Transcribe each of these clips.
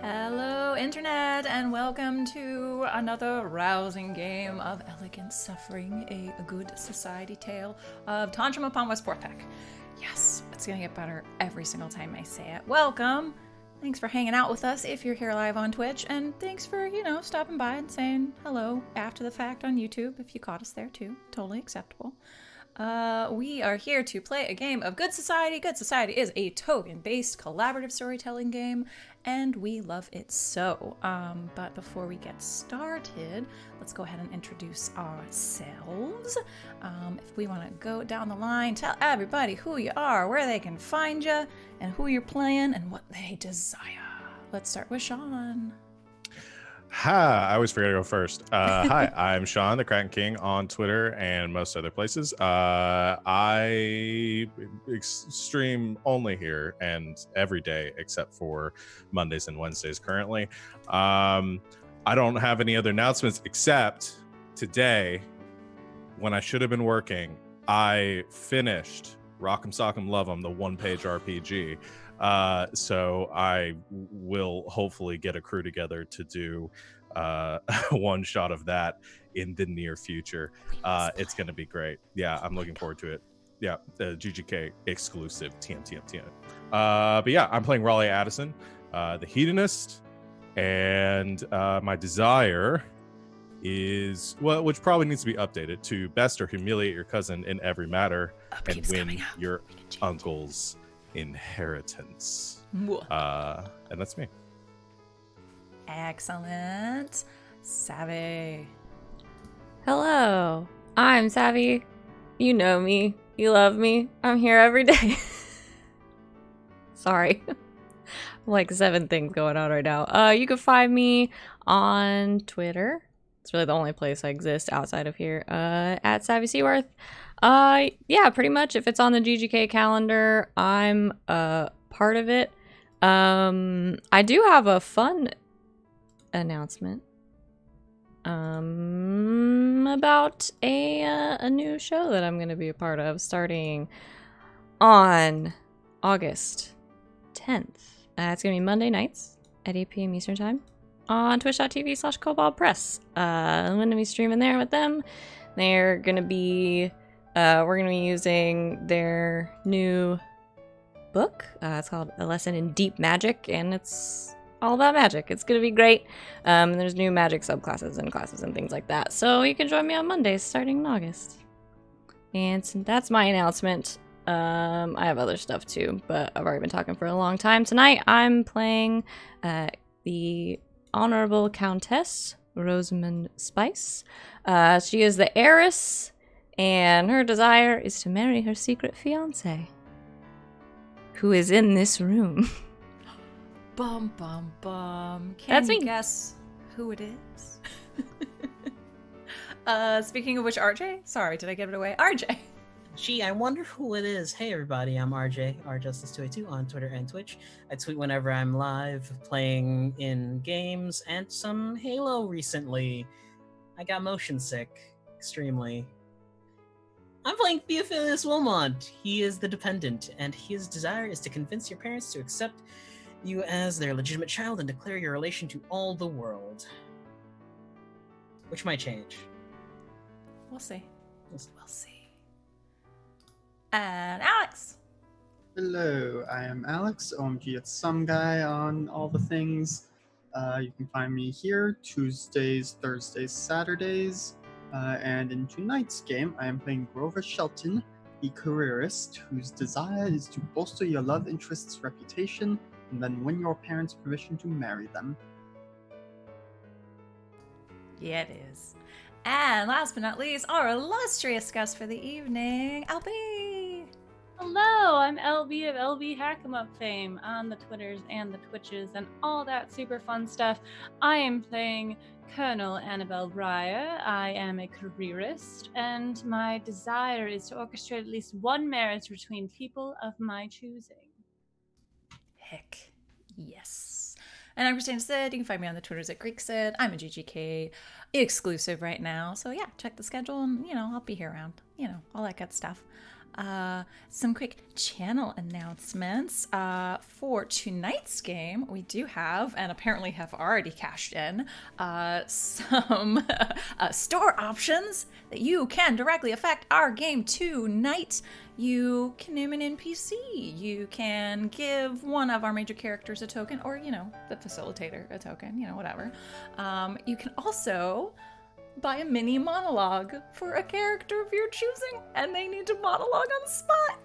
Hello, Internet, and welcome to another rousing game of elegant suffering, a good society tale of Tantrum upon West Portpack. Yes, it's gonna get better every single time I say it. Welcome! Thanks for hanging out with us if you're here live on Twitch, and thanks for, stopping by and saying hello after the fact on YouTube if you caught us there too. Totally acceptable. We are here to play a game of Good Society. Good Society is a token-based collaborative storytelling game, and we love it so. But before we get started, let's go ahead and introduce ourselves. If we want to go down the line, tell everybody who you are, where they can find you, and who you're playing, and what they desire. Let's start with Sean. Hi, I always forget to go first. Hi, I'm Sean, the Kraken King on Twitter and most other places. I stream only here and every day except for Mondays and Wednesdays currently. I don't have any other announcements except today, when I should have been working, I finished Rock'em Sock'em Love'em, the one-page RPG. So I will hopefully get a crew together to do one shot of that in the near future. It's going to be great. Yeah, I'm looking forward to it. Yeah, the GGK exclusive. TM. But yeah, I'm playing Raleigh Addison, the hedonist, and my desire is, well, which probably needs to be updated to best or humiliate your cousin in every matter and win your uncle's inheritance. And that's me. Excellent. Savvy. Hello, I'm Savvy. You know me. You love me. I'm here every day. Sorry. Like 7 things going on right now. You can find me on Twitter. It's really the only place I exist outside of here. At Savvy Seaworth. Yeah, pretty much if it's on the GGK calendar, I'm part of it. I do have a fun announcement about a new show that I'm going to be a part of starting on August 10th. It's going to be Monday nights at 8 p.m. Eastern Time on twitch.tv/koboldpress. I'm going to be streaming there with them. They're going to be we're going to be using their new book. It's called A Lesson in Deep Magic, and it's all about magic. It's going to be great. There's new magic subclasses and classes and things like that. So you can join me on Mondays starting in August. And that's my announcement. I have other stuff too, but I've already been talking for a long time. Tonight I'm playing the Honorable Countess Rosamund Spice. She is the heiress, and her desire is to marry her secret fiancé, who is in this room. Bum, bum, bum. That's Can you me. guess who it is? Speaking of which, RJ? Sorry, did I give it away? RJ! Gee, I wonder who it is. Hey everybody, I'm RJ, rjustice282 on Twitter and Twitch. I tweet whenever I'm live, playing in games, and some Halo recently. I got motion sick, extremely. I'm playing Theophilus Wilmot. He is the dependent, and his desire is to convince your parents to accept you as their legitimate child and declare your relation to all the world. Which might change. We'll see. We'll see. And Alex! Hello, I am Alex, OMG It's Some Guy on all the things. You can find me here Tuesdays, Thursdays, Saturdays, and in tonight's game I am playing Grover Shelton, the careerist whose desire is to bolster your love interest's reputation and then win your parents' permission to marry them. Yeah, it is. And last but not least, our illustrious guest for the evening, LB! Hello, I'm LB of LB Hack 'em Up fame on the Twitters and the Twitches and all that super fun stuff. I am playing Colonel Annabelle Breyer. I am a careerist, and my desire is to orchestrate at least one marriage between people of my choosing. Heck yes. And I'm Christina Sid. You can find me on the Twitters at GreekSid. I'm a GGK exclusive right now. So yeah, check the schedule and, I'll be here around, all that good stuff. some quick channel announcements. For tonight's game, we do have, and apparently have already cashed in, some store options that you can directly affect our game tonight. You can name an NPC. You can give one of our major characters a token, or, you know, the facilitator a token, you know, whatever. You can also buy a mini monologue for a character of your choosing, and they need to monologue on the spot.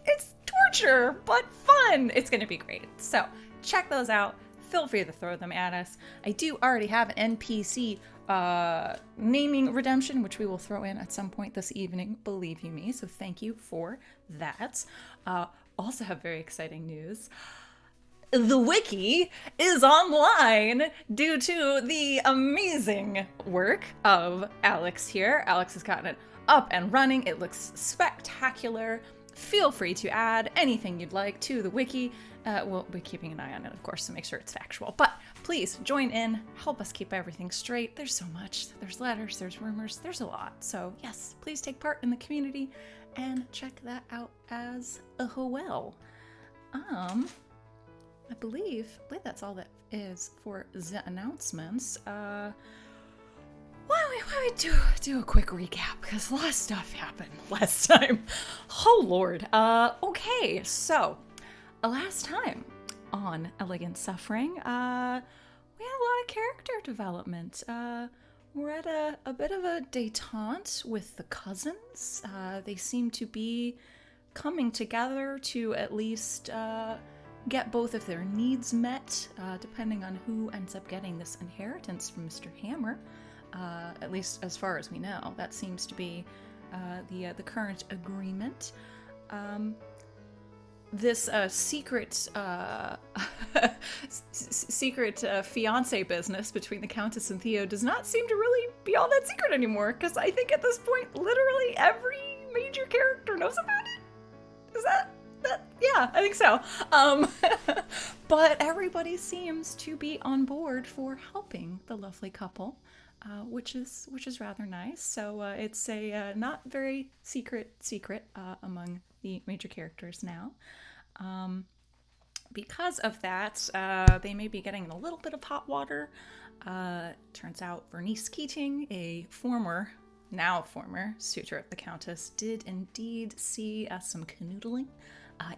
It's torture, but fun. It's going to be great. So check those out. Feel free to throw them at us. I do already have an NPC naming redemption, which we will throw in at some point this evening, believe you me. So thank you for that. Also have very exciting news. The Wiki is online due to the amazing work of Alex here. Alex has gotten it up and running. It looks spectacular. Feel free to add anything you'd like to the Wiki. We'll be keeping an eye on it, of course, to make sure it's factual. But please join in. Help us keep everything straight. There's so much. There's letters, there's rumors, there's a lot. So yes, please take part in the community and check that out as well. I believe that's all that is for the announcements. Why don't we do a quick recap, because a lot of stuff happened last time. Oh lord. Okay, so last time on Elegant Suffering, we had a lot of character development. We're at a bit of a detente with the cousins. They seem to be coming together to at least get both of their needs met, depending on who ends up getting this inheritance from Mr. Hammer. At least as far as we know, that seems to be the current agreement. This secret fiance business between the Countess and Theo does not seem to really be all that secret anymore, because I think at this point literally every major character knows about it. Is that yeah, I think so. But everybody seems to be on board for helping the lovely couple, which is rather nice. So it's a not very secret among the major characters now. Because of that, they may be getting in a little bit of hot water. Turns out Vernice Keating, now former suitor of the Countess, did indeed see some canoodling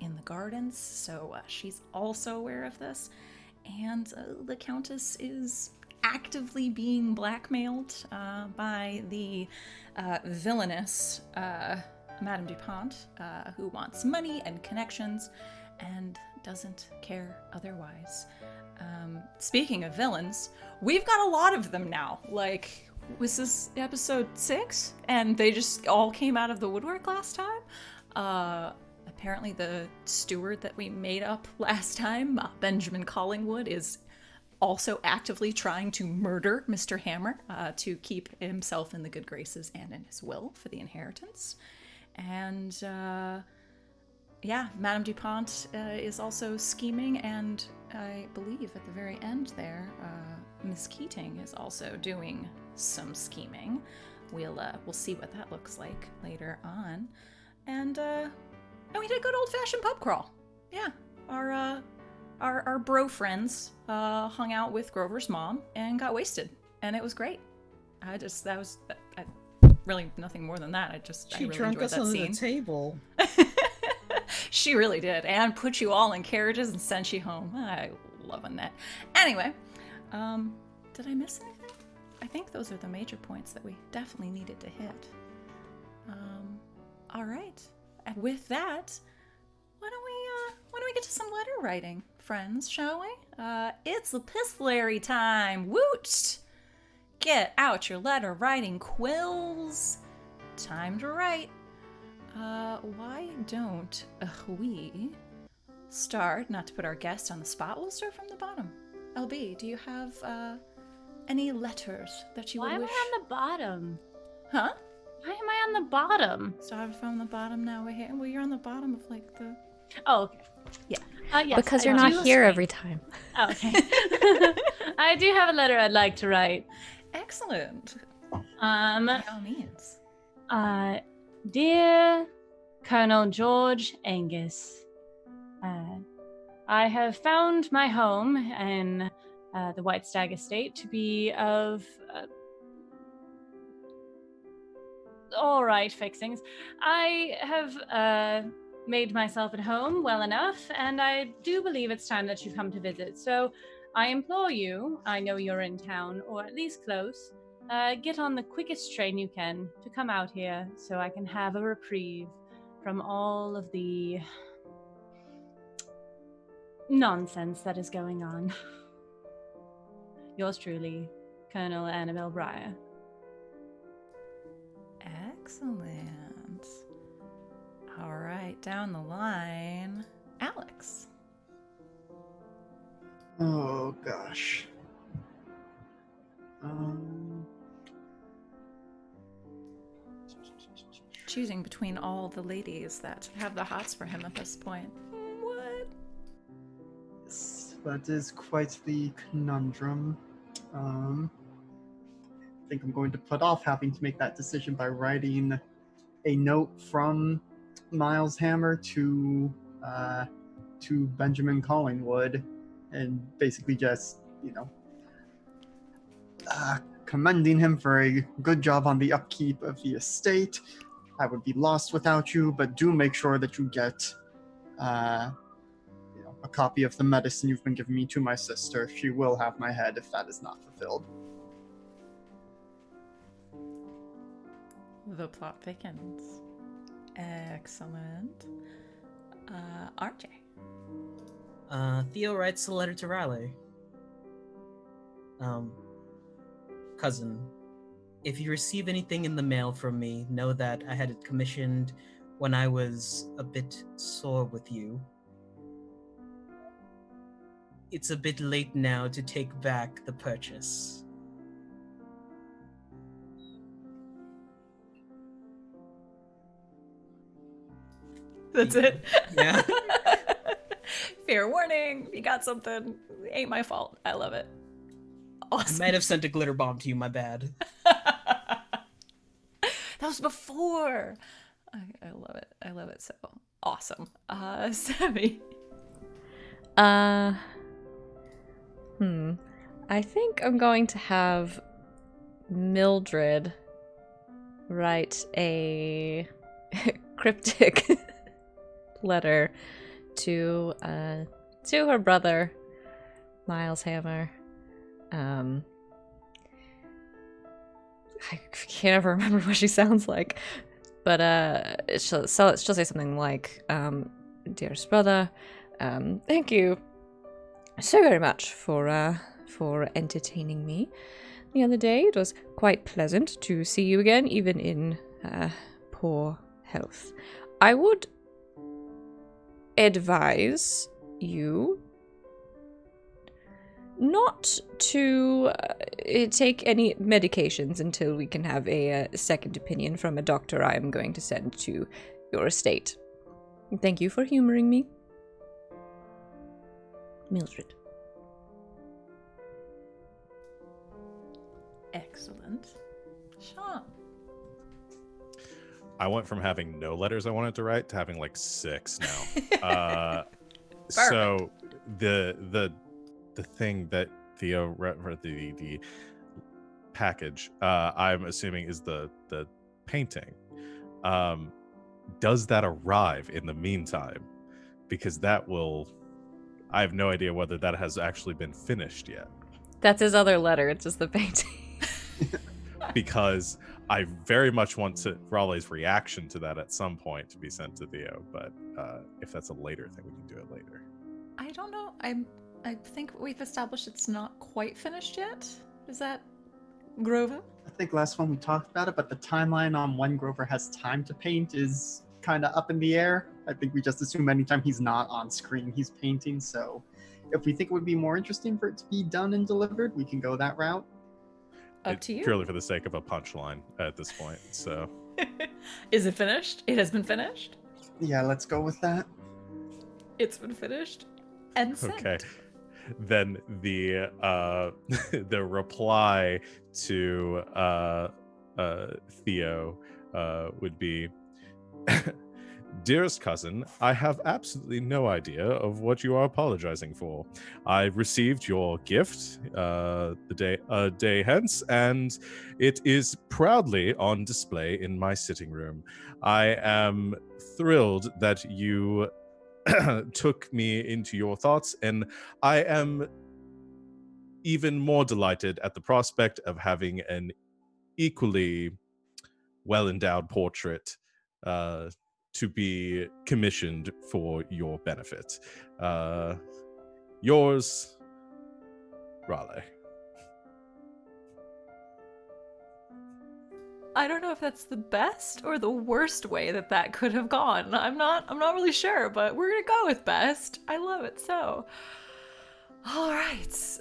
in the gardens, so she's also aware of this, and the Countess is actively being blackmailed by the villainous Madame Dupont, who wants money and connections and doesn't care otherwise. Speaking of villains, we've got a lot of them now. Like, was this episode 6? And they just all came out of the woodwork last time? Apparently the steward that we made up last time, Benjamin Collingwood, is also actively trying to murder Mr. Hammer to keep himself in the good graces and in his will for the inheritance. And yeah, Madame Dupont is also scheming, and I believe at the very end there, Miss Keating is also doing some scheming. We'll see what that looks like later on. And we did a good old-fashioned pub crawl. Yeah, our bro friends hung out with Grover's mom and got wasted, and it was great. That was really nothing more than that. She I really drunk enjoyed us that under scene. the table. She really did, and put you all in carriages and sent you home. I loving that. Anyway, did I miss anything? I think those are the major points that we definitely needed to hit. All right. And with that, why don't we get to some letter writing, friends, shall we? It's epistolary time. Woot! Get out your letter writing quills. Time to write. Why don't we start, not to put our guest on the spot, we'll start from the bottom. LB, do you have any letters that you would wish? Why am I on the bottom? Huh? Why am I on the bottom? Start from the bottom now. We're here. Well, you're on the bottom of like the... Oh, okay. Yeah. Yes, because I you're do. not here every time. Oh, okay. I do have a letter I'd like to write. Excellent. By all means. Dear Colonel George Angus. I have found my home in the White Stag Estate to be of all right fixings. I have made myself at home well enough, and I do believe it's time that you come to visit. So I implore you, I know you're in town, or at least close, get on the quickest train you can to come out here so I can have a reprieve from all of the nonsense that is going on. Yours truly, Colonel Annabelle Breyer. Excellent. All right, down the line, Alex. Oh gosh. Choosing between all the ladies that have the hots for him at this point. What? Yes, that is quite the conundrum. I think I'm going to put off having to make that decision by writing a note from Miles Hammer to Benjamin Collingwood, and basically just, commending him for a good job on the upkeep of the estate. I would be lost without you, but do make sure that you get a copy of the medicine you've been giving me to my sister. She will have my head if that is not fulfilled. The plot thickens. Excellent. RJ. Theo writes a letter to Riley. Cousin, if you receive anything in the mail from me, know that I had it commissioned when I was a bit sore with you. It's a bit late now to take back the purchase. That's it. Yeah. Fair warning. You got something. Ain't my fault. I love it. Awesome. I might have sent a glitter bomb to you, my bad. That was before. I love it. I love it so. Awesome. Sammy. I think I'm going to have Mildred write a cryptic letter to her brother, Miles Hammer. I can't ever remember what she sounds like, but she'll say something like, "Dearest brother, thank you so very much for entertaining me the other day. It was quite pleasant to see you again, even in poor health. I would advise you not to take any medications until we can have a second opinion from a doctor I am going to send to your estate. Thank you for humoring me. Mildred." Excellent. Sean. I went from having no letters I wanted to write to having like 6 now. So the thing that Theo the package I'm assuming is the painting. Does that arrive in the meantime? Because I have no idea whether that has actually been finished yet. That's his other letter. It's just the painting. Because I very much want Raleigh's reaction to that at some point to be sent to Theo, but if that's a later thing, we can do it later. I don't know. I think we've established it's not quite finished yet. Is that Grover? I think last one we talked about it, but the timeline on when Grover has time to paint is kind of up in the air. I think we just assume anytime he's not on screen, he's painting. So if we think it would be more interesting for it to be done and delivered, we can go that route. Up to you. Purely for the sake of a punchline at this point. So, Is it finished? It has been finished. Yeah, let's go with that. It's been finished and sent. okay. Then the the reply to Theo would be Dearest cousin, I have absolutely no idea of what you are apologizing for. I received your gift a day hence, and it is proudly on display in my sitting room. I am thrilled that you took me into your thoughts, and I am even more delighted at the prospect of having an equally well-endowed portrait to be commissioned for your benefit. Yours, Raleigh. I don't know if that's the best or the worst way that could have gone. I'm not really sure, but we're gonna go with best. I love it so. All right.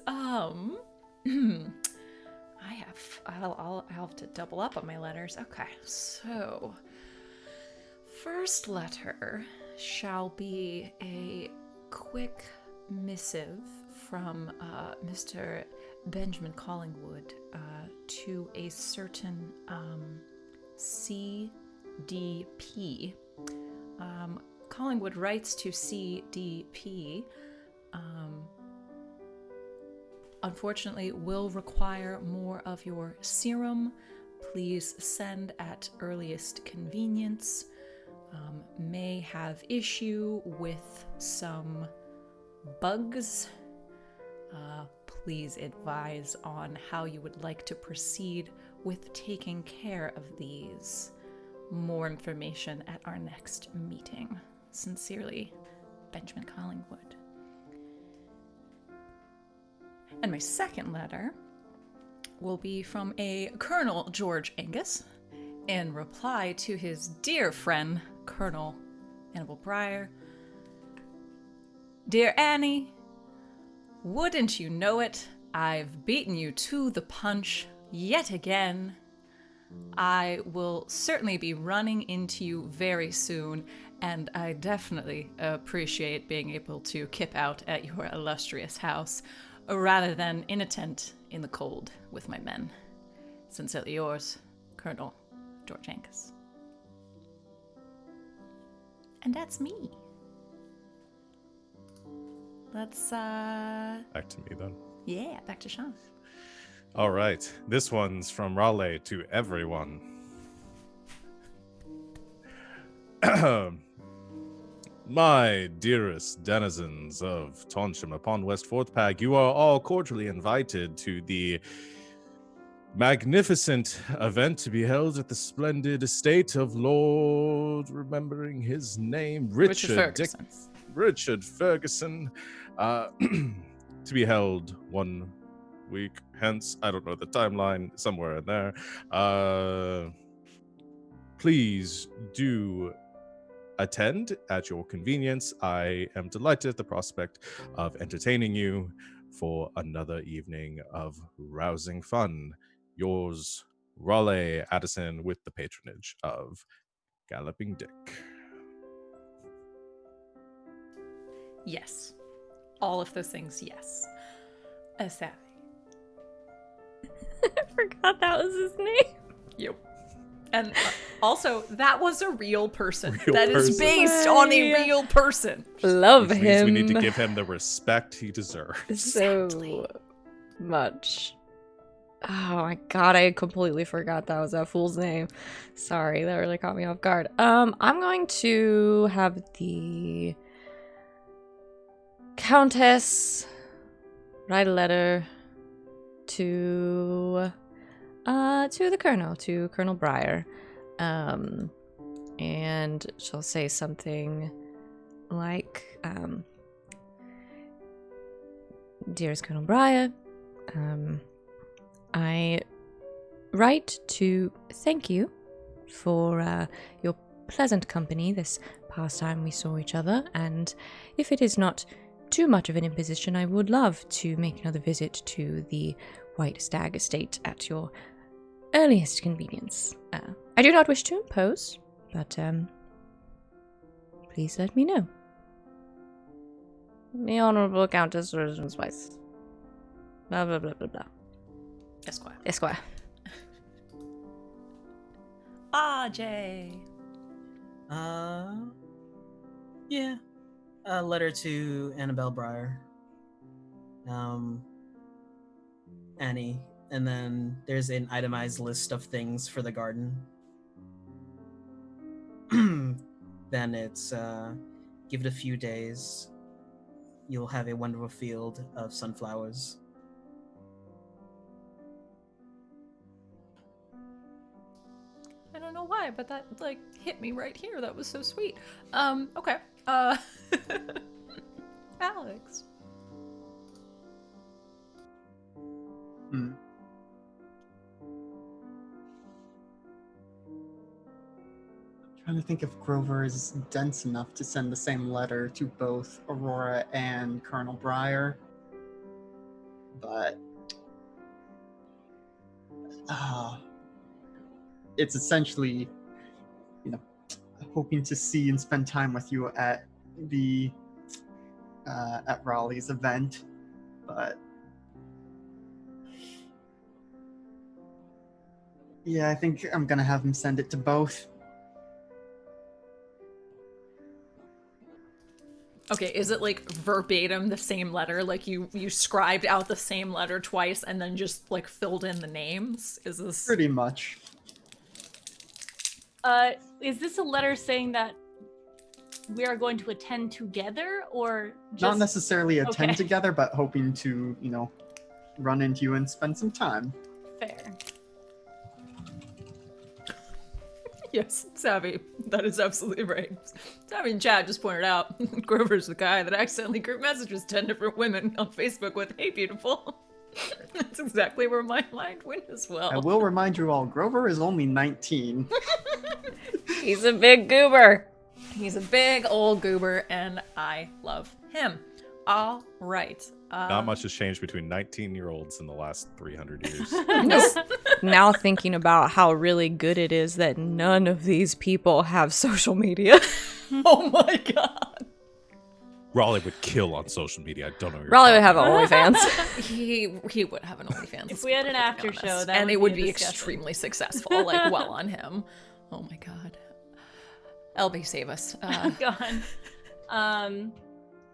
I'll have to double up on my letters. Okay, so first letter shall be a quick missive from Mr. Benjamin Collingwood to a certain CDP. Collingwood writes to CDP. Unfortunately, will require more of your serum. Please send at earliest convenience. May have issue with some bugs. Please advise on how you would like to proceed with taking care of these. More information at our next meeting. Sincerely, Benjamin Collingwood. And my second letter will be from a Colonel George Angus in reply to his dear friend, Colonel Annabelle Breyer. Dear Annie, wouldn't you know it, I've beaten you to the punch yet again. I will certainly be running into you very soon, and I definitely appreciate being able to kip out at your illustrious house, rather than in a tent in the cold with my men. Sincerely yours, Colonel George Angus. And that's me. Let's, Back to me then. yeah, back to Sean. All right. This one's from Raleigh to everyone. My dearest denizens of Tonsham upon West Fourth Pag, you are all cordially invited to the magnificent event to be held at the splendid estate of Lord, remembering his name, Richard Ferguson, to be held 1 week hence. I don't know the timeline, somewhere in there. Please do attend at your convenience. I am delighted at the prospect of entertaining you for another evening of rousing fun. Yours, Raleigh Addison, with the patronage of Galloping Dick. Yes. All of those things, yes. Savvy. I forgot that was his name. Yep. And also, that was a real person. Real That is person. based on a real person. Love Which means him we need to give him the respect he deserves. so much. Oh my god, I completely forgot that was that fool's name. Sorry, that really caught me off guard. I'm going to have the Countess write a letter to the Colonel, to Colonel Breyer. And she'll say something like, Dearest Colonel Breyer, I write to thank you for your pleasant company this past time we saw each other, and if it is not too much of an imposition, I would love to make another visit to the White Stag estate at your earliest convenience. I do not wish to impose, but please let me know. The Honourable Countess Rosenweiss. Blah blah blah blah blah. Esquire. Ah, Jay. Yeah. A letter to Annabelle Breyer. Annie. And then there's an itemized list of things for the garden. Then it's give it a few days. You'll have a wonderful field of sunflowers. I don't know why, but that like hit me right here. That was so sweet. Okay. Alex. Hmm. Trying to think if Grover is dense enough to send the same letter to both Aurora and Colonel Breyer. But it's essentially, hoping to see and spend time with you at the at Raleigh's event. But yeah, I think I'm gonna have him send it to both. Okay, is it like verbatim the same letter? Like you scribed out the same letter twice and then just like filled in the names? Is this Pretty much. Is this a letter saying that we are going to attend together, or just... Not necessarily attend Okay. together, but hoping to, run into you and spend some time. Fair. Yes, Savvy. That is absolutely right. Savvy and Chad just pointed out Grover's the guy that accidentally group messages 10 different women on Facebook with, "Hey, beautiful." That's exactly where my mind went as well. I will remind you all, Grover is only 19. He's a big goober. He's a big old goober, and I love him. All right. Not much has changed between 19-year-olds in the last 300 years. Just now thinking about how really good it is that none of these people have social media. Oh my god. Raleigh would kill on social media. I don't know. What you're Raleigh would talking have about. an OnlyFans. He would have an OnlyFans. If we had an let's be after honest. show, that and would it would be a be discussion. extremely successful. Like, well on him. Oh my god. LB, save us. Gone.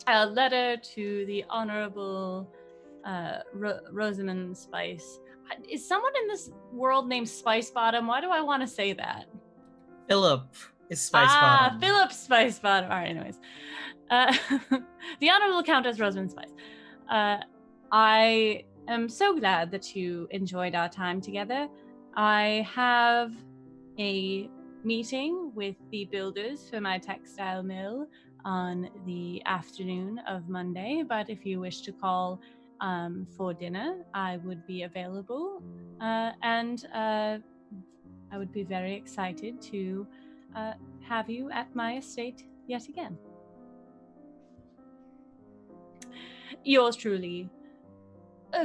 A letter to the Honorable Rosamund Spice. Is someone in this world named Spice Bottom? Why do I want to say that? Philip is Spice Bottom. Philip Spice Bottom. All right, anyways. The Honorable Countess Rosamund Spice. I am so glad that you enjoyed our time together. I have a meeting with the builders for my textile mill on the afternoon of Monday, but if you wish to call for dinner, I would be available, and I would be very excited to have you at my estate yet again. Yours truly,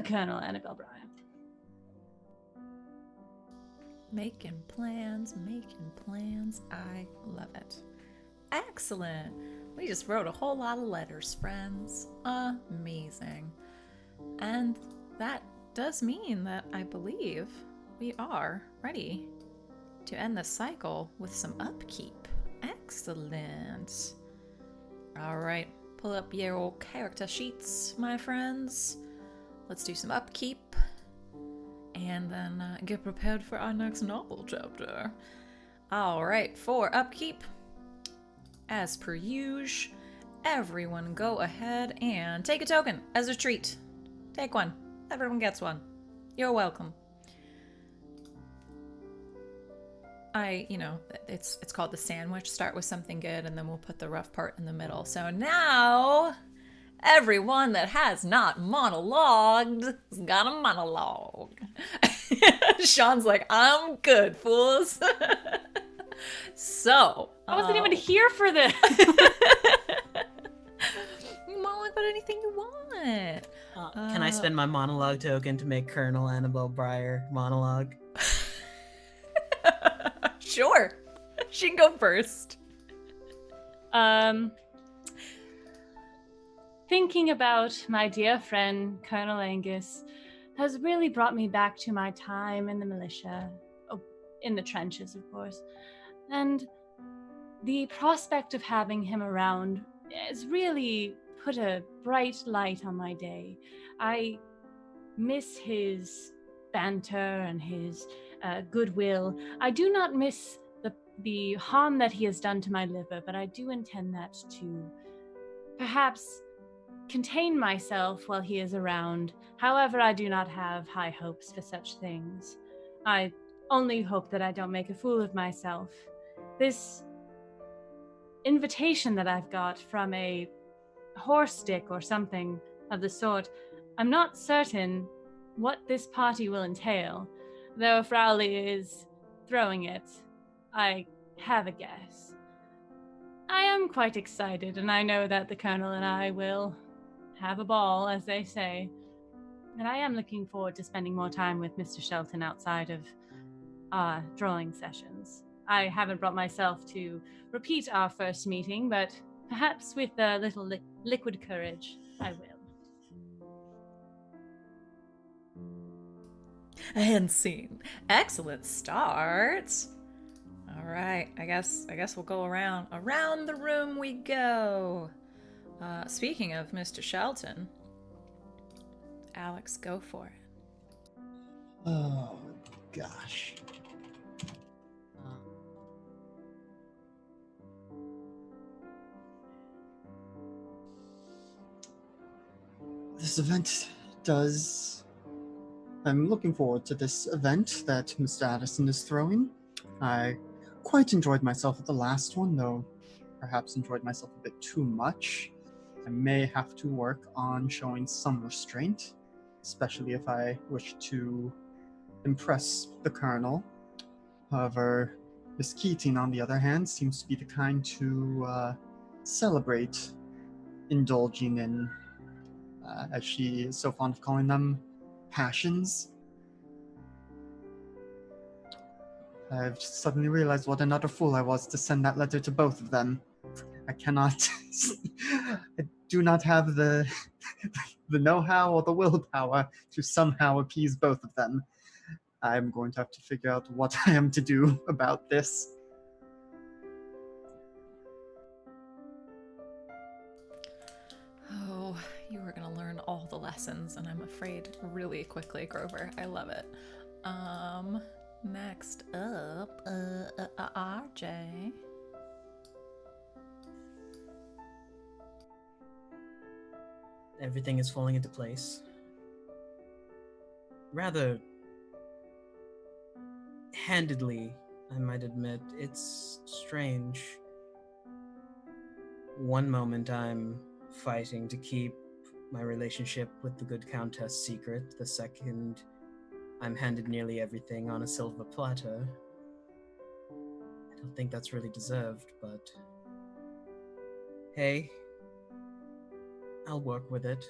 Colonel Annabelle Bryan. Making plans. I love it. Excellent. We just wrote a whole lot of letters, friends. Amazing. And that does mean that I believe we are ready to end the cycle with some upkeep. Excellent. All right, pull up your old character sheets, my friends. Let's do some upkeep. And then get prepared for our next novel chapter. All right, for upkeep, as per usual, everyone go ahead and take a token as a treat. Take one. Everyone gets one. You're welcome. It's called the sandwich. Start with something good, and then we'll put the rough part in the middle. So now, everyone that has not monologued has got a monologue. Sean's like, I'm good, fools. So, I wasn't even here for this. You monologue about anything you want. Can I spend my monologue token to make Colonel Annabelle Breyer monologue? Sure. She can go first. Thinking about my dear friend, Colonel Angus, has really brought me back to my time in the militia. Oh, in the trenches, of course. And the prospect of having him around has really put a bright light on my day. I miss his banter and his goodwill. I do not miss the harm that he has done to my liver, but I do intend that to perhaps contain myself while he is around. However, I do not have high hopes for such things. I only hope that I don't make a fool of myself. This invitation that I've got from a horse stick or something of the sort, I'm not certain what this party will entail, though if Rowley is throwing it, I have a guess. I am quite excited, and I know that the Colonel and I will have a ball, as they say. And I am looking forward to spending more time with Mr. Shelton outside of our drawing sessions. I haven't brought myself to repeat our first meeting, but perhaps with a little liquid courage, I will. And scene. Excellent start. All right, I guess we'll go around the room we go. Speaking of Mr. Shelton, Alex, go for it. Oh, gosh. This event does... I'm looking forward to this event that Mr. Addison is throwing. I quite enjoyed myself at the last one, though perhaps enjoyed myself a bit too much. I may have to work on showing some restraint, especially if I wish to impress the Colonel. However, Miss Keating, on the other hand, seems to be the kind to celebrate indulging in, as she is so fond of calling them, passions. I've suddenly realized what an utter fool I was to send that letter to both of them. I cannot... I do not have the know-how or the willpower to somehow appease both of them. I'm going to have to figure out what I am to do about this. Oh, you are going to learn all the lessons, and I'm afraid really quickly, Grover. I love it. Next up, RJ. Everything is falling into place. Rather handedly, I might admit. It's strange. One moment I'm fighting to keep my relationship with the good Countess secret. The second, I'm handed nearly everything on a silver platter. I don't think that's really deserved, but hey, I'll work with it.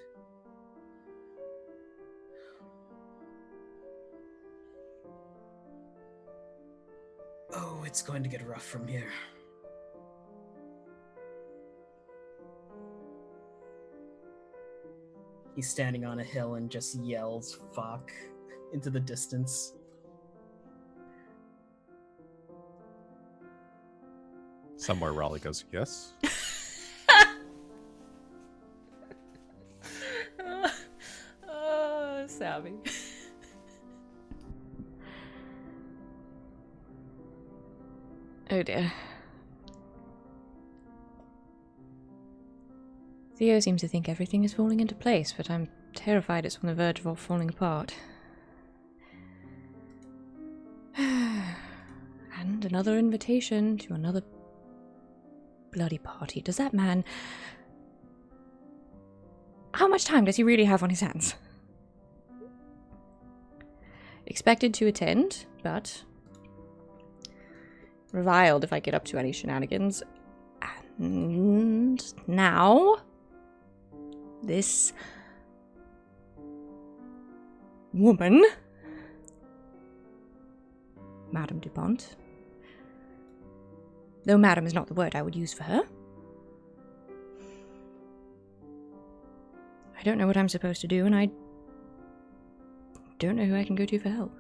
Oh, it's going to get rough from here. He's standing on a hill and just yells "fuck" into the distance. Somewhere Raleigh goes, yes. Oh, savvy. Oh dear. Theo seems to think everything is falling into place, but I'm terrified it's on the verge of all falling apart. And another invitation to another bloody party. Does that man... How much time does he really have on his hands? Expected to attend, but reviled if I get up to any shenanigans. And now, this woman, Madame Dupont, though madam is not the word I would use for her, I don't know what I'm supposed to do, and I don't know who I can go to for help.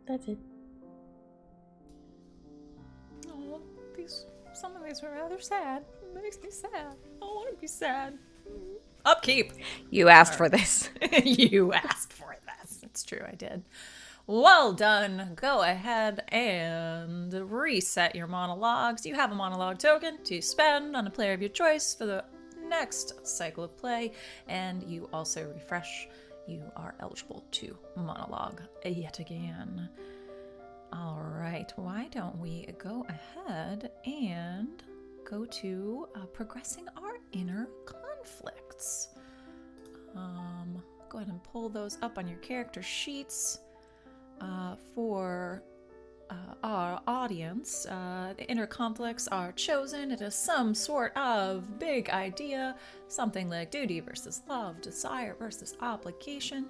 That's it. Oh, some of these are rather sad. It makes me sad. I don't want to be sad. Upkeep. You asked for this. You asked for this. It's true, I did. Well done. Go ahead and reset your monologues. You have a monologue token to spend on a player of your choice for the next cycle of play, and you also refresh. You are eligible to monologue yet again. All right, why don't we go ahead and go to progressing our inner conflicts. Go ahead and pull those up on your character sheets. For our audience, the inner conflicts are chosen. It is some sort of big idea, something like duty versus love, desire versus obligation.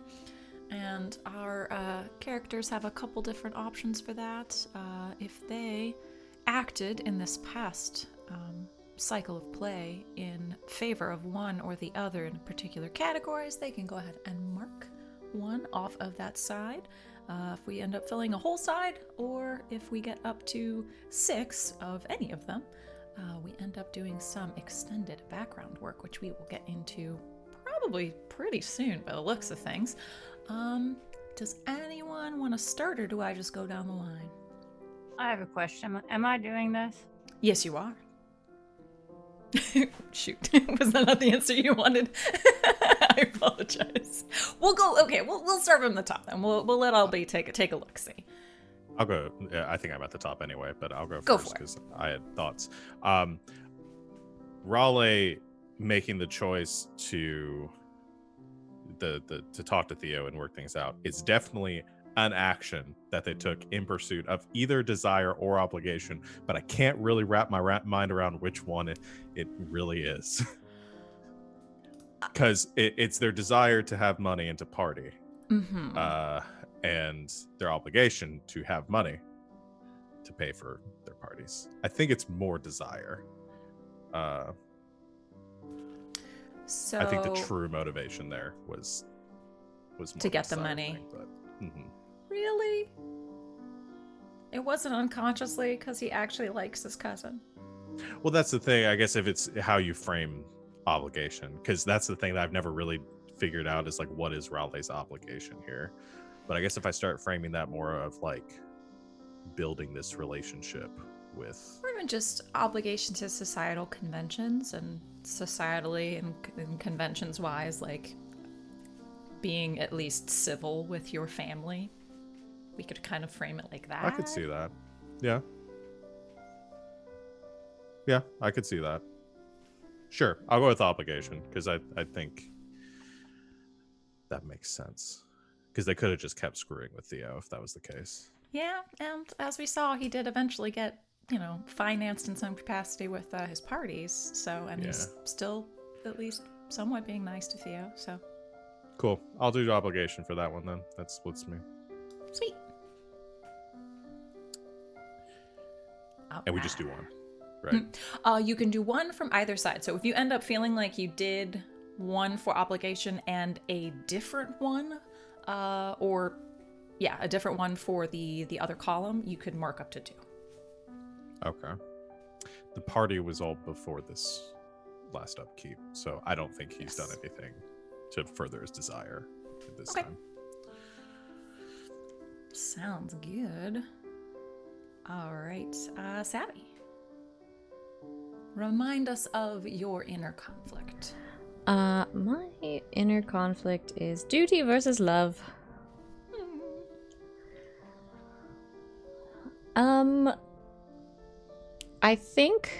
And our characters have a couple different options for that. If they acted in this past cycle of play in favor of one or the other in particular categories, they can go ahead and mark one off of that side. If we end up filling a whole side, or if we get up to 6 of any of them, we end up doing some extended background work, which we will get into probably pretty soon by the looks of things. Does anyone want to start, or do I just go down the line? I have a question. Am I doing this? Yes, you are. Shoot, was that not the answer you wanted? I apologize. We'll go. Okay, we'll start from the top, then. We'll let LB take a look. See. I'll go. Yeah, I think I'm at the top anyway, but I'll go Go first for it. because I had thoughts. Raleigh making the choice to talk to Theo and work things out is definitely an action that they took in pursuit of either desire or obligation, but I can't really wrap my mind around which one it really is. Because it's their desire to have money and to party, and their obligation to have money to pay for their parties. I think it's more desire. So I think the true motivation there was more to get the desire money. thing, but, Really? It wasn't unconsciously because he actually likes his cousin. Well, that's the thing. I guess if it's how you frame obligation, because that's the thing that I've never really figured out is like, what is Raleigh's obligation here? But I guess if I start framing that more of like building this relationship with, Or even just obligation to societal conventions, and societally and conventions wise, like being at least civil with your family. We could kind of frame it like that. I could see that. Yeah. Yeah, I could see that. Sure, I'll go with obligation because I think that makes sense. Because they could have just kept screwing with Theo if that was the case. Yeah, and as we saw, he did eventually get, financed in some capacity with his parties. So, and he's still at least somewhat being nice to Theo. So, cool. I'll do obligation for that one then. That splits me. Sweet. And we just do one, right? You can do one from either side. So if you end up feeling like you did one for obligation and a different one, a different one for the other column, you could mark up to 2. Okay. The party was all before this last upkeep, so I don't think he's done anything to further his desire at this time. Sounds good. All right, Savvy. Remind us of your inner conflict. My inner conflict is duty versus love. I think.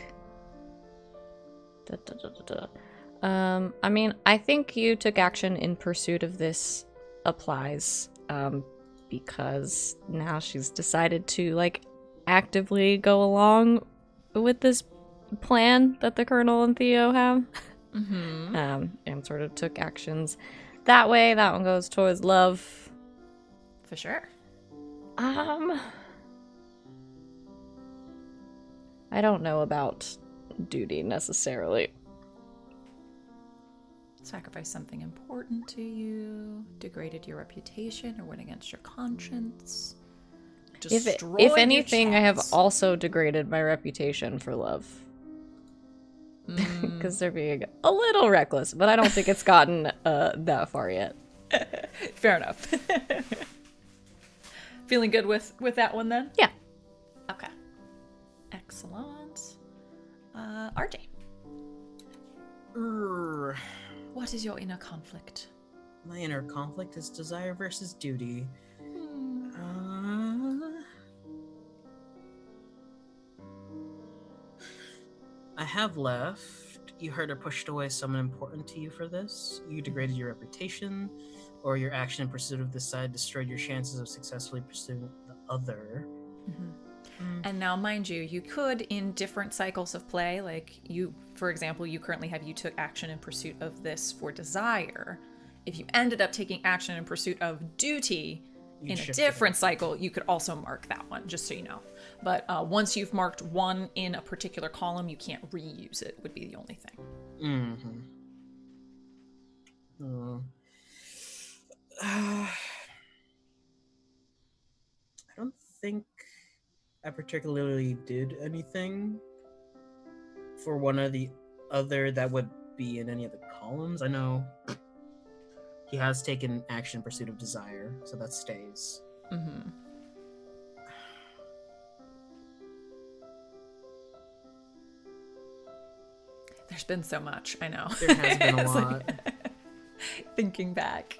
I think you took action in pursuit of this applies, because now she's decided to actively go along with this plan that the Colonel and Theo have. And sort of took actions that way. That one goes towards love. For sure. I don't know about duty necessarily. Sacrifice something important to you, degraded your reputation, or went against your conscience. destroyed If anything, I have chance. also degraded my reputation for love. Because they're being a little reckless, but I don't think it's gotten that far yet. Fair enough. Feeling good with that one then? Yeah. Okay. Excellent. RJ, what is your inner conflict? My inner conflict is desire versus duty. I have left. You hurt or pushed away someone important to you for this. You degraded your reputation, or your action in pursuit of this side destroyed your chances of successfully pursuing the other. And now, mind you, you could, in different cycles of play, like you, for example, you currently have you took action in pursuit of this for desire. If you ended up taking action in pursuit of duty in a different cycle, you could also mark that one, just so you know. But once you've marked one in a particular column, you can't reuse it, would be the only thing. I don't think I particularly did anything for one or the other that would be in any of the columns. I know he has taken action in pursuit of desire, so that stays. There's been so much, I know. There has been a It's lot. Thinking back.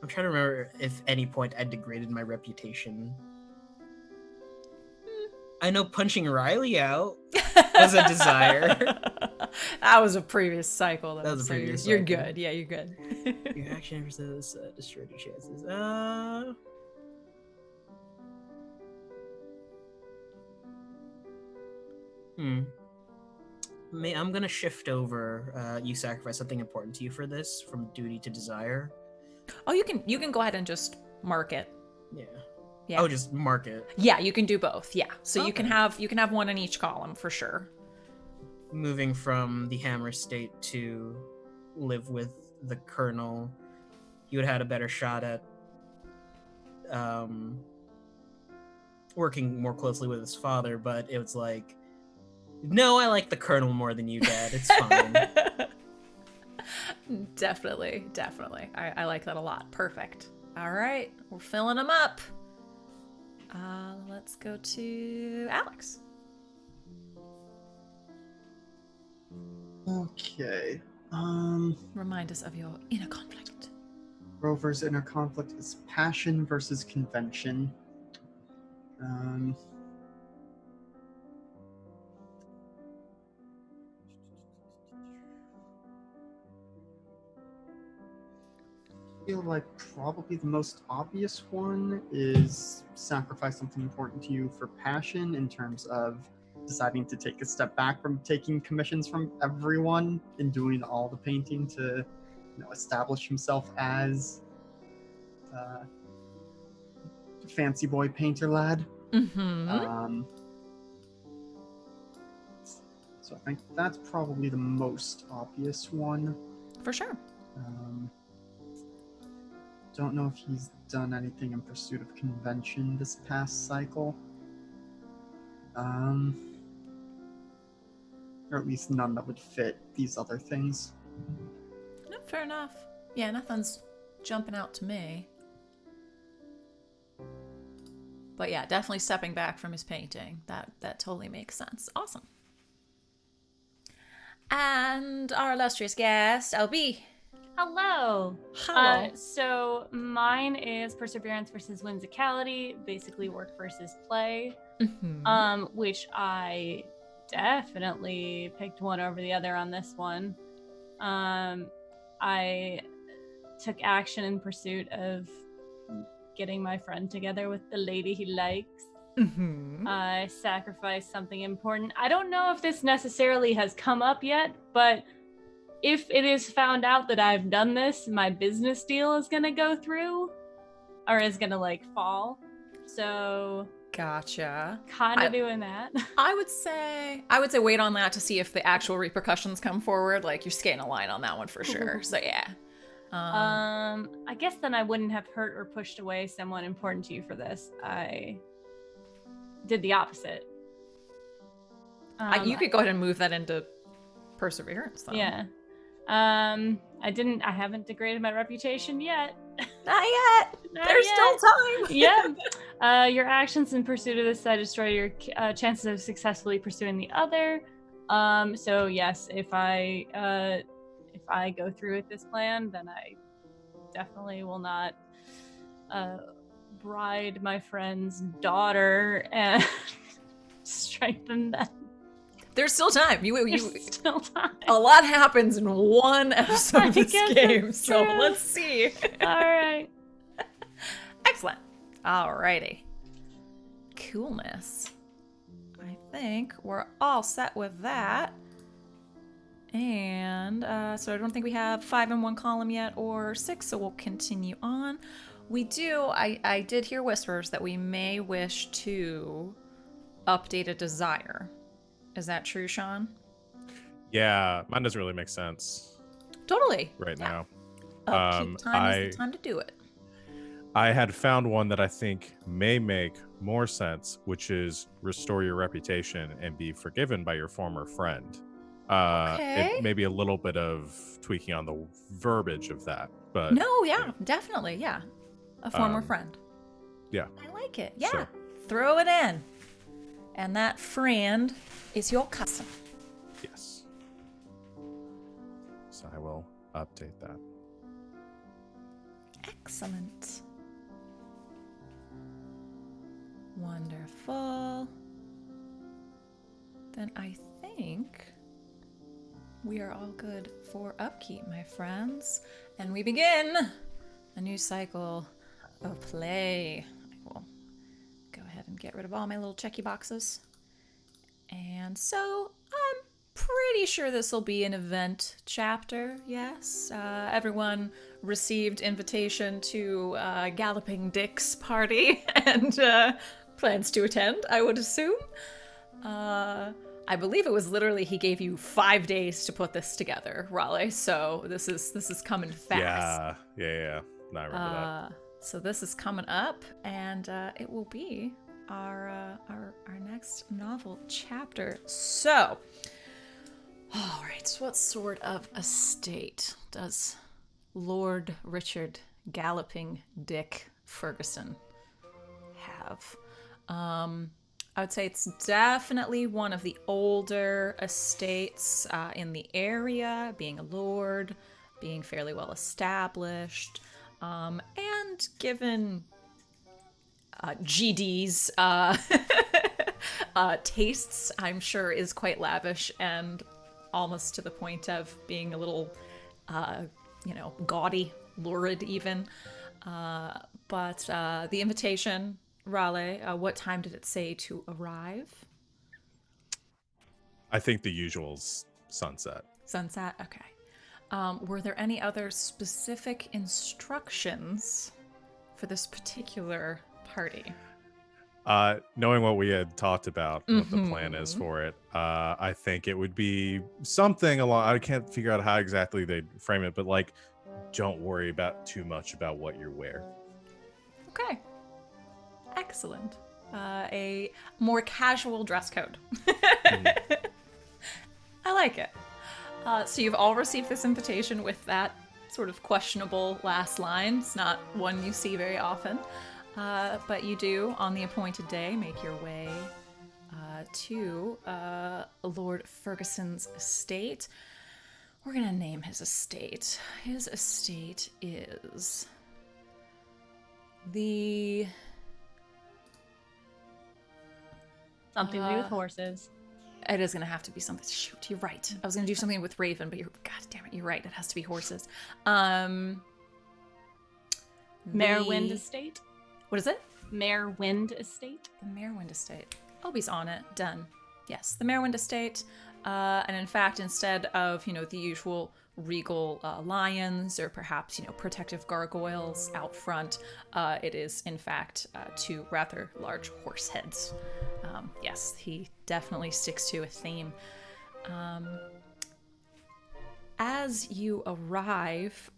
I'm trying to remember if any point I degraded my reputation. I know punching Riley out was a desire. That was a previous cycle. Though, That was a so previous You're cycle. good. Yeah, you're good. Your action versus destroyed your chances. I'm gonna shift over. You sacrifice something important to you for this, from duty to desire. Oh, you can go ahead and just mark it. Yeah. Yeah. Oh, just mark it. Yeah, you can do both. Yeah. So you can Okay. have one in each column for sure. Moving from the Hammer State to live with the Colonel, he would have had a better shot at working more closely with his father, but it was like, no, I like the Colonel more than you, Dad. It's fine. Definitely. I like that a lot. Perfect. All right, we're filling them up. Let's go to Alex. Okay. Remind us of your inner conflict. Rover's inner conflict is passion versus convention. I feel like probably the most obvious one is sacrifice something important to you for passion, in terms of deciding to take a step back from taking commissions from everyone and doing all the painting to, establish himself as fancy boy painter lad. So I think that's probably the most obvious one. For sure. Don't know if he's done anything in pursuit of convention this past cycle. Or at least none that would fit these other things. No, fair enough. Yeah, nothing's jumping out to me. But yeah, definitely stepping back from his painting. That totally makes sense. Awesome. And our illustrious guest, LB. Hello. Hello. So mine is perseverance versus whimsicality, basically work versus play. Which I definitely picked one over the other on this one. I took action in pursuit of getting my friend together with the lady he likes. I sacrificed something important. I don't know if this necessarily has come up yet, but if it is found out that I've done this, my business deal is gonna go through, or is gonna fall. So Gotcha. Kind of doing that. I would say wait on that to see if the actual repercussions come forward. Like you're skating a line on that one for sure. So yeah. I guess then I wouldn't have hurt or pushed away someone important to you for this. I did the opposite. You could go ahead and move that into perseverance, though. Yeah. I haven't degraded my reputation yet. Not yet. There's still time. Yeah. Your actions in pursuit of this side destroy your chances of successfully pursuing the other. So yes, if I go through with this plan, then I definitely will not bride my friend's daughter and strengthen them. There's still time. There's still time. A lot happens in one episode of this guess game, that's so true. let's see. All right. Excellent. Alrighty. Coolness. I think we're all set with that. And so I don't think we have 5 in one column yet or 6, so we'll continue on. We do, I did hear whispers that we may wish to update a desire. Is that true, Sean? Yeah, mine doesn't really make sense Totally. right now. Upkeep time is the time to do it. I had found one that I think may make more sense, which is restore your reputation and be forgiven by your former friend. Okay. It may be a little bit of tweaking on the verbiage of that, but No, yeah, definitely, yeah. A former friend. yeah. I like it. Yeah. Sure. Throw it in. And that friend is your cousin. Yes. So I will update that. Excellent. Wonderful. Then I think we are all good for upkeep, my friends. And we begin a new cycle of play. I will go ahead and get rid of all my little checky boxes. And so I'm pretty sure this will be an event chapter, yes. Everyone received invitation to Galloping Dick's party and plans to attend, I would assume. I believe it was literally he gave you 5 days to put this together, Raleigh. So this is coming fast. Yeah. No, I remember that. So this is coming up, and it will be our next novel chapter. So, all right. So what sort of estate does Lord Richard Galloping Dick Ferguson have? I would say it's definitely one of the older estates in the area, being a lord, being fairly well established, and given GD's tastes, I'm sure is quite lavish and almost to the point of being a little, gaudy, lurid even. But the invitation, Raleigh, what time did it say to arrive? I think the usual's sunset. Sunset? Okay. Were there any other specific instructions for this particular party? Knowing what we had talked about, what the plan is for it, I think it would be something along, I can't figure out how exactly they'd frame it, but like, don't worry about too much about what you wear. Okay. Excellent. A more casual dress code. I like it. So you've all received this invitation with that sort of questionable last line. It's not one you see very often. But you do, on the appointed day, make your way to Lord Ferguson's estate. We're going to name his estate. His estate is the... Something to do with horses. It is going to have to be something. Shoot, you're right. I was going to do something with Raven, but God damn it, you're right. It has to be horses. Marewind Estate? What is it? Marewind Estate? The Marewind Estate. Obi's on it. Done. Yes, the Marewind Estate. And in fact, instead of, the usual regal lions or perhaps, protective gargoyles out front, it is, in fact, two rather large horse heads. Yes, he definitely sticks to a theme. As you arrive,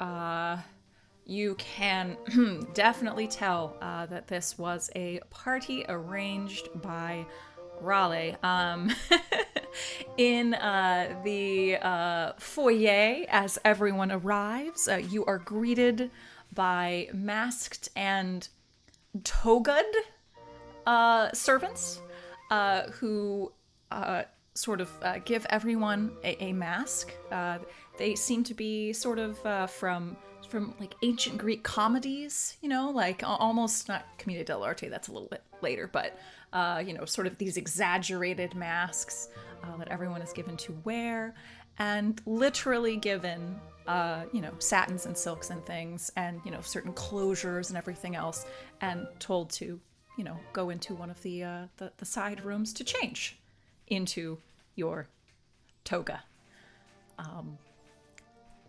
you can definitely tell that this was a party arranged by Raleigh. In the foyer, as everyone arrives, you are greeted by masked and togaed servants who sort of give everyone a mask. They seem to be sort of from like ancient Greek comedies, like almost not Commedia dell'arte, that's a little bit later, but sort of these exaggerated masks that everyone is given to wear, and literally given satins and silks and things, and certain closures and everything else, and told to go into one of the side rooms to change into your toga.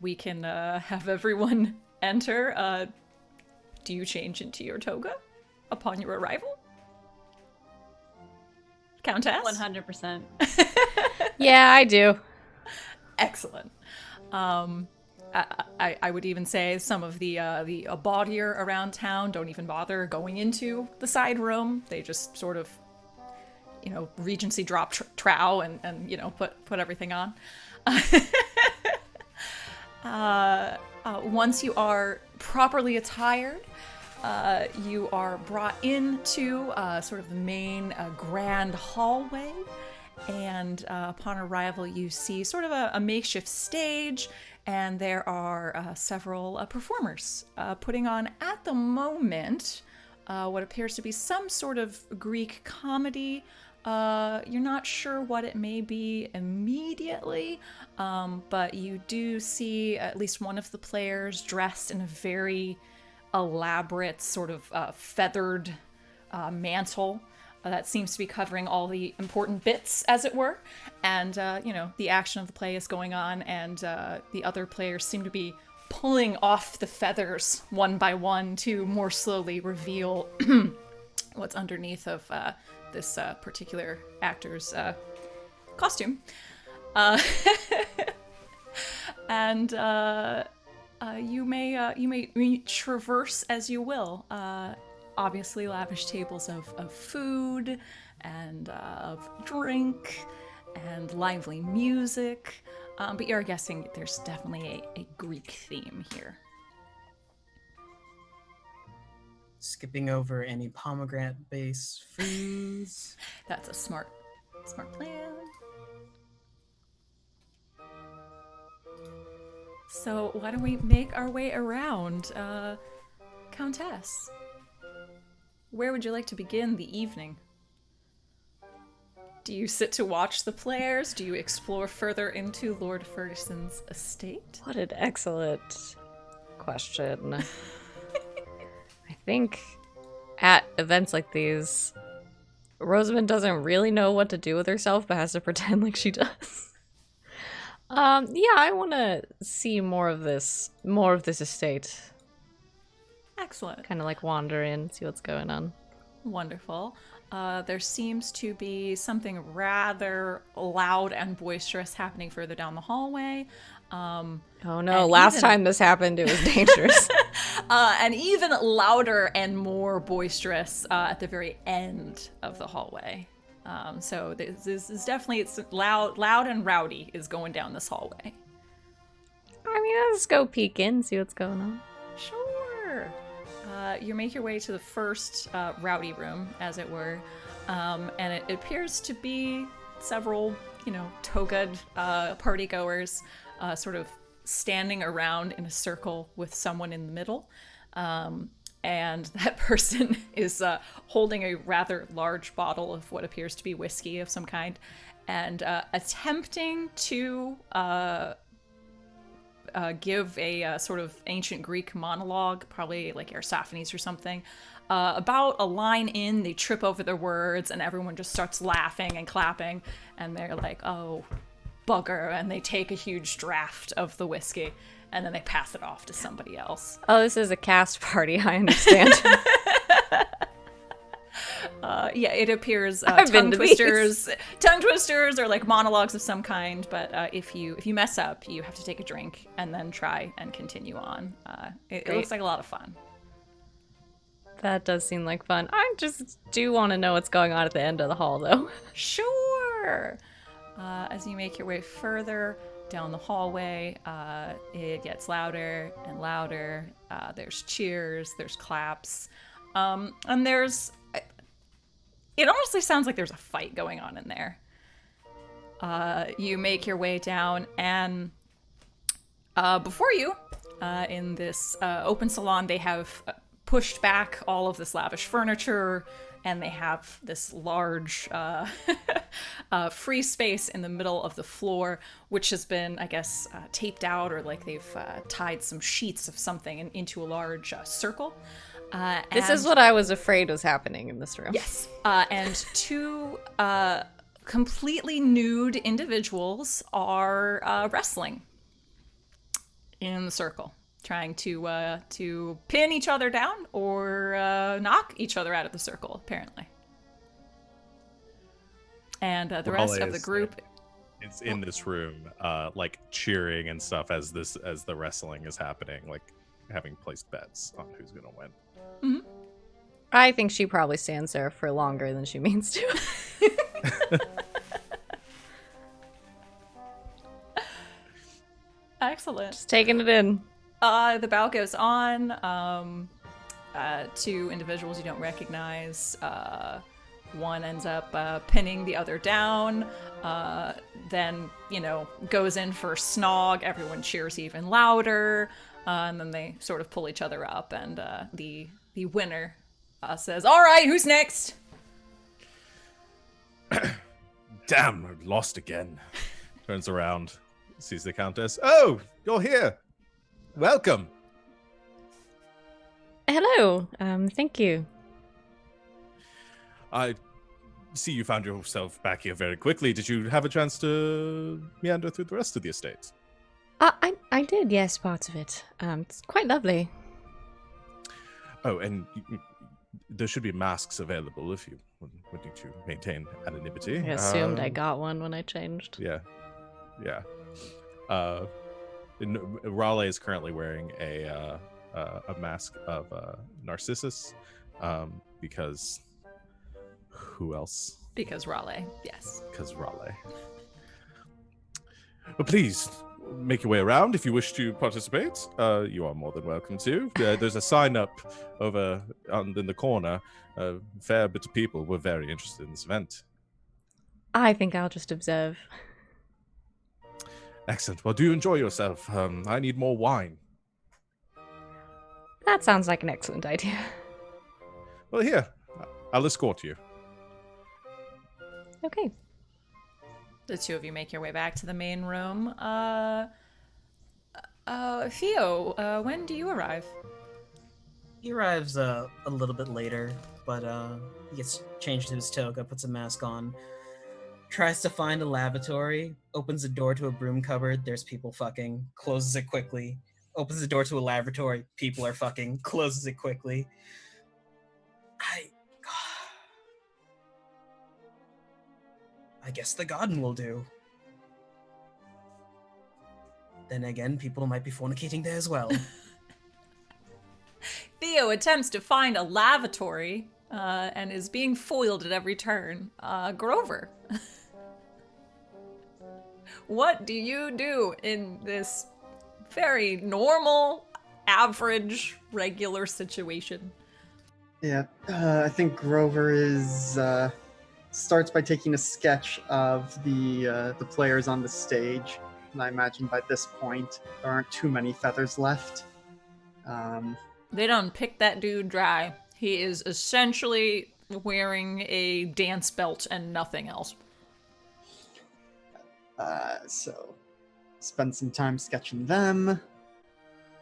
We can have everyone enter. Do you change into your toga upon your arrival? Countess? 100%. Yeah, I do. Excellent. I would even say some of the bawdier around town don't even bother going into the side room. They just sort of, Regency drop trow and put everything on. Once you are properly attired, you are brought into sort of the main grand hallway, and upon arrival you see sort of a makeshift stage, and there are several performers putting on, at the moment, what appears to be some sort of Greek comedy. You're not sure what it may be immediately, but you do see at least one of the players dressed in a very elaborate sort of feathered mantle that seems to be covering all the important bits, as it were. And, the action of the play is going on, and the other players seem to be pulling off the feathers one by one to more slowly reveal what's underneath of this particular actor's costume. And you may traverse as you will. Obviously, lavish tables of food and of drink and lively music. But you're guessing there's definitely a Greek theme here. Skipping over any pomegranate-based foods. That's a smart plan. So why don't we make our way around? Countess, where would you like to begin the evening? Do you sit to watch the players? Do you explore further into Lord Ferguson's estate? What an excellent question. I think at events like these, Rosamund doesn't really know what to do with herself, but has to pretend like she does. Yeah, I want to see more of this estate. Excellent. Kind of like wander in, see what's going on. Wonderful. There seems to be something rather loud and boisterous happening further down the hallway. Oh no, last time this happened, it was dangerous. And even louder and more boisterous at the very end of the hallway. So this is definitely, it's loud and rowdy is going down this hallway. I mean, let's go peek in, see what's going on. Sure. You make your way to the first rowdy room, as it were, and it appears to be several, togaed partygoers sort of standing around in a circle with someone in the middle. And that person is holding a rather large bottle of what appears to be whiskey of some kind, and attempting to give a sort of ancient Greek monologue, probably like Aristophanes or something. About a line in, they trip over their words, and everyone just starts laughing and clapping, and they're like, oh, bugger, and they take a huge draft of the whiskey, and then they pass it off to somebody else. Oh, this is a cast party, I understand. Yeah, it appears I've been tongue to twisters. Tongue twisters are like monologues of some kind, but if you mess up, you have to take a drink and then try and continue on. It looks like a lot of fun. That does seem like fun. I just do want to know what's going on at the end of the hall, though. Sure. As you make your way further down the hallway, it gets louder and louder. There's cheers, there's claps, and there's. It honestly sounds like there's a fight going on in there. You make your way down, and before you, in this open salon, they have pushed back all of this lavish furniture, and they have this large free space in the middle of the floor, which has been, I guess, taped out, or like they've tied some sheets of something into a large circle. This is what I was afraid was happening in this room. Yes. And two completely nude individuals are wrestling in the circle, trying to pin each other down or knock each other out of the circle, apparently. And the rest of the group... It's in this room, like cheering and stuff as the wrestling is happening, like having placed bets on who's going to win. Mm-hmm. I think she probably stands there for longer than she means to. Excellent. Just taking it in. The bout goes on. Two individuals you don't recognize. One ends up pinning the other down. Then, goes in for snog. Everyone cheers even louder. And then they sort of pull each other up. And the winner says, "All right, who's next?" Damn, I lost again. Turns around, sees the Countess. Oh, you're here. Welcome. Hello. Thank you. I see you found yourself back here very quickly. Did you have a chance to meander through the rest of the estate? I did, yes, parts of it. It's quite lovely. Oh, and there should be masks available if you would need to maintain anonymity. I assumed I got one when I changed. Yeah. Raleigh is currently wearing a mask of Narcissus, because who else? Because Raleigh, yes. Because Raleigh. Well, please make your way around if you wish to participate. You are more than welcome to. There's a sign up over in the corner. A fair bit of people were very interested in this event. I think I'll just observe. Excellent. Well, do enjoy yourself. I need more wine. That sounds like an excellent idea. Well, here. I'll escort you. Okay. The two of you make your way back to the main room. Theo, when do you arrive? He arrives a little bit later, but he gets changed to his toga, puts a mask on, tries to find a lavatory, opens the door to a broom cupboard, there's people fucking, closes it quickly, opens the door to a lavatory, people are fucking, closes it quickly. I guess the garden will do. Then again, people might be fornicating there as well. Theo attempts to find a lavatory and is being foiled at every turn. Grover, what do you do in this very normal, average, regular situation? Yeah, I think Grover is starts by taking a sketch of the players on the stage. And I imagine by this point there aren't too many feathers left. They done picked that dude dry. He is essentially wearing a dance belt and nothing else. So spend some time sketching them.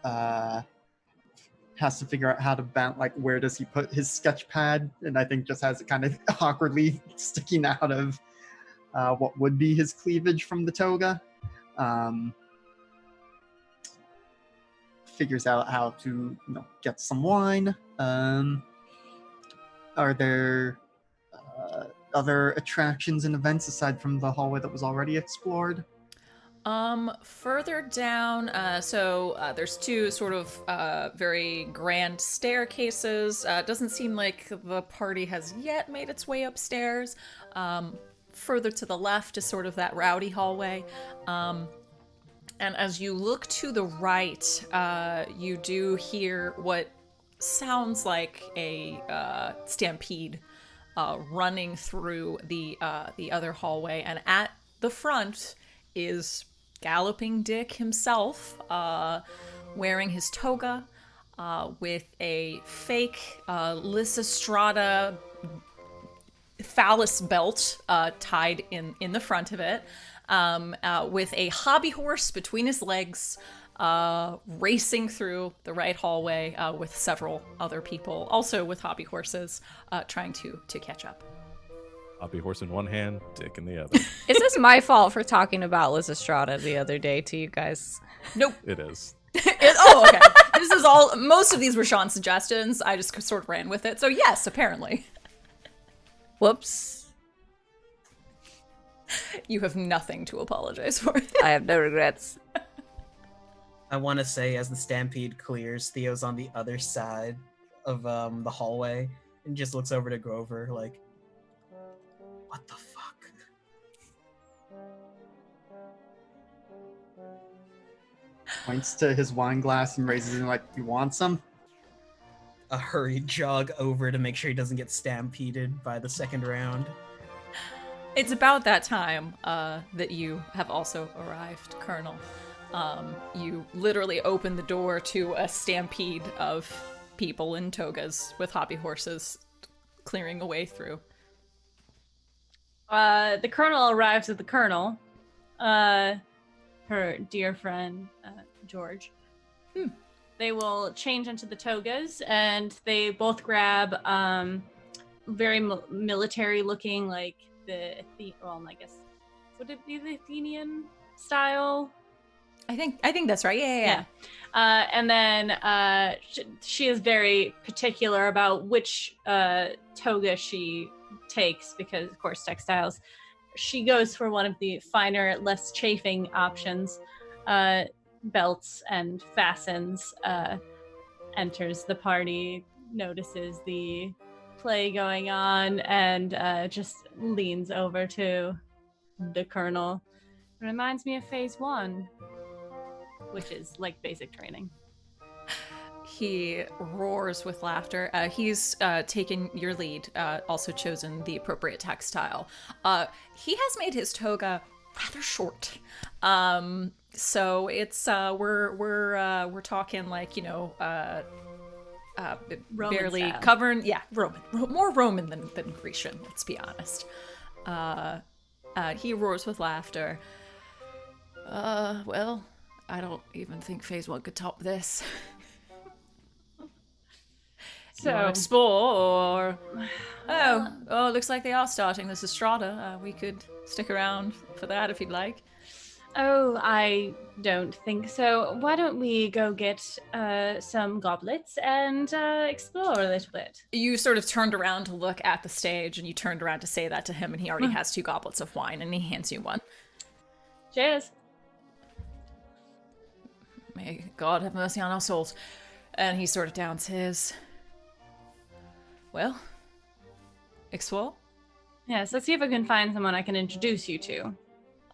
Has to figure out how to where does he put his sketch pad, and I think just has it kind of awkwardly sticking out of what would be his cleavage from the toga. Figures out how to get some wine. Are there other attractions and events aside from the hallway that was already explored? Further down, there's two sort of very grand staircases. Doesn't seem like the party has yet made its way upstairs. Further to the left is sort of that rowdy hallway. And as you look to the right, you do hear what sounds like a stampede running through the other hallway. And at the front is Galloping Dick himself, wearing his toga, with a fake Lysistrata phallus belt tied in the front of it. With a hobby horse between his legs, racing through the right hallway with several other people, also with hobby horses, trying to catch up. Hobby horse in one hand, dick in the other. Is this my fault for talking about Lysistrata the other day to you guys? Nope. It is. Okay. This is all. Most of these were Sean's suggestions. I just sort of ran with it. So yes, apparently. Whoops. You have nothing to apologize for. I have no regrets. I want to say, as the stampede clears, Theo's on the other side of the hallway and just looks over to Grover like, what the fuck? Points to his wine glass and raises it like, you want some? A hurried jog over to make sure he doesn't get stampeded by the second round. It's about that time that you have also arrived, Colonel. You literally open the door to a stampede of people in togas with hobby horses clearing a way through. The Colonel arrives at the Colonel, her dear friend, George. They will change into the togas, and they both grab very military-looking, like I guess, would it be the Athenian style? I think that's right. Yeah. And then she is very particular about which toga she takes because, of course, textiles. She goes for one of the finer, less chafing options, belts and fastens, enters the party, notices the play going on, and just leans over to the Colonel. It reminds me of Phase 1, which is like basic training. He roars with laughter. He's taken your lead, also chosen the appropriate textile. He has made his toga rather short. So it's we're talking like, barely style. covering, Roman, more Roman than Grecian, let's be honest. He roars with laughter. Well, I don't even think Phase 1 could top this. So explore. Oh, looks like they are starting this Estrada. We could stick around for that if you'd like. Oh, I don't think so. Why don't we go get some goblets and explore a little bit? You sort of turned around to look at the stage, and you turned around to say that to him, and he already has 2 goblets of wine, and he hands you one. Cheers. May God have mercy on our souls. And he sort of downs his. Well, explore? Yes, let's see if I can find someone I can introduce you to.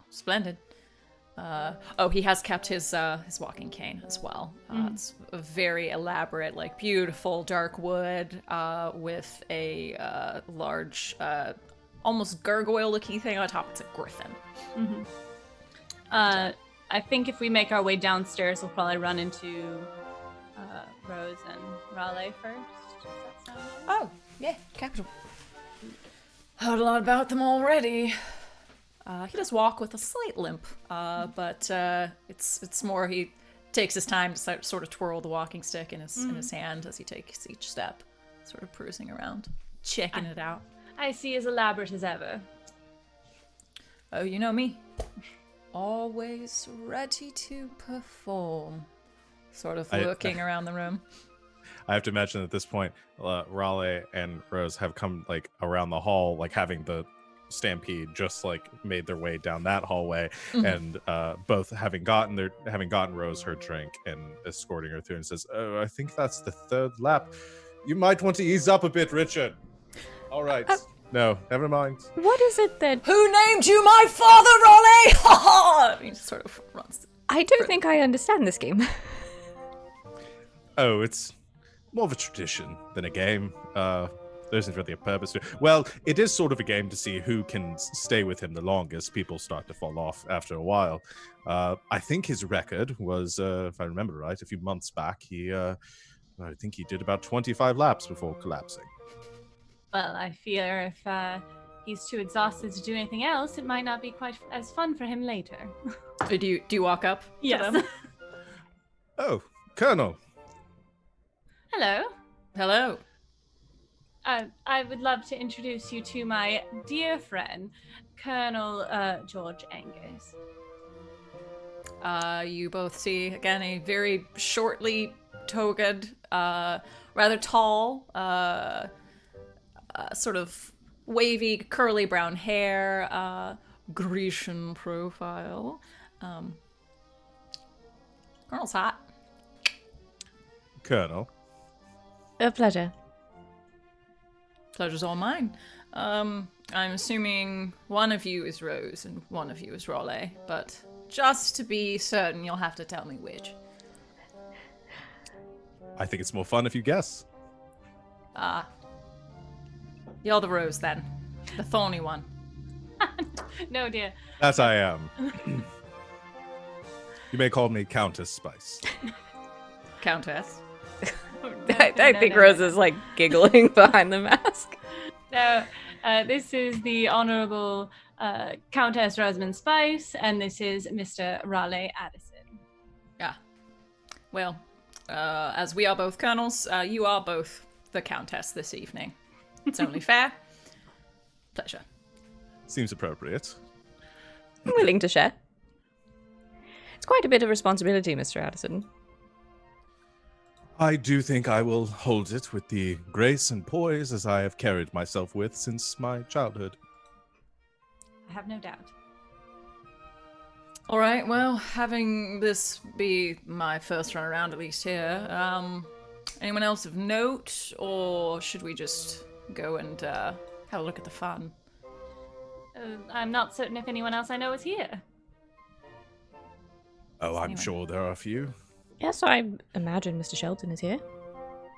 Splendid. He has kept his walking cane as well. It's a very elaborate, like beautiful dark wood with a large, almost gargoyle-looking thing on top. It's a griffin. I think if we make our way downstairs, we'll probably run into Rose and Raleigh first. Does that sound good? Oh, yeah, capital. Heard a lot about them already. He does walk with a slight limp, but it's more he takes his time to sort of twirl the walking stick in his hand as he takes each step, sort of cruising around, checking it out. I see as elaborate as ever. Oh, you know me. Always ready to perform. Sort of looking around the room. I have to imagine at this point, Raleigh and Rose have come like around the hall, like having the stampede just like made their way down that hallway, and both having gotten Rose her drink and escorting her through, and says, "Oh, I think that's the third lap. You might want to ease up a bit, Richard." All right. No, never mind. What is it that... Who named you my father, Raleigh? Ha ha! He just sort of runs. I don't think I understand this game. Oh, it's more of a tradition than a game. There isn't really a purpose to it. Well, it is sort of a game to see who can stay with him the longest. People start to fall off after a while. I think his record was, if I remember right, a few months back, I think he did about 25 laps before collapsing. Well, I fear if he's too exhausted to do anything else, it might not be quite as fun for him later. Do you walk up to Yes. them? Oh, Colonel. Hello. Hello. I would love to introduce you to my dear friend, Colonel George Angus. You both see, again, a very shortly togaed, rather tall, sort of wavy, curly brown hair, Grecian profile. Colonel's hot. Colonel. A pleasure. Pleasure's all mine. I'm assuming one of you is Rose and one of you is Raleigh, but just to be certain, you'll have to tell me which. I think it's more fun if you guess. You're the Rose then. The thorny one. No, dear. That I am. You may call me Countess Spice. Countess. I think Rose is like giggling behind the mask. No, this is the Honorable Countess Rosamund Spice, and this is Mr. Raleigh Addison. Yeah. Well, as we are both colonels, you are both the Countess this evening. It's only fair. Pleasure. Seems appropriate. I'm willing to share. It's quite a bit of responsibility, Mr. Addison. I do think I will hold it with the grace and poise as I have carried myself with since my childhood. I have no doubt. All right, well, having this be my first run around, at least here, anyone else of note, or should we just go and have a look at the fun? I'm not certain if anyone else I know is here. Oh, I'm Anyway. sure there are a few. Yes, I imagine Mr. Shelton is here.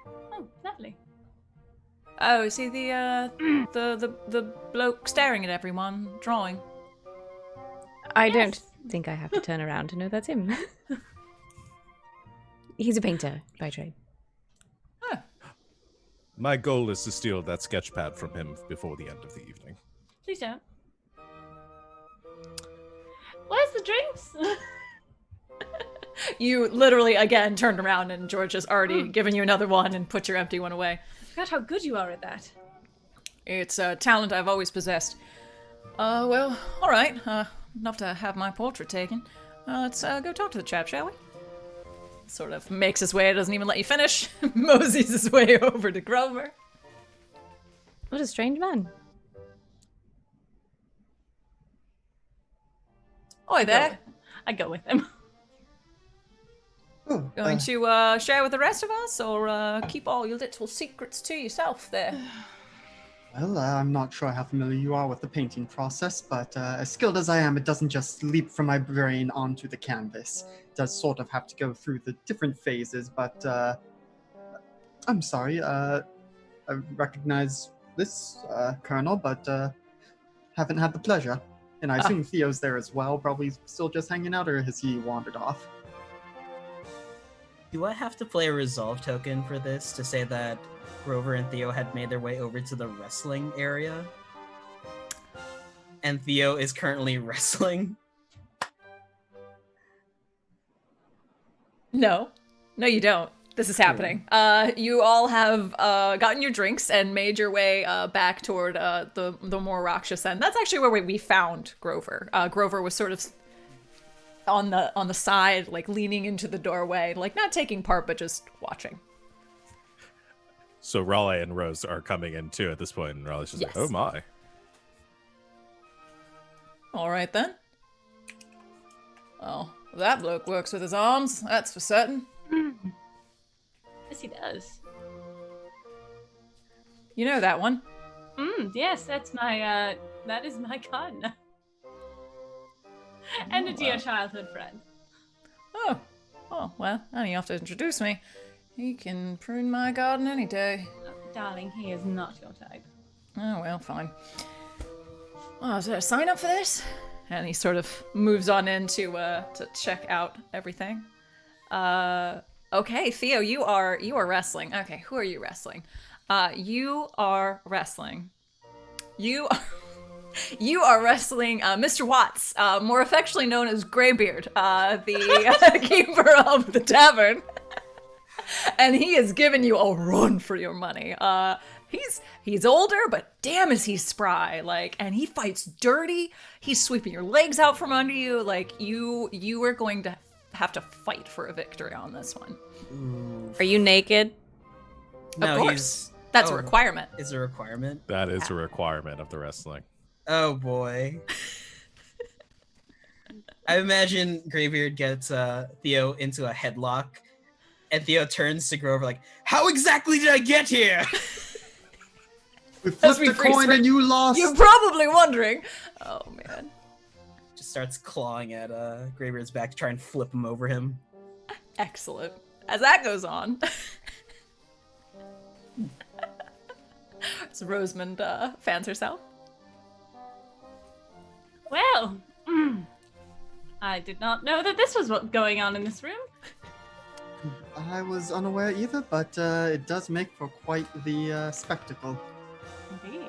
Oh, lovely. Oh, is he the bloke staring at everyone, drawing? I don't think I have to turn around to know that's him. He's a painter by trade. Oh, My goal is to steal that sketch pad from him before the end of the evening. Please don't. Where's the drinks? you literally, again, turned around and George has already given you another one and put your empty one away. I forgot how good you are at that. It's a talent I've always possessed. Well, all right. Enough to have my portrait taken. Let's go talk to the chap, shall we? Sort of makes his way, doesn't even let you finish. Moseys his way over to Grover. What a strange man. Oi there. I go with him. Oh, Going to share with the rest of us, or keep all your little secrets to yourself there? well, I'm not sure how familiar you are with the painting process, but as skilled as I am, it doesn't just leap from my brain onto the canvas. It does sort of have to go through the different phases, but I'm sorry, I recognize this Colonel, but haven't had the pleasure. And I assume Theo's there as well, probably still just hanging out, or has he wandered off? Do I have to play a resolve token for this to say that Grover and Theo had made their way over to the wrestling area? And Theo is currently wrestling? No. No, you don't. This is happening. You all have gotten your drinks and made your way back toward the more Rakshas end. That's actually where we found Grover. Grover was sort of on the side, like leaning into the doorway, like not taking part, but just watching. So Raleigh and Rose are coming in too at this point, and Raleigh's just Yes. like, "Oh my!" All right then. Oh, that bloke works with his arms. That's for certain. Yes, he does. You know that one. Yes, that's my, that is my gardener. And a dear childhood friend. Oh, well, now you have to introduce me. He can prune my garden any day. Darling, he is not your type. Oh, well, fine. Oh, is there a sign up for this? And he sort of moves on in to check out everything. Okay, Theo, you are wrestling. Okay, who are you wrestling? You are wrestling. You are wrestling Mr. Watts, more affectionately known as Greybeard, the keeper of the tavern. And he has given you a run for your money. He's older, but damn is he spry. Like, and he fights dirty. He's sweeping your legs out from under you. Like, you are going to have to fight for a victory on this one. Ooh. Are you naked? No, of course. he's... That's a requirement. Is a requirement? That is a requirement of the wrestling. Oh boy. I imagine Greybeard gets Theo into a headlock, and Theo turns to Grover like, "How exactly did I get here?" We flipped a coin and you lost. You're probably wondering. Oh man. Just starts clawing at Greybeard's back to try and flip him over him. Excellent. As that goes on, so Rosamund fans herself. Well, I did not know that this was what going on in this room. I was unaware either, but it does make for quite the spectacle. Indeed.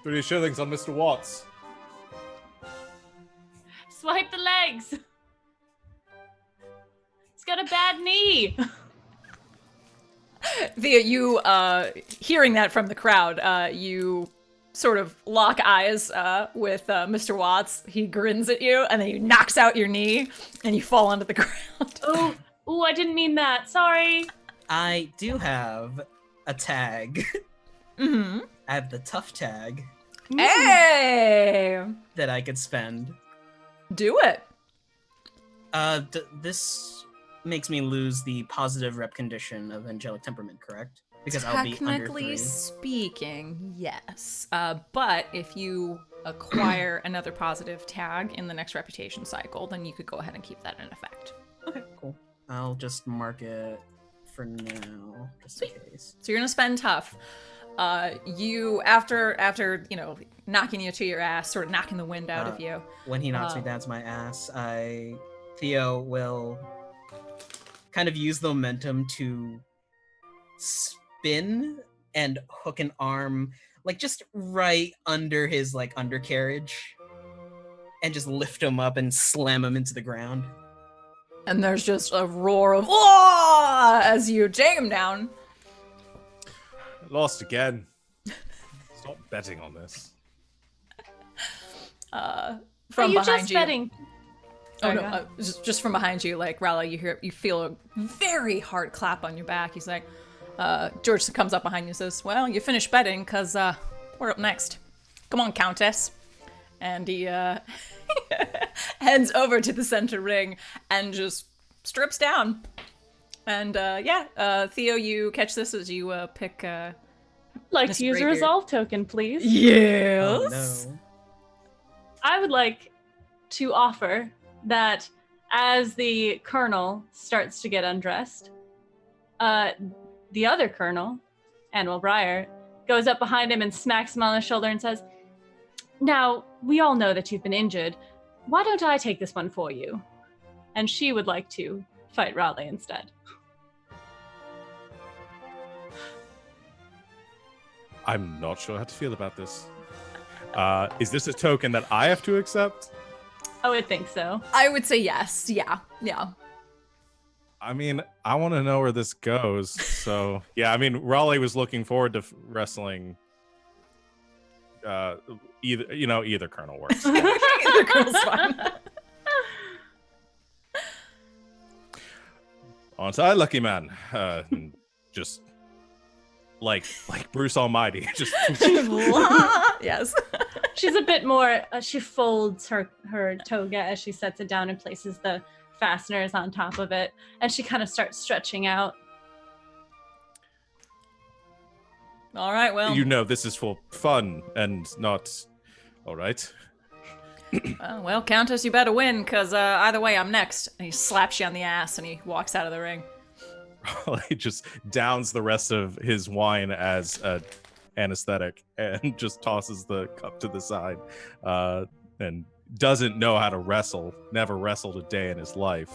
30 shillings on Mr. Watts. Swipe the legs. He's got a bad knee. Via you hearing that from the crowd, you sort of lock eyes with Mr. Watts. He grins at you, and then he knocks out your knee, and you fall onto the ground. Oh, I didn't mean that. Sorry. I do have a tag. Mm-hmm. I have the tough tag Hey! that I could spend. Do it. This makes me lose the positive rep condition of angelic temperament, correct? Because I'll be under Technically 3. speaking, yes. But if you acquire another positive tag in the next reputation cycle, then you could go ahead and keep that in effect. Okay, cool. I'll just mark it for now, just in case. So you're gonna spend tough. You after knocking you to your ass, sort of knocking the wind out of you. When he knocks me down to my ass, Theo will kind of use the momentum to spin and hook an arm, like just right under his undercarriage, and just lift him up and slam him into the ground. And there's just a roar of "Whoa!" as you take him down. Lost again. Stop betting on this. From Are you behind just you. betting? Oh Sorry, no! go ahead. Just from behind you, like Raleigh, you feel a very hard clap on your back. He's like, George comes up behind you and says, "Well, you finished betting, cause we're up next. Come on, Countess." And he heads over to the center ring and just strips down. And Theo, you catch this as you pick. Like Miss to use a Greybeard. resolve token, please. Yes. Oh no. I would like to offer that as the colonel starts to get undressed, the other colonel, Annabelle Breyer, goes up behind him and smacks him on the shoulder and says, "Now, we all know that you've been injured. Why don't I take this one for you?" And she would like to fight Raleigh instead. I'm not sure how to feel about this. Is this a token that I have to accept? I would think so. I would say yes. Yeah. I mean, I want to know where this goes. So, yeah, I mean, Raleigh was looking forward to wrestling. Either Colonel works. Either Colonel's fine. Aren't I lucky, man? Just like Bruce Almighty. Just Yes. She's a bit more. She folds her toga as she sets it down and places the fasteners on top of it, and she kind of starts stretching out. All right, well. This is for fun and not. All right. Well, Countess, you better win, because either way, I'm next. And he slaps you on the ass, and he walks out of the ring. He just downs the rest of his wine as anesthetic and just tosses the cup to the side and doesn't know how to wrestle. Never wrestled a day in his life.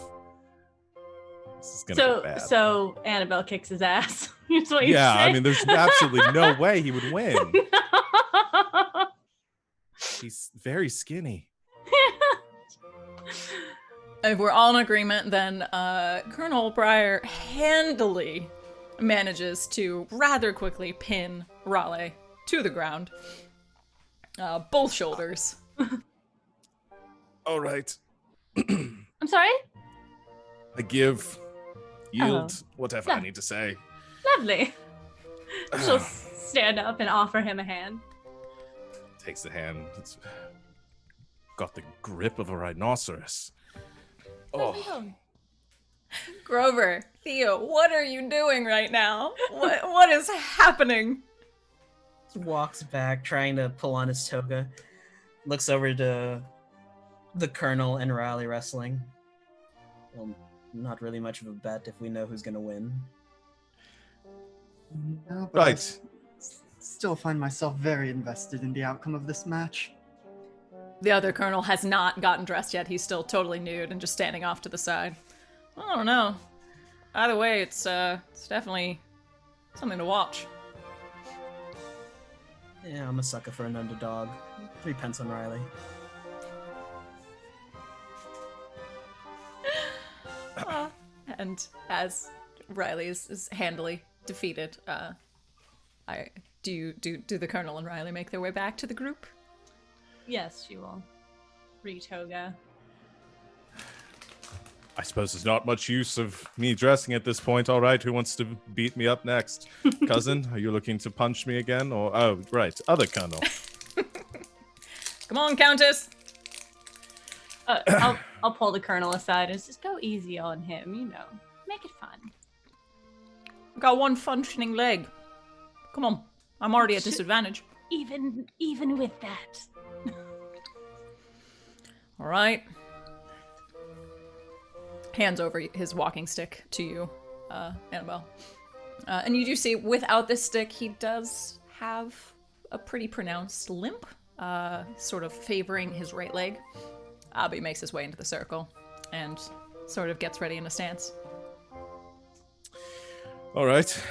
This is gonna be bad. So Annabelle kicks his ass. That's what you Yeah, say? I mean, there's absolutely no way he would win. He's very skinny. If we're all in agreement, then Colonel Breyer handily manages to rather quickly pin Raleigh to the ground. Both shoulders. All right. I'm sorry? I give, yield, Oh. whatever I need to say. Lovely. She'll stand up and offer him a hand. Takes the hand. It's got the grip of a rhinoceros. Oh, Grover, Theo, what are you doing right now? What is happening? He walks back, trying to pull on his toga. Looks over to the Colonel and Riley wrestling. Well, not really much of a bet if we know who's gonna win. No, but I right. still find myself very invested in the outcome of this match. The other colonel has not gotten dressed yet. He's still totally nude and just standing off to the side. I don't know. Either way, it's definitely something to watch. Yeah, I'm a sucker for an underdog. 3 pence on Riley. And as Riley is handily defeated, do the colonel and Riley make their way back to the group? Yes, she will. Re-toga. I suppose there's not much use of me dressing at this point. All right, who wants to beat me up next? Cousin, are you looking to punch me again? Or, oh, right, other colonel. Come on, Countess! I'll pull the colonel aside and just go easy on him, Make it fun. I've got one functioning leg. Come on, I'm already at disadvantage. Even with that. All right. Hands over his walking stick to you, Annabelle. And you do see, without this stick, he does have a pretty pronounced limp, sort of favoring his right leg. But he makes his way into the circle and sort of gets ready in a stance. All right.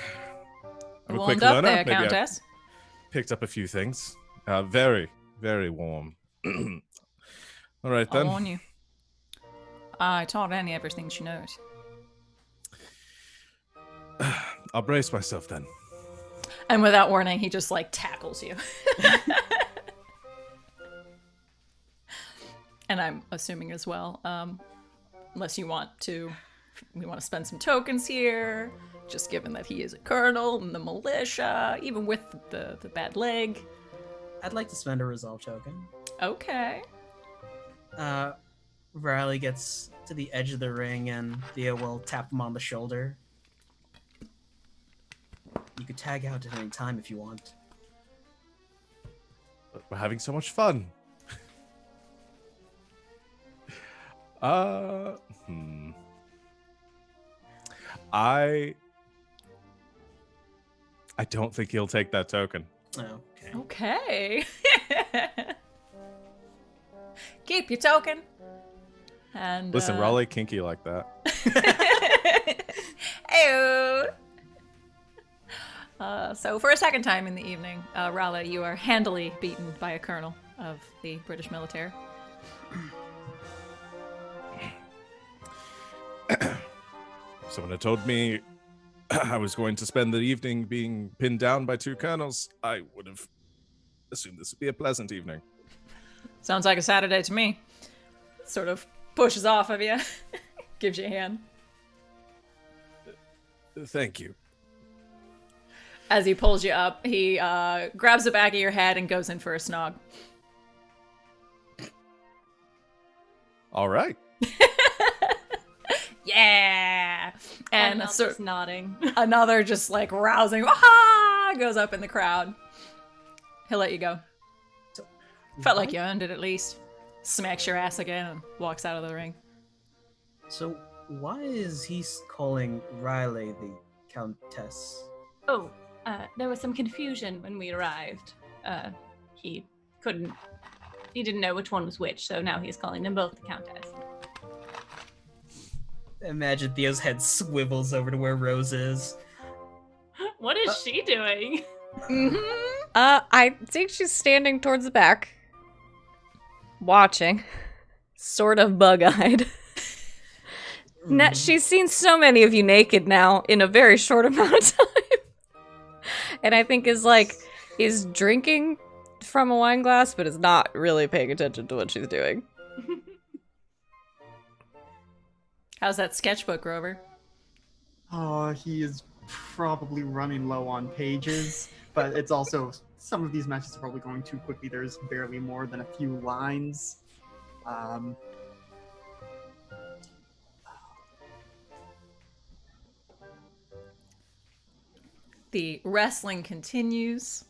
I'm a quick Warmed up learner. there, Maybe I Countess. picked up a few things. Very, very warm. All right, I'll then. warn you. I taught Annie everything she knows. I'll brace myself then. And without warning, he just, tackles you. And I'm assuming as well, unless we want to spend some tokens here, just given that he is a colonel in the militia, even with the bad leg. I'd like to spend a resolve token. Okay. Riley gets to the edge of the ring and Thea will tap him on the shoulder. You could tag out at any time if you want. But we're having so much fun. I don't think he'll take that token. Oh, okay. Okay. Keep your token. And Listen, Raleigh kinky like that. Ew. So for a second time in the evening, Raleigh, you are handily beaten by a colonel of the British military. someone had told me I was going to spend the evening being pinned down by 2 colonels, I would have assumed this would be a pleasant evening. Sounds like a Saturday to me. Sort of pushes off of you. Gives you a hand. Thank you. As he pulls you up, he grabs the back of your head and goes in for a snog. All right. Yeah! And not so, just nodding. another just like rousing ah goes up in the crowd. He'll let you go. Felt like you earned it at least. Smacks your ass again and walks out of the ring. So why is he calling Riley the Countess? Oh, there was some confusion when we arrived. He didn't know which one was which, so now he's calling them both the Countess. Imagine Theo's head swivels over to where Rose is. What is she doing? I think she's standing towards the back, watching, sort of bug-eyed. She's seen so many of you naked now in a very short amount of time, and I think is drinking from a wine glass, but is not really paying attention to what she's doing. How's that sketchbook, Grover? Oh, he is probably running low on pages, but it's also, some of these matches are probably going too quickly. There's barely more than a few lines. The wrestling continues.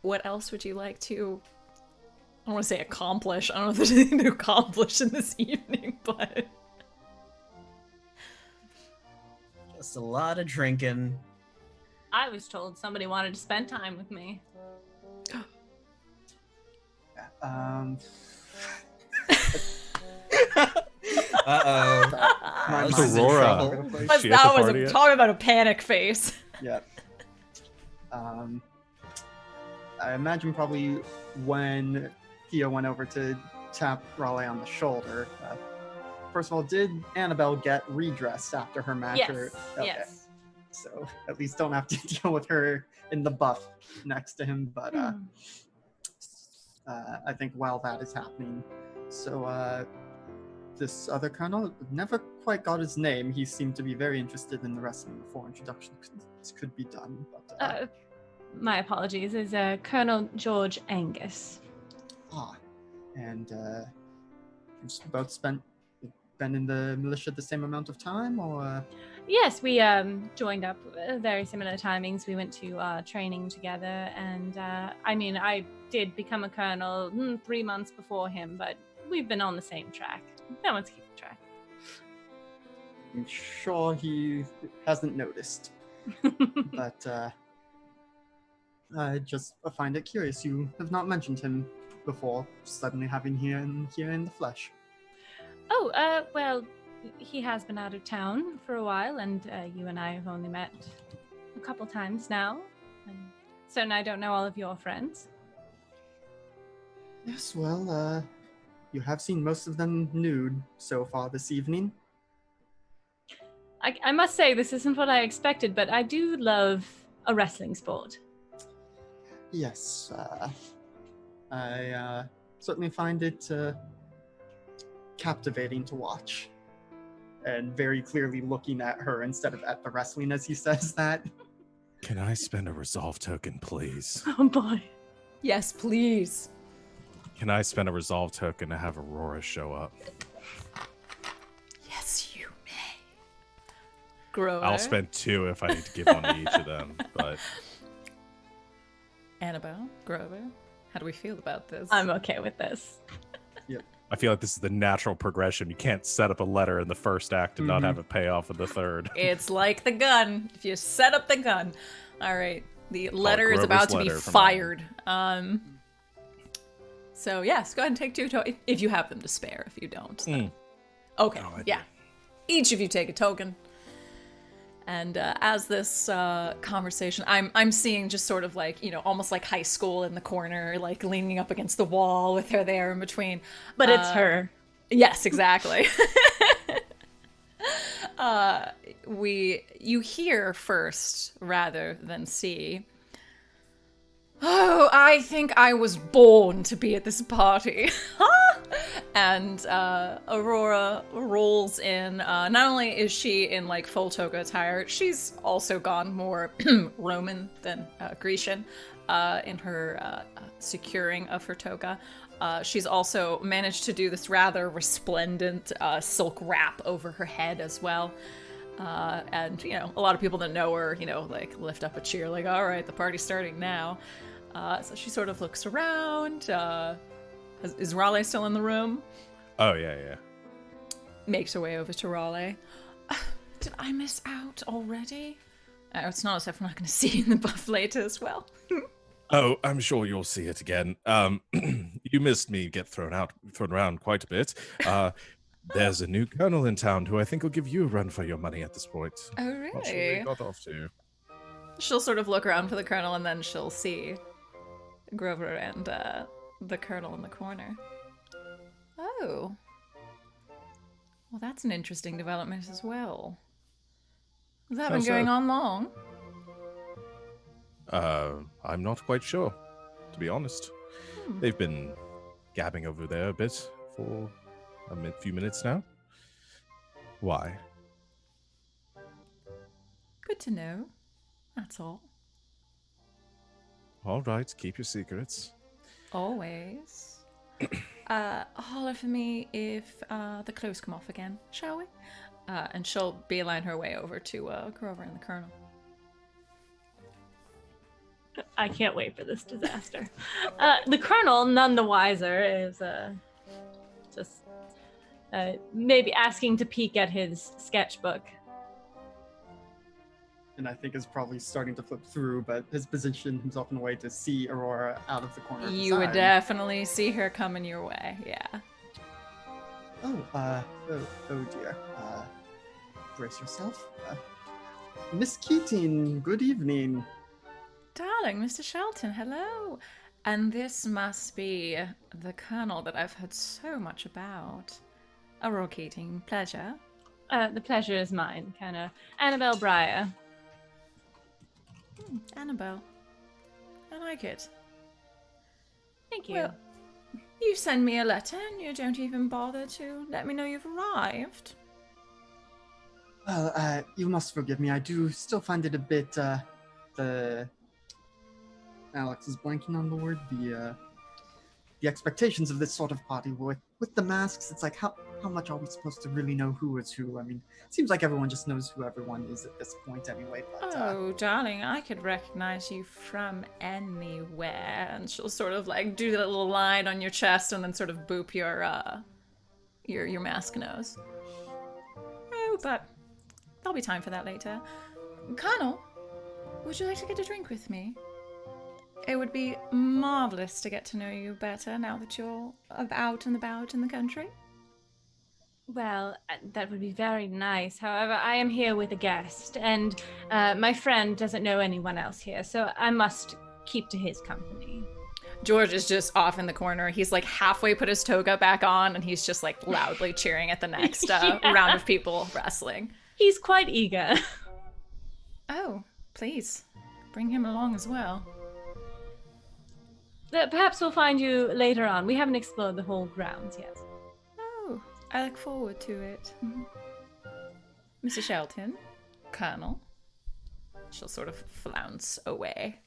What else would you like to, I don't want to say accomplish. I don't know if there's anything to accomplish in this evening, but... Just a lot of drinking. I was told somebody wanted to spend time with me. Uh-oh. It's Aurora. But She at that the was party yet? talking about a panic face. Yep. I imagine probably when Theo went over to tap Raleigh on the shoulder. First of all, did Annabelle get redressed after her match? Yes. Okay. Yes. So at least don't have to deal with her in the buff next to him. But I think while that is happening, so this other colonel never quite got his name. He seemed to be very interested in the wrestling before introduction could be done. But My apologies, is Colonel George Angus. And you've both been in the militia the same amount of time, or? Yes, we joined up very similar timings. We went to training together, and I did become a colonel 3 months before him, but we've been on the same track. No one's keeping track. I'm sure he hasn't noticed. But I just find it curious. You have not mentioned him before, suddenly having him here in the flesh. Oh, well, he has been out of town for a while, and you and I have only met a couple times now. And so now I don't know all of your friends. Yes, well, you have seen most of them nude so far this evening. I must say, this isn't what I expected, but I do love a wrestling sport. Yes, I certainly find it captivating to watch. And very clearly looking at her instead of at the wrestling as he says that. Can I spend a resolve token, please? Oh boy. Yes, please. Can I spend a resolve token to have Aurora show up? Yes, you may. Grover. I'll spend 2 if I need to give one to each of them, but... Annabelle, Grover, how do we feel about this? I'm okay with this. I feel like this is the natural progression. You can't set up a letter in the first act and not have it pay off in the third. It's like the gun. If you set up the gun. All right. The letter is Grover's about to be letter from fired. So yes, go ahead and take 2 tokens. If you have them to spare. If you don't. then- Okay. Oh, I do. yeah. Each of you take a token. And as this conversation, I'm seeing just sort of like, almost like high school in the corner, like leaning up against the wall with her there in between. But it's her. Yes, exactly. You hear first rather than see. Oh, I think I was born to be at this party. And Aurora rolls in. Not only is she in like full toga attire, she's also gone more Roman than Grecian in her securing of her toga. She's also managed to do this rather resplendent silk wrap over her head as well. And, you know, a lot of people that know her, you know, like lift up a cheer, like, all right, the party's starting now. So she sort of looks around. Is Raleigh still in the room? Oh, yeah. Makes her way over to Raleigh. Did I miss out already? It's not as if I'm not going to see you in the buff later as well. Oh, I'm sure you'll see it again. You missed me get thrown around quite a bit. There's a new colonel in town who I think will give you a run for your money at this point. Oh, really? Not sure where he got off to. She'll sort of look around for the colonel, and then she'll see Grover and the colonel in the corner. Oh. Well, that's an interesting development as well. Has that How been going so? on long? I'm not quite sure, to be honest. They've been gabbing over there a bit for a few minutes now. Why? Good to know. That's all. All right, keep your secrets. Always. Holler for me if the clothes come off again, shall we? And she'll beeline her way over to Grover and the colonel. I can't wait for this disaster. The colonel, none the wiser, is just maybe asking to peek at his sketchbook. And I think is probably starting to flip through, but has positioned himself in a way to see Aurora out of the corner of his You would eye. definitely see her coming your way, yeah. Oh dear. Brace yourself. Miss Keating, good evening. Darling, Mr. Shelton, hello. And this must be the colonel that I've heard so much about. Aurora Keating, pleasure. The pleasure is mine, kinda. Annabelle Breyer. Annabelle. I like it. Thank you. Well, you send me a letter and you don't even bother to let me know you've arrived. Well, you must forgive me. I do still find it a bit, the... Alex is blanking on the word. The expectations of this sort of party with the masks. It's like, how much are we supposed to really know who is who? I mean, it seems like everyone just knows who everyone is at this point anyway. But, Oh, darling, I could recognize you from anywhere. And she'll sort of like do that little line on your chest and then sort of boop your mask nose. Oh, but there'll be time for that later. Colonel, would you like to get a drink with me? It would be marvelous to get to know you better now that you're out and about in the country. Well, that would be very nice. However, I am here with a guest, and my friend doesn't know anyone else here, so I must keep to his company. George is just off in the corner. He's like halfway put his toga back on, and he's just like loudly cheering at the next round of people wrestling. He's quite eager. Oh, please, bring him along as well. Perhaps we'll find you later on. We haven't explored the whole grounds yet. Oh, I look forward to it. Mr. Shelton, Colonel. She'll sort of flounce away.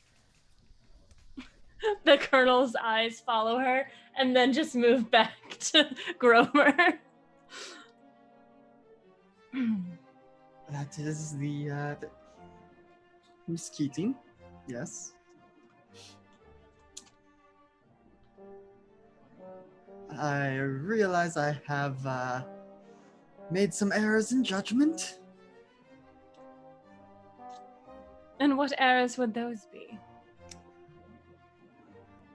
The colonel's eyes follow her and then just move back to Grover. that is the Miss Keating. Yes. I realize I have made some errors in judgment. And what errors would those be?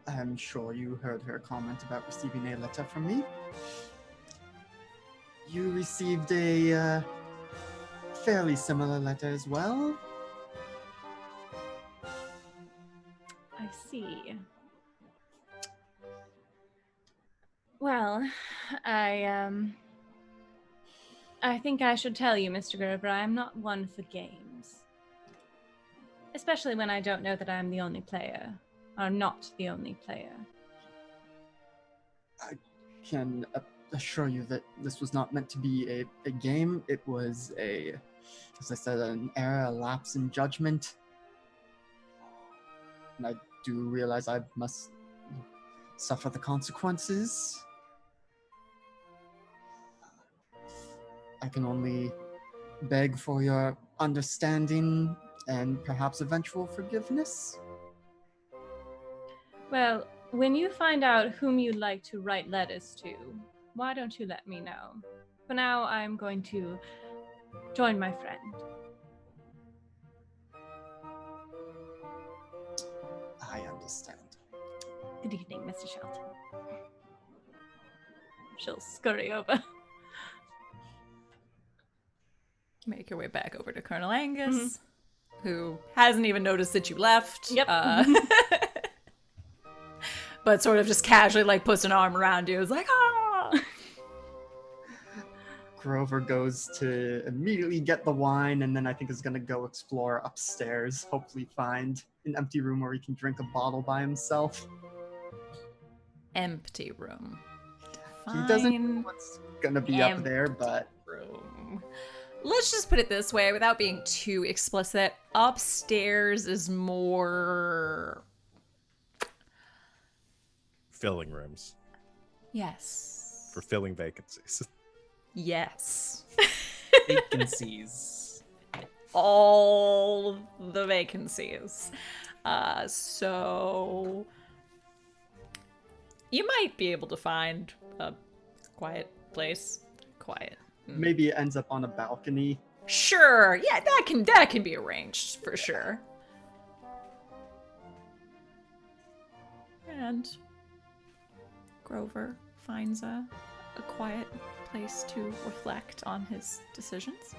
I'm sure you heard her comment about receiving a letter from me. You received a fairly similar letter as well. I see. Well, I I think I should tell you, Mr. Grover, I am not one for games. Especially when I don't know that I'm the only player. Or not the only player. I can assure you that this was not meant to be a game. It was as I said, an error, a lapse in judgment. And I do realize I must suffer the consequences. I can only beg for your understanding and perhaps eventual forgiveness. Well, when you find out whom you'd like to write letters to, why don't you let me know? For now, I'm going to join my friend. I understand. Good evening, Mr. Shelton. She'll scurry over. Make your way back over to Colonel Angus, who hasn't even noticed that you left. Yep. But sort of just casually like puts an arm around you. It's like, ah! Grover goes to immediately get the wine, and then I think is going to go explore upstairs, hopefully find an empty room where he can drink a bottle by himself. Empty room. He doesn't know Fine. what's going to be up there, but... Room. Let's just put it this way, without being too explicit. Upstairs is more... Filling rooms Yes. for filling vacancies. Yes. Vacancies. All the vacancies. So you might be able to find a quiet place. Quiet. Maybe it ends up on a balcony. Sure. Yeah, that can be arranged for sure. And Grover finds a quiet place to reflect on his decisions.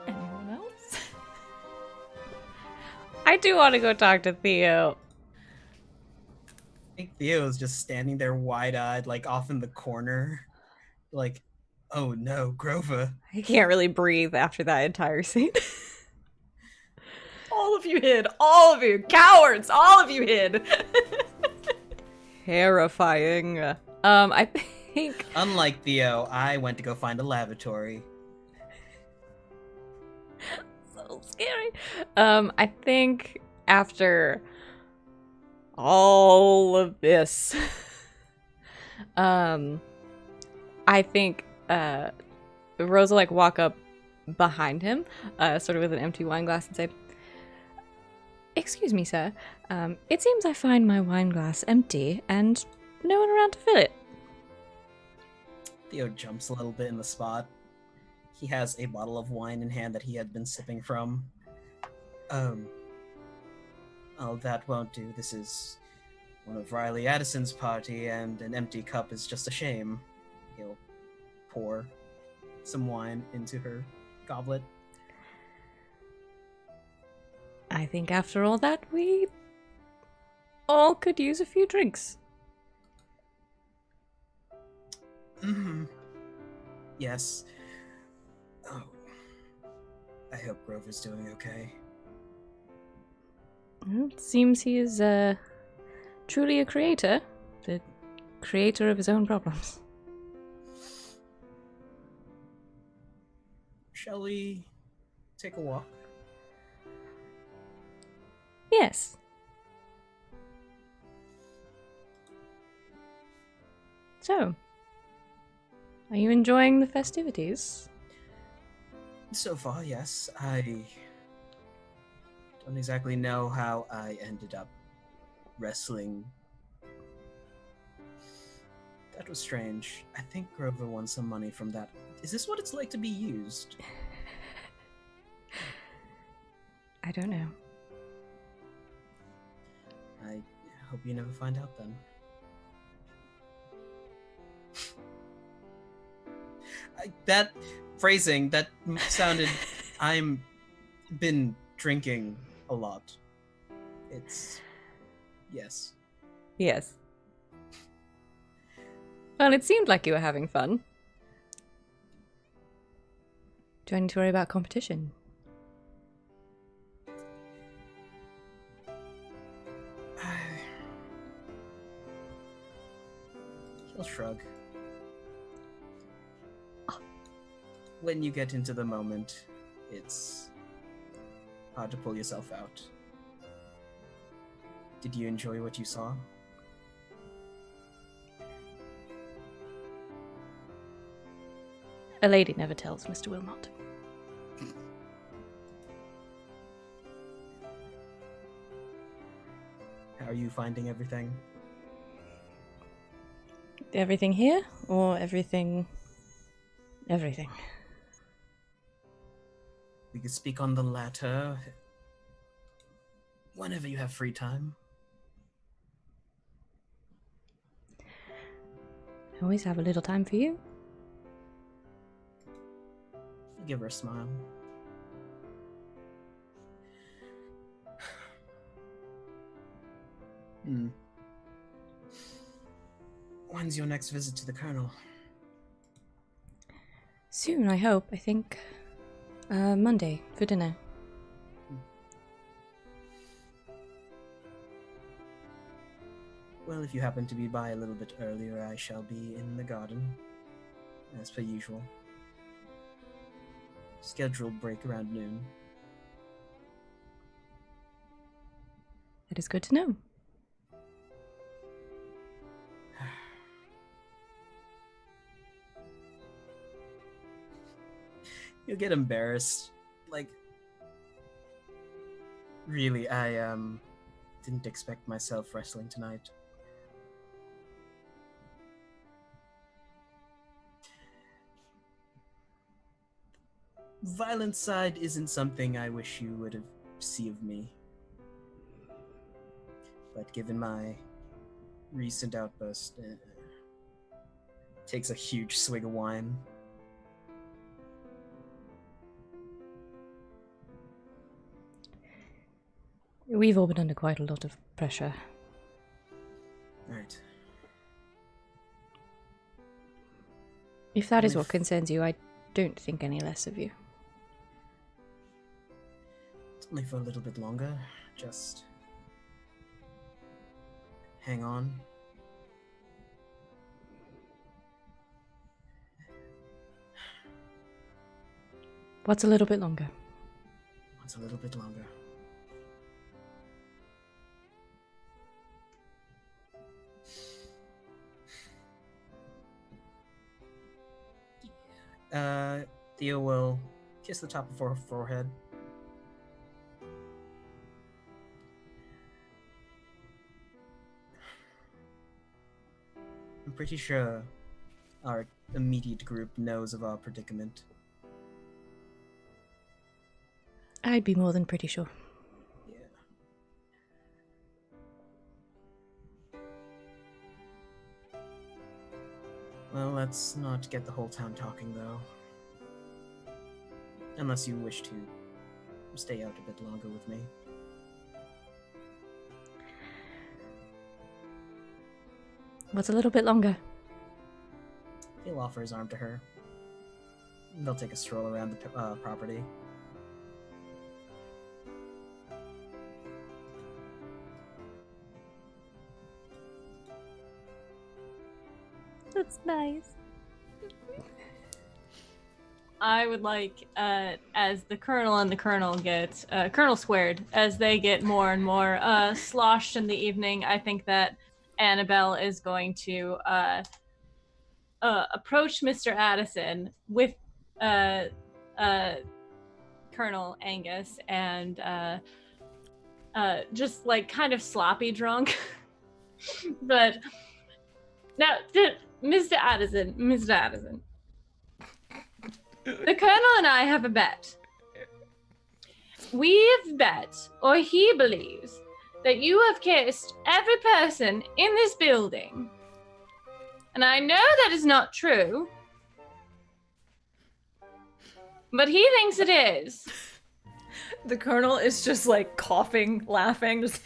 Anyone else? I do want to go talk to Theo. I think Theo is just standing there wide-eyed, like off in the corner. Like, oh no, Grover. I can't really breathe after that entire scene. All of you hid. All of you. Cowards. All of you hid. Terrifying. I think... Unlike Theo, I went to go find a lavatory. So scary. I think after all of this, I think Rose will like walk up behind him, sort of with an empty wine glass and say, "Excuse me, sir. It seems I find my wine glass empty and no one around to fill it." Theo jumps a little bit in the spot. He has a bottle of wine in hand that he had been sipping from. Oh, that won't do. This is one of Riley Addison's party, and an empty cup is just a shame. He'll pour some wine into her goblet. I think after all that, we all could use a few drinks. Yes. Oh. I hope Grover's doing okay. Well, it seems he is truly a creator. The creator of his own problems. Shall we take a walk? Yes. So, are you enjoying the festivities? So far, yes. I don't exactly know how I ended up wrestling. That was strange. I think Grover won some money from that. Is this what it's like to be used? I don't know. I hope you never find out then. That phrasing, that sounded... I'm been drinking a lot. It's... Yes. Yes. Well, it seemed like you were having fun. Do I need to worry about competition? He'll shrug. When you get into the moment, it's hard to pull yourself out. Did you enjoy what you saw? A lady never tells, Mr. Wilmot. How are you finding everything? Everything here? Or everything... everything? We could speak on the latter whenever you have free time. I always have a little time for you. I'll give her a smile. When's your next visit to the Colonel? Soon, I hope. I think Monday for dinner. Well, if you happen to be by a little bit earlier, I shall be in the garden, as per usual. Scheduled break around noon. It is good to know. You'll get embarrassed. Like, really, I didn't expect myself wrestling tonight. Violent side isn't something I wish you would have seen of me. But given my recent outburst, takes a huge swig of wine. We've all been under quite a lot of pressure. Right. If that is what concerns you, I don't think any less of you. It's only for a little bit longer. Just hang on. What's a little bit longer? What's a little bit longer? Theo will kiss the top of her forehead. I'm pretty sure our immediate group knows of our predicament. I'd be more than pretty sure. Yeah. Well, let's not get the whole town talking, though. Unless you wish to stay out a bit longer with me. What's a little bit longer? He'll offer his arm to her. They'll take a stroll around the property. That's nice. I would like, as the Colonel and the Colonel get, Colonel squared, as they get more and more sloshed in the evening, I think that Annabelle is going to approach Mr. Addison with Colonel Angus and just like kind of sloppy drunk. But now, Mr. Addison, the Colonel and I have a bet. We've bet, or he believes, that you have kissed every person in this building. And I know that is not true. But he thinks it is. The Colonel is just like coughing, laughing, just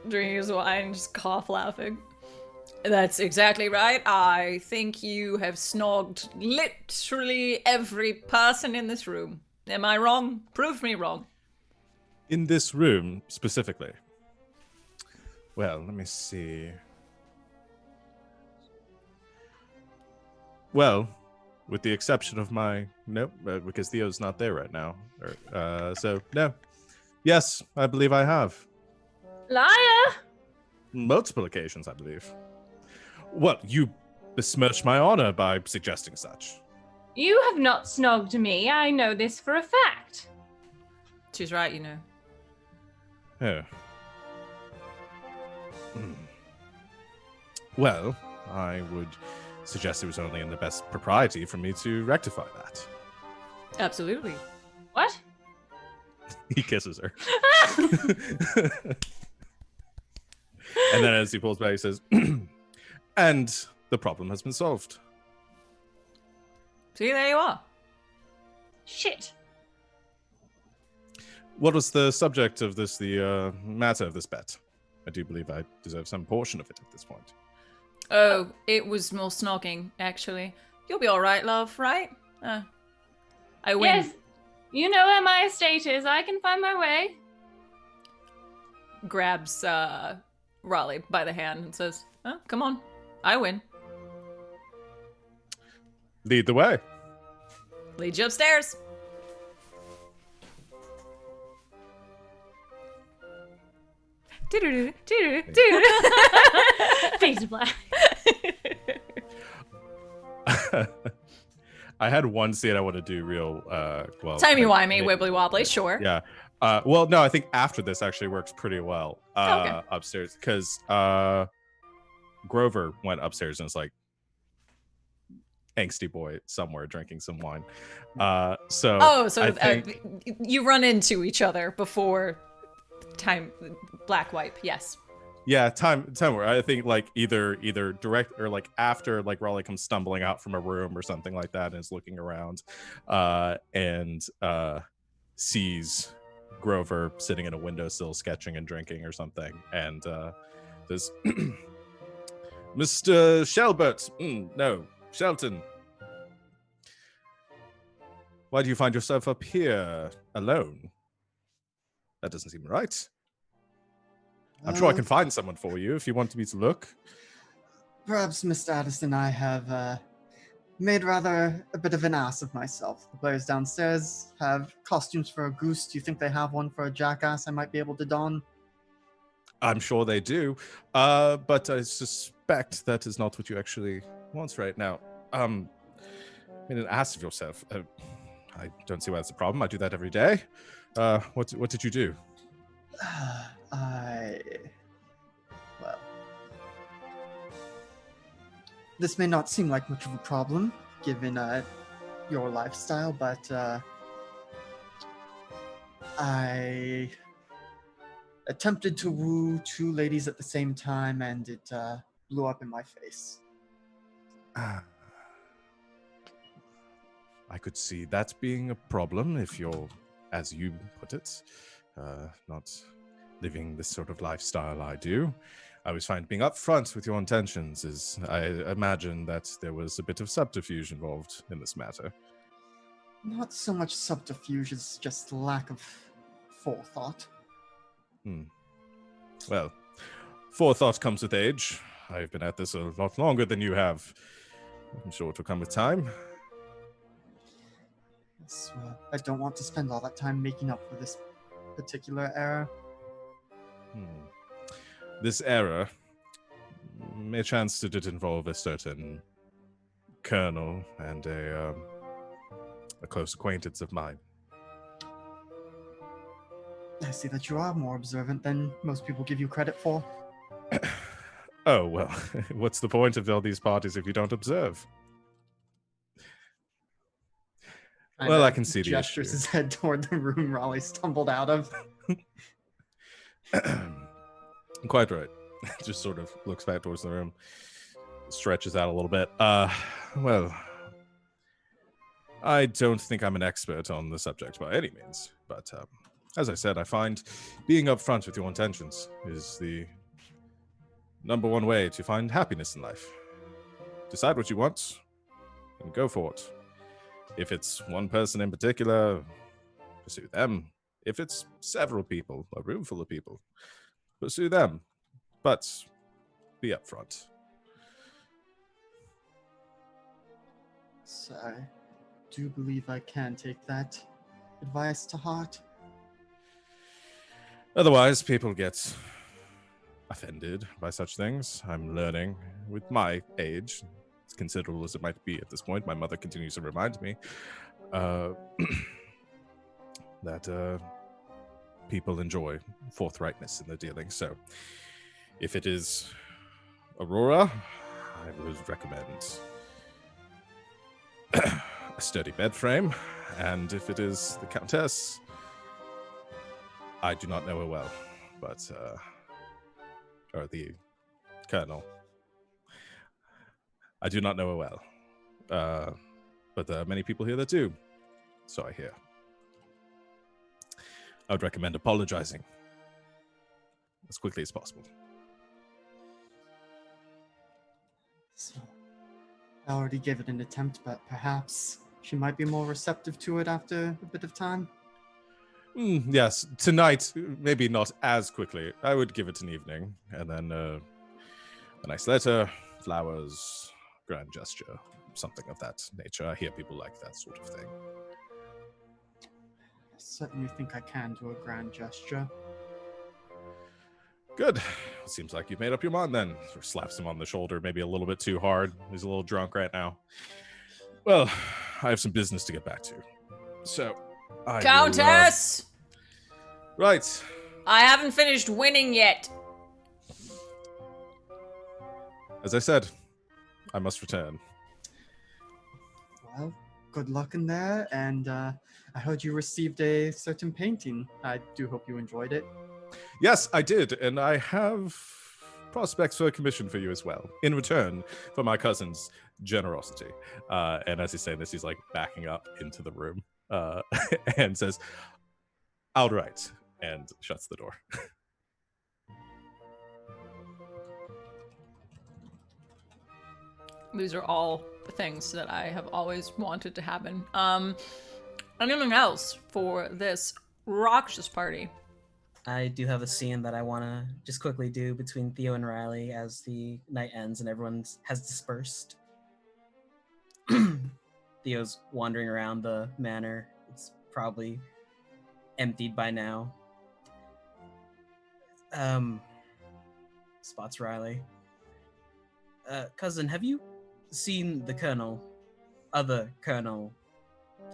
drinking his wine, just cough laughing. That's exactly right. I think you have snogged literally every person in this room. Am I wrong? Prove me wrong. In this room, specifically. Well, let me see. Well, with the exception of my... Nope, because Theo's not there right now. So, no. Yes, I believe I have. Liar! Multiple occasions, I believe. Well, you besmirch my honor by suggesting such. You have not snogged me. I know this for a fact. She's right, you know. Oh. Well, I would suggest it was only in the best propriety for me to rectify that. Absolutely. What? He kisses her. And then as he pulls back, he says, and the problem has been solved. See, there you are. Shit. What was the subject of this, the matter of this bet? I do believe I deserve some portion of it at this point. Oh, it was more snogging, actually. You'll be alright, love, right? I win. Yes. You know where my estate is. I can find my way. Grabs Raleigh by the hand and says, oh, come on. I win. Lead the way. Lead you upstairs. Face black. I had one scene I want to do real well. Timey-wimey, wibbly-wobbly, sure. Yeah. Well, no, I think after this actually works pretty well Okay. upstairs because Grover went upstairs and it's like angsty boy somewhere drinking some wine. So I think, you run into each other before time black wipe. Yes. yeah, time where I think like either direct or like after like Raleigh comes stumbling out from a room or something like that and is looking around and sees Grover sitting in a windowsill sketching and drinking or something and there's Mr. Shelbert. No, Shelton. Why do you find yourself up here alone? That doesn't seem right. I'm sure I can find someone for you if you want me to look. Perhaps Mr. Addison and I have made rather a bit of an ass of myself. The players downstairs have costumes for a goose. Do you think they have one for a jackass I might be able to don? I'm sure they do, but I suspect that is not what you actually want right now. Made an ass of yourself. I don't see why that's a problem. I do that every day. What did you do? Well, this may not seem like much of a problem, given your lifestyle, but I attempted to woo two ladies at the same time, and it blew up in my face. I could see that being a problem if you're, as you put it, not living this sort of lifestyle I do. I was fine being upfront with your intentions, as I imagine that there was a bit of subterfuge involved in this matter. Not so much subterfuge as just lack of forethought. Well, forethought comes with age. I've been at this a lot longer than you have. I'm sure it will come with time. Yes, well, I don't want to spend all that time making up for this particular error. This error may chance did involve a certain colonel and a close acquaintance of mine. I see that you are more observant than most people give you credit for. Oh, well, what's the point of all these parties if you don't observe? Well, I can see the gestures issue. his head toward the room Raleigh stumbled out of. Quite right. Just sort of looks back towards the room, stretches out a little bit. Well, I don't think I'm an expert on the subject by any means, but as I said, I find being upfront with your intentions is the number one way to find happiness in life. Decide what you want and go for it. If it's one person in particular, pursue them. If it's several people, a room full of people, pursue them. But be upfront. So I do believe I can take that advice to heart. Otherwise, people get offended by such things. I'm learning with my age, as considerable as it might be at this point. My mother continues to remind me that people enjoy forthrightness in their dealings. So if it is Aurora, I would recommend a sturdy bed frame. And if it is the Countess, I do not know her well, but or the Colonel. I do not know her well, but there are many people here that do, so I hear. I would recommend apologizing as quickly as possible. So I already gave it an attempt, but perhaps she might be more receptive to it after a bit of time. Yes, tonight, maybe not as quickly. I would give it an evening, and then a nice letter, flowers, grand gesture, something of that nature. I hear people like that sort of thing. I certainly think I can do a grand gesture. Good. Seems like you've made up your mind then. Sort of slaps him on the shoulder, maybe a little bit too hard. He's a little drunk right now. Well, I have some business to get back to. So, Countess! Right. I haven't finished winning yet. As I said, I must return. Well, good luck in there, and I heard you received a certain painting. I do hope you enjoyed it. Yes, I did, and I have prospects for a commission for you as well, in return for my cousin's generosity. And as he's saying this, he's like backing up into the room and says, "All right," and shuts the door. These are all the things that I have always wanted to happen. Anything else for this raucous party? I do have a scene that I want to just quickly do between Theo and Riley as the night ends and everyone has dispersed. Theo's wandering around the manor. It's probably emptied by now. Spots Riley. Cousin, have you seen the Colonel? Other Colonel,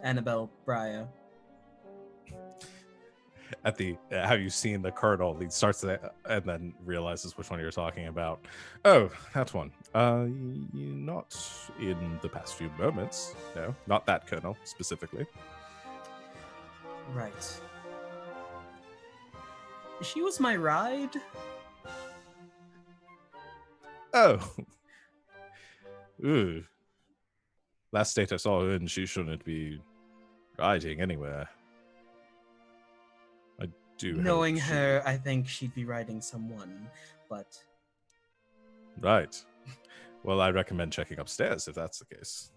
Annabelle Breyer? At the have you seen the Colonel? He starts to, and then realizes which one you're talking about. Oh, that one. Not in the past few moments. No, not that Colonel specifically. Right. She was my ride. Oh. Ooh. Last state I saw her in, she shouldn't be riding anywhere. I do. Knowing her, I think she'd be riding someone, but... Right. Well, I recommend checking upstairs if that's the case.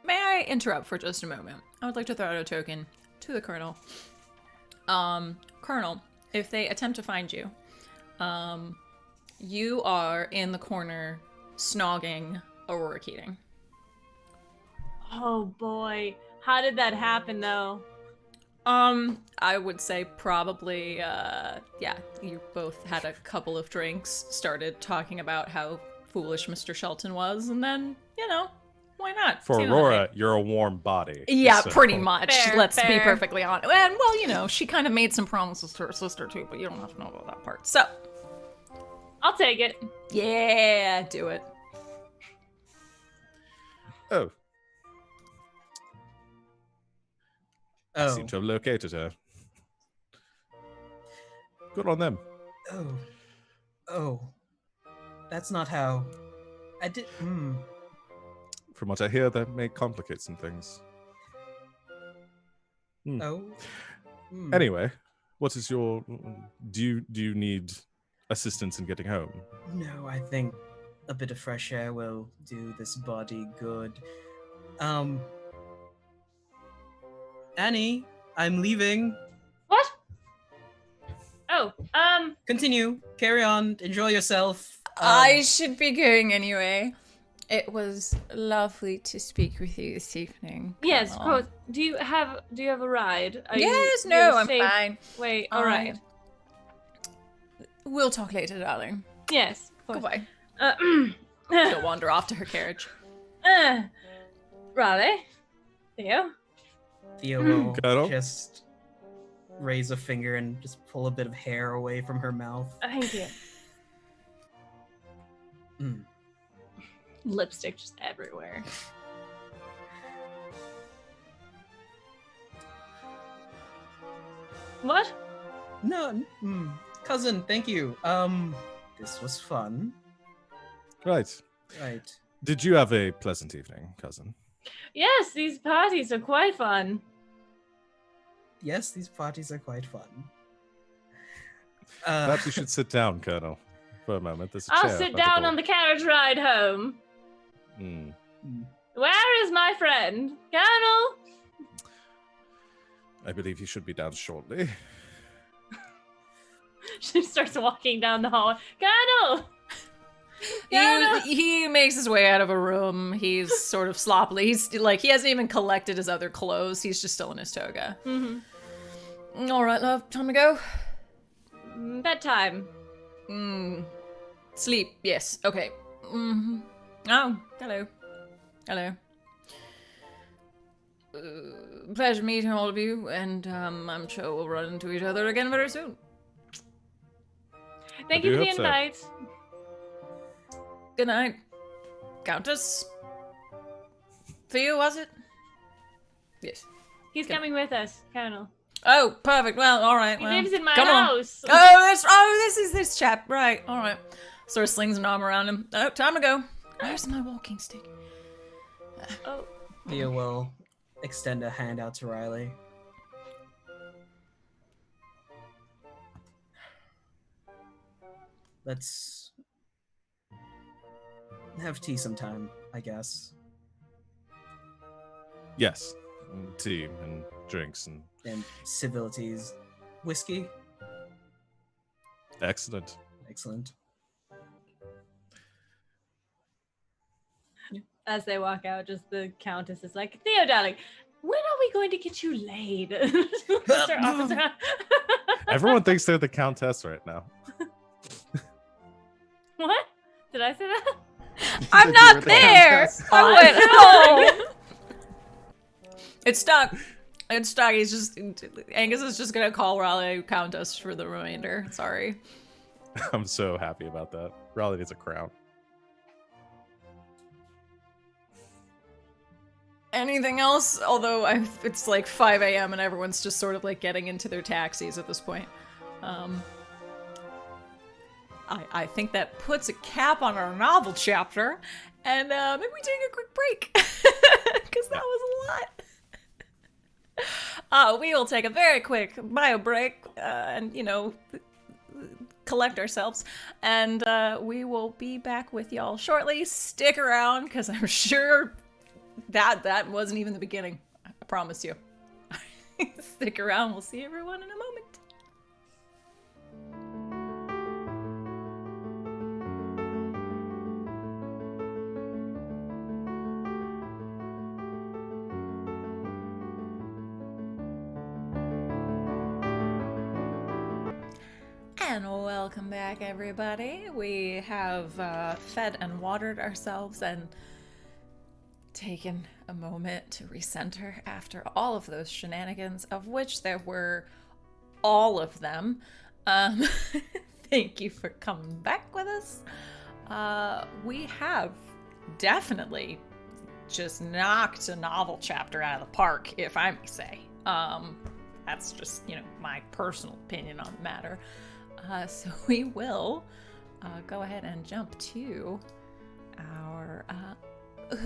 May I interrupt for just a moment? I would like to throw out a token to the Colonel. Colonel, if they attempt to find you, you are in the corner snogging Aurora Keating. Oh boy. How did that happen though? I would say probably, yeah, you both had a couple of drinks, started talking about how foolish Mr. Shelton was, and then, you know, why not? For See Aurora, nothing. you're a warm body. Yeah, so- pretty much. Fair, Let's be fair. perfectly honest. And, well, you know, she kind of made some promises to her sister, too, but you don't have to know about that part. So, I'll take it. yeah, do it. Oh, I Oh. seem to have located her. Good on them. Oh. That's not how... I did... From what I hear, that may complicate some things. Oh. Anyway, what is your... Do you need assistance in getting home? No, I think a bit of fresh air will do this body good. Annie, I'm leaving. What? Oh, Continue. Carry on. Enjoy yourself. I should be going anyway. It was lovely to speak with you this evening. yes, of Colonel. course. Do you have a ride? Are you- Yes, you're no, I'm safe? fine. Wait, all right. We'll talk later, darling. Yes, of course. Goodbye. Uh, She'll wander off to her carriage. Raleigh? Theo? Theo will Cuddle? just raise a finger and just pull a bit of hair away from her mouth. Thank you. Mm. Lipstick just everywhere. What? No, cousin, thank you. This was fun. Right. Right. Did you have a pleasant evening, cousin? Yes, these parties are quite fun. Yes, these parties are quite fun. Perhaps you should sit down, Colonel, for a moment. There's a I'll chair sit by down door. on the carriage ride home. Mm. Where is my friend? Colonel? I believe he should be down shortly. She starts walking down the hall. Colonel! Colonel! He makes his way out of a room. He's sort of sloppily. He's like, he hasn't even collected his other clothes. He's just still in his toga. Mm-hmm. All right, love. Time to go. Bedtime. Sleep. Yes. Okay. Oh, hello. Hello. Pleasure meeting all of you, and I'm sure we'll run into each other again very soon. Thank I you do for the hope so. invite. Good night, Countess. Theo, was it? Yes. He's coming with us, Colonel. Oh, perfect. Well, all right. He well, lives in my come on. house. This is this chap. Right. All right. Sort of slings an arm around him. Oh, time to go. Where's my walking stick? Oh. Theo will extend a hand out to Riley. Let's have tea sometime, I guess. Yes. And tea and drinks and And civilities. Whiskey? excellent. Excellent. As they walk out, just the Countess is like, Theo, darling, when are we going to get you laid? Mr. Officer. Everyone thinks they're the Countess right now. What? Did I say that? I'm You not were the there. Countess. I went home. It's stuck. It's stuck. He's just Angus is just gonna call Raleigh Countess for the remainder. Sorry. I'm so happy about that. Raleigh needs a crown. Anything else? Although it's like 5 a.m. and everyone's just sort of like getting into their taxis at this point. I think that puts a cap on our novel chapter, and maybe we take a quick break because that was a lot. We will take a very quick bio break and collect ourselves, and we will be back with y'all shortly. Stick around because I'm sure that wasn't even the beginning. I promise you. Stick around. We'll see everyone in a moment. And welcome back, everybody. We have fed and watered ourselves and taken a moment to recenter after all of those shenanigans, of which there were all of them. Thank you for coming back with us. We have definitely just knocked a novel chapter out of the park, if I may say. That's just, my personal opinion on the matter. So we will go ahead and jump to our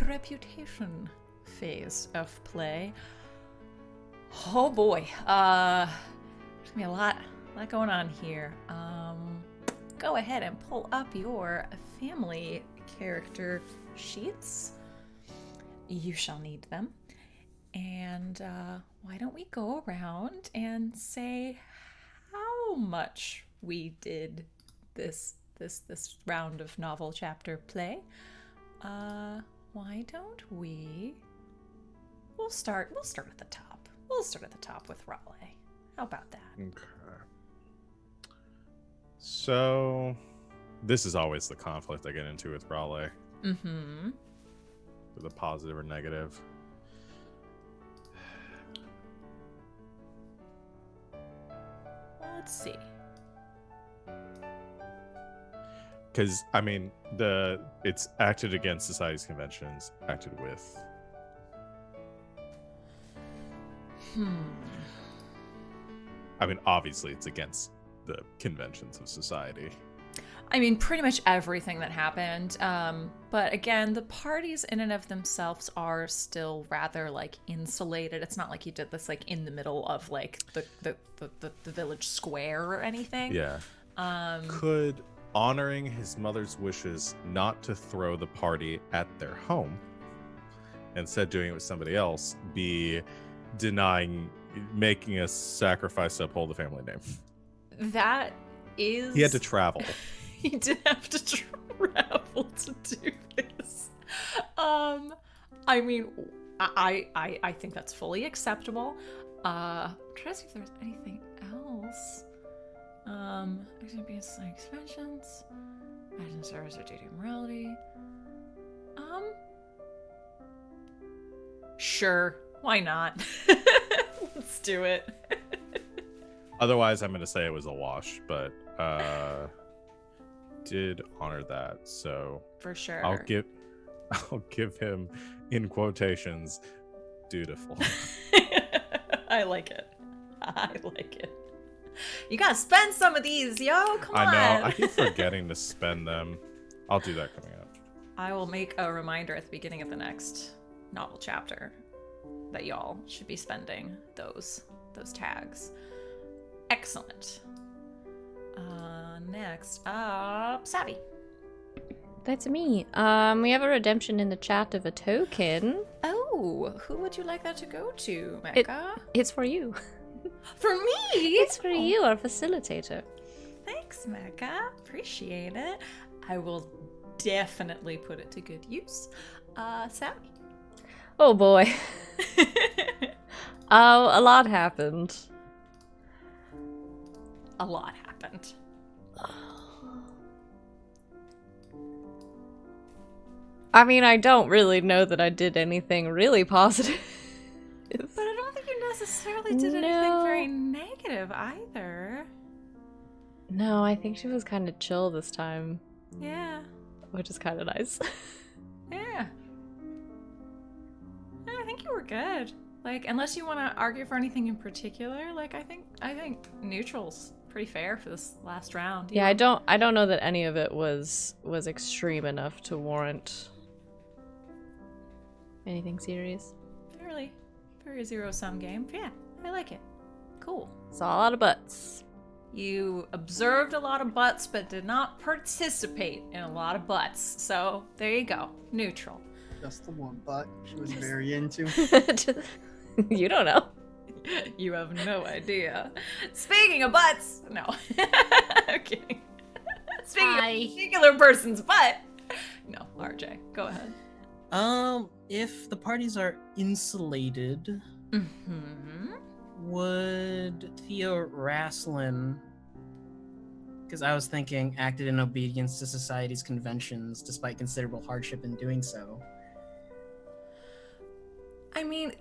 reputation phase of play. Oh boy, there's gonna be a lot going on here. go ahead and pull up your family character sheets. You shall need them. And why don't we go around and say how much we did this round of novel chapter play? Why don't we? We'll start at the top. We'll start at the top with Raleigh. How about that? Okay. So, this is always the conflict I get into with Raleigh. Mm-hmm. With a positive or negative. Well, let's see. Because, I mean, it's acted against society's conventions, acted with. I mean, obviously, it's against the conventions of society. I mean, pretty much everything that happened. But again, the parties in and of themselves are still rather like insulated. It's not like he did this like in the middle of like the village square or anything. Yeah. Could honoring his mother's wishes not to throw the party at their home, instead doing it with somebody else, be making a sacrifice to uphold the family name? That is... He had to travel. He did have to travel to do this. I mean, I think that's fully acceptable. Try to see if there's anything else. Examples like expansions, imagine service or dating morality. Sure, why not? Let's do it. Otherwise, I'm going to say it was a wash, but did honor that, so for sure. I'll give him, in quotations, dutiful. I like it. You gotta spend some of these, yo. Come on. I know. I keep forgetting to spend them. I'll do that coming up. I will make a reminder at the beginning of the next novel chapter that y'all should be spending those tags. Excellent. Next up, Savvy. That's me. We have a redemption in the chat of a token. Oh, who would you like that to go to, Mecca? It's for you. For me? It's for you, our facilitator. Thanks, Mecca. Appreciate it. I will definitely put it to good use. Savvy. Oh boy. A lot happened. A lot happened. I mean, I don't really know that I did anything really positive. But I don't think you necessarily did anything very negative either. No, I think she was kind of chill this time. Yeah. Which is kind of nice. Yeah. I think you were good. Like, unless you want to argue for anything in particular, like I think neutral's pretty fair for this last round. Yeah, I don't know that any of it was extreme enough to warrant anything serious. Very zero-sum game. Yeah, I like it. Cool. Saw a lot of butts. You observed a lot of butts, but did not participate in a lot of butts. So there you go. Neutral. Just the one butt she was very into. You don't know. You have no idea. Speaking of butts, no. I'm kidding. Speaking of a particular person's butt. No, RJ, go ahead. If the parties are insulated, would Theo Raslin, because I was thinking, acted in obedience to society's conventions despite considerable hardship in doing so? I mean,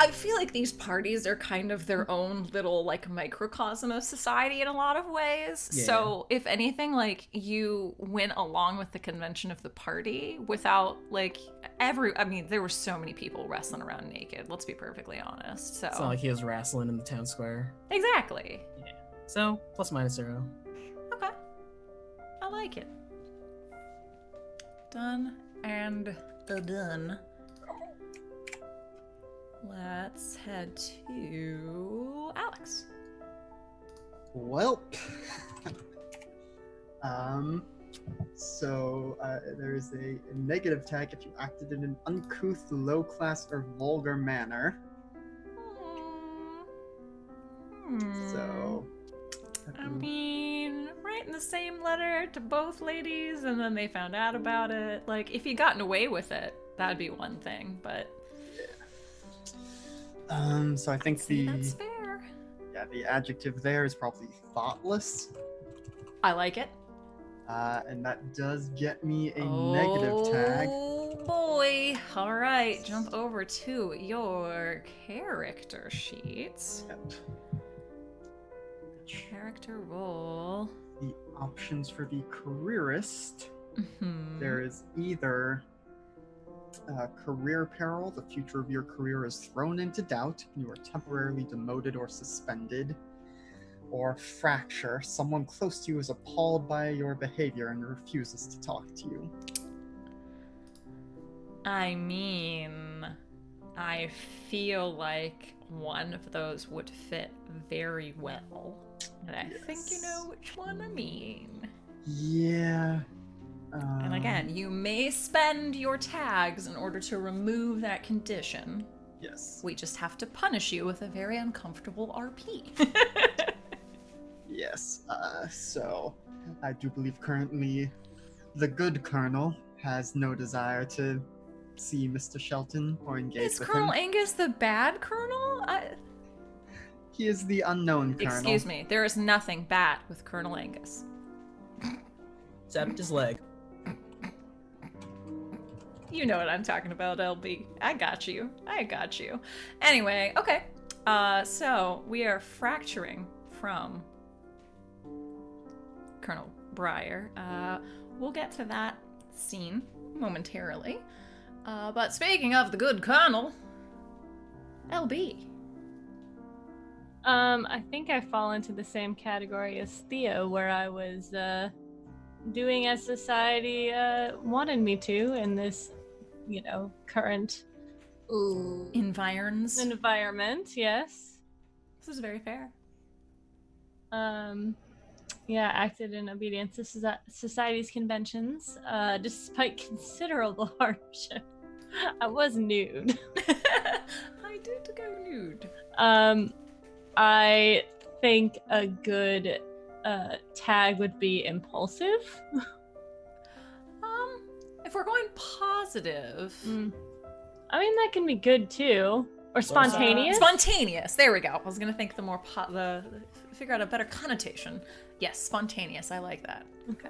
I feel like these parties are kind of their own little, like, microcosm of society in a lot of ways. Yeah. So, if anything, like, you went along with the convention of the party without, like, I mean, there were so many people wrestling around naked, let's be perfectly honest. So. It's not like he was wrestling in the town square. Exactly. Yeah. So, ±0. Okay. I like it. Done and done. Let's head to Alex. Well, so there's a negative tag if you acted in an uncouth, low-class, or vulgar manner. So, I mean, writing the same letter to both ladies and then they found out about it. Like, if you gotten away with it, that'd be one thing, but... so I think That's fair. yeah, the adjective there is probably thoughtless. I like it. And that does get me a negative tag. Oh boy. All right, jump over to your character sheets. Yep. Character role. The options for the careerist. Mhm. There is either career peril, the future of your career is thrown into doubt, you are temporarily demoted or suspended. Or fracture, someone close to you is appalled by your behavior and refuses to talk to you. I mean, I feel like one of those would fit very well. And I think you know which one I mean. Yeah. And again, you may spend your tags in order to remove that condition. Yes. We just have to punish you with a very uncomfortable RP. Yes. So, I do believe currently the good Colonel has no desire to see Mr. Shelton or engage Is with Colonel him. Angus the bad Colonel? He is the unknown Colonel. Excuse me, there is nothing bad with Colonel Angus. Except his leg. You know what I'm talking about, LB. I got you. I got you. Anyway, okay. So we are fracturing from Colonel Breyer. We'll get to that scene momentarily. But speaking of the good Colonel, LB. I think I fall into the same category as Theo, where I was doing as society wanted me to in this, current environment. Yes. This is very fair. Yeah, acted in obedience to society's conventions, despite considerable hardship. I was nude. I did go nude. I think a good tag would be impulsive. If we're going positive... I mean, that can be good too. Or spontaneous. Spontaneous. There we go. I was gonna think the more figure out a better connotation. Yes, spontaneous. I like that. Okay.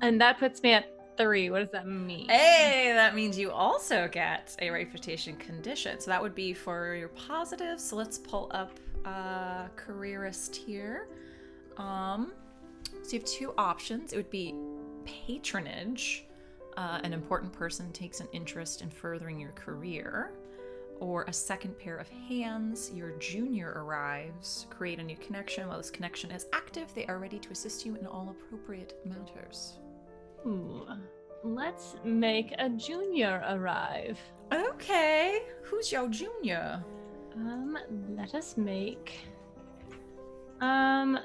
And that puts me at 3. What does that mean? Hey, that means you also get a reputation condition. So that would be for your positive. So let's pull up careerist here. So you have 2 options. It would be patronage. An important person takes an interest in furthering your career. Or a second pair of hands, your junior arrives, create a new connection. While this connection is active, they are ready to assist you in all appropriate matters. Ooh, let's make a junior arrive. Okay, who's your junior? Let us make, why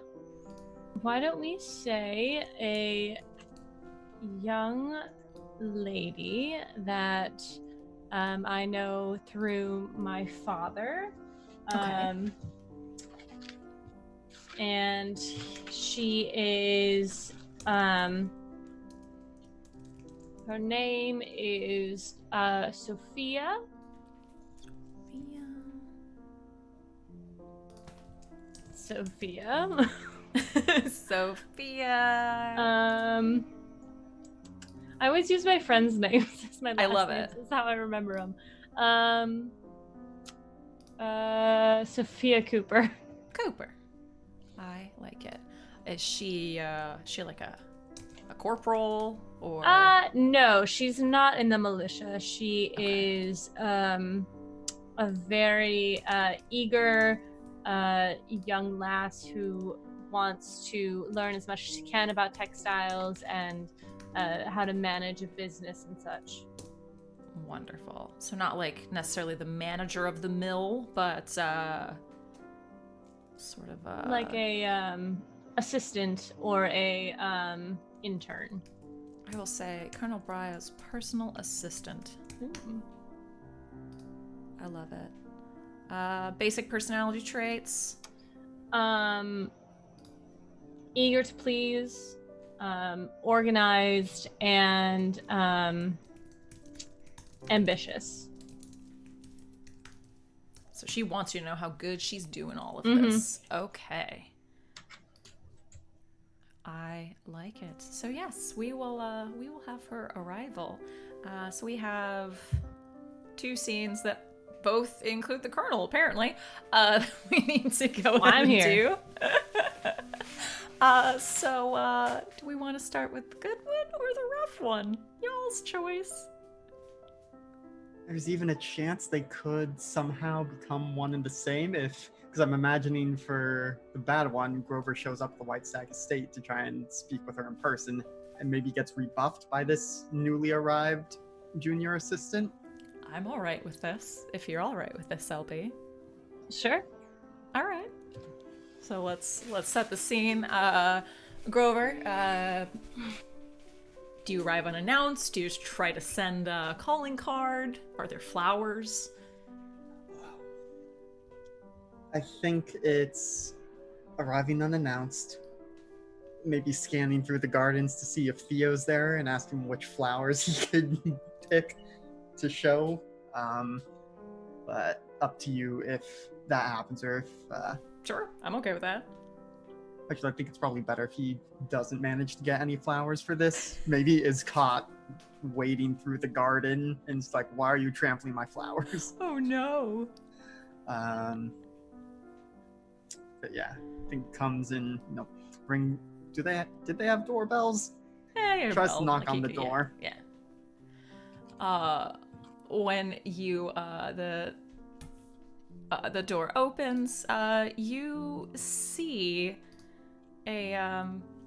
don't we say a young lady that I know through my father. Okay. And she is, her name is Sophia. Sophia. Sophia. I always use my friends' names as my last I love names. it. That's how I remember them. Sophia Cooper. Cooper. I like it. Is she like a corporal or? No, she's not in the militia. She is a very eager young lass who wants to learn as much as she can about textiles and how to manage a business and such. Wonderful. So not like necessarily the manager of the mill, but sort of like a assistant or a intern. I will say Colonel Briar's personal assistant. Ooh. I love it. Basic personality traits. Eager to please, organized, and ambitious. So she wants you to know how good she's doing all of Mhm. this. Okay. I like it. So yes, we will have her arrival. So we have 2 scenes that both include the Colonel, apparently. We need to go Well, I'm ahead and here. do. So do we want to start with the good one or the rough one? Y'all's choice. There's even a chance they could somehow become one and the same because I'm imagining for the bad one, Grover shows up at the White Stag estate to try and speak with her in person and maybe gets rebuffed by this newly arrived junior assistant. I'm all right with this. If you're all right with this, LB. Sure. All right. So let's set the scene. Grover, do you arrive unannounced? Do you just try to send a calling card? Are there flowers? I think it's arriving unannounced, maybe scanning through the gardens to see if Theo's there and ask him which flowers he could pick to show. But up to you if that happens or if... Sure, I'm okay with that. Actually, I think it's probably better if he doesn't manage to get any flowers for this. Maybe is caught wading through the garden and it's like, why are you trampling my flowers? Oh no. But yeah, I think comes in, ring. Did they have doorbells? Yeah, Tries to knock on the door. Yeah. When you the door opens, you see a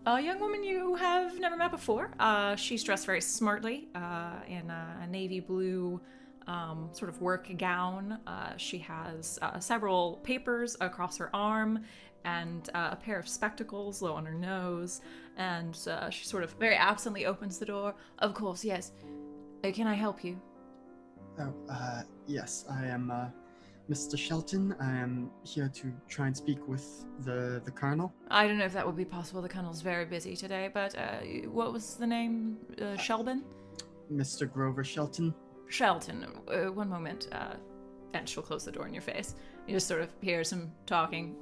young woman you have never met before. She's dressed very smartly in a navy blue sort of work gown. She has several papers across her arm and a pair of spectacles low on her nose. And she sort of very absently opens the door. Of course, yes. Can I help you? Oh, yes, I am Mr. Shelton. I am here to try and speak with the Colonel. I don't know if that would be possible. The Colonel's very busy today, but what was the name? Shelban? Mr. Grover Shelton. Shelton, one moment. And she'll close the door in your face. You just sort of hear some talking.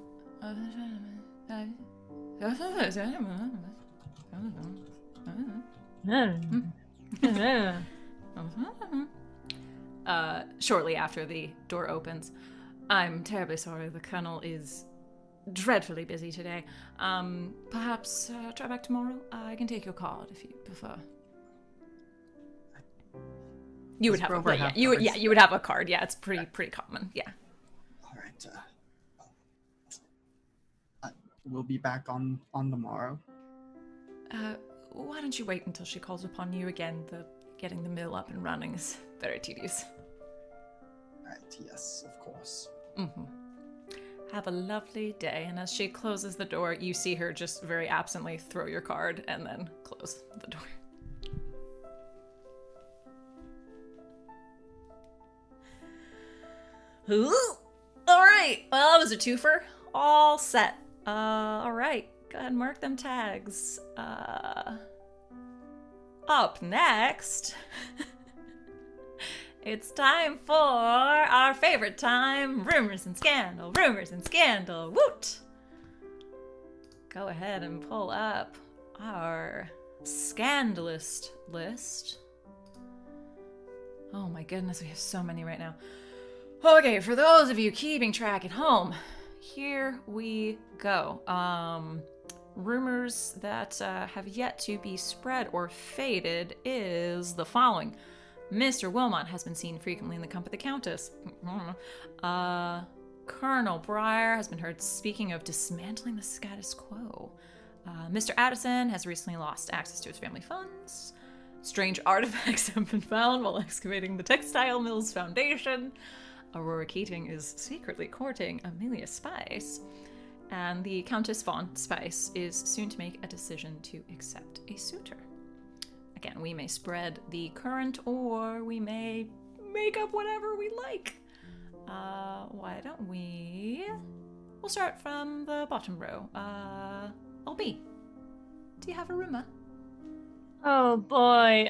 Shortly after the door opens. I'm terribly sorry, the Colonel is dreadfully busy today. Perhaps try back tomorrow? I can take your card if you prefer. You would have a card. Yeah, you would have a card. Yeah, it's pretty common. Yeah. All right. We'll be back on the morrow. Why don't you wait until she calls upon you again? Getting the mill up and running is very tedious. All right. Yes, of course. Mm-hmm. Have a lovely day. And as she closes the door, you see her just very absently throw your card and then close the door. Ooh. All right. Well, that was a twofer. All set. All right. Go ahead and mark them tags. Up next, it's time for our favorite time, rumors and scandal. Rumors and scandal. Woot! Go ahead and pull up our scandalous list. Oh my goodness, we have so many right now. Okay, for those of you keeping track at home, here we go. Rumors that have yet to be spread or faded is the following. Mr. Wilmot has been seen frequently in the company of the Countess. Colonel Briar has been heard speaking of dismantling the status quo. Mr. Addison has recently lost access to his family funds. Strange artifacts have been found while excavating the textile mill's foundation. Aurora Keating is secretly courting Amelia Spice. And the Countess von Spice is soon to make a decision to accept a suitor. Again, we may spread the current, or we may make up whatever we like. Why don't we'll start from the bottom row. LB, do you have a rumor? Oh boy.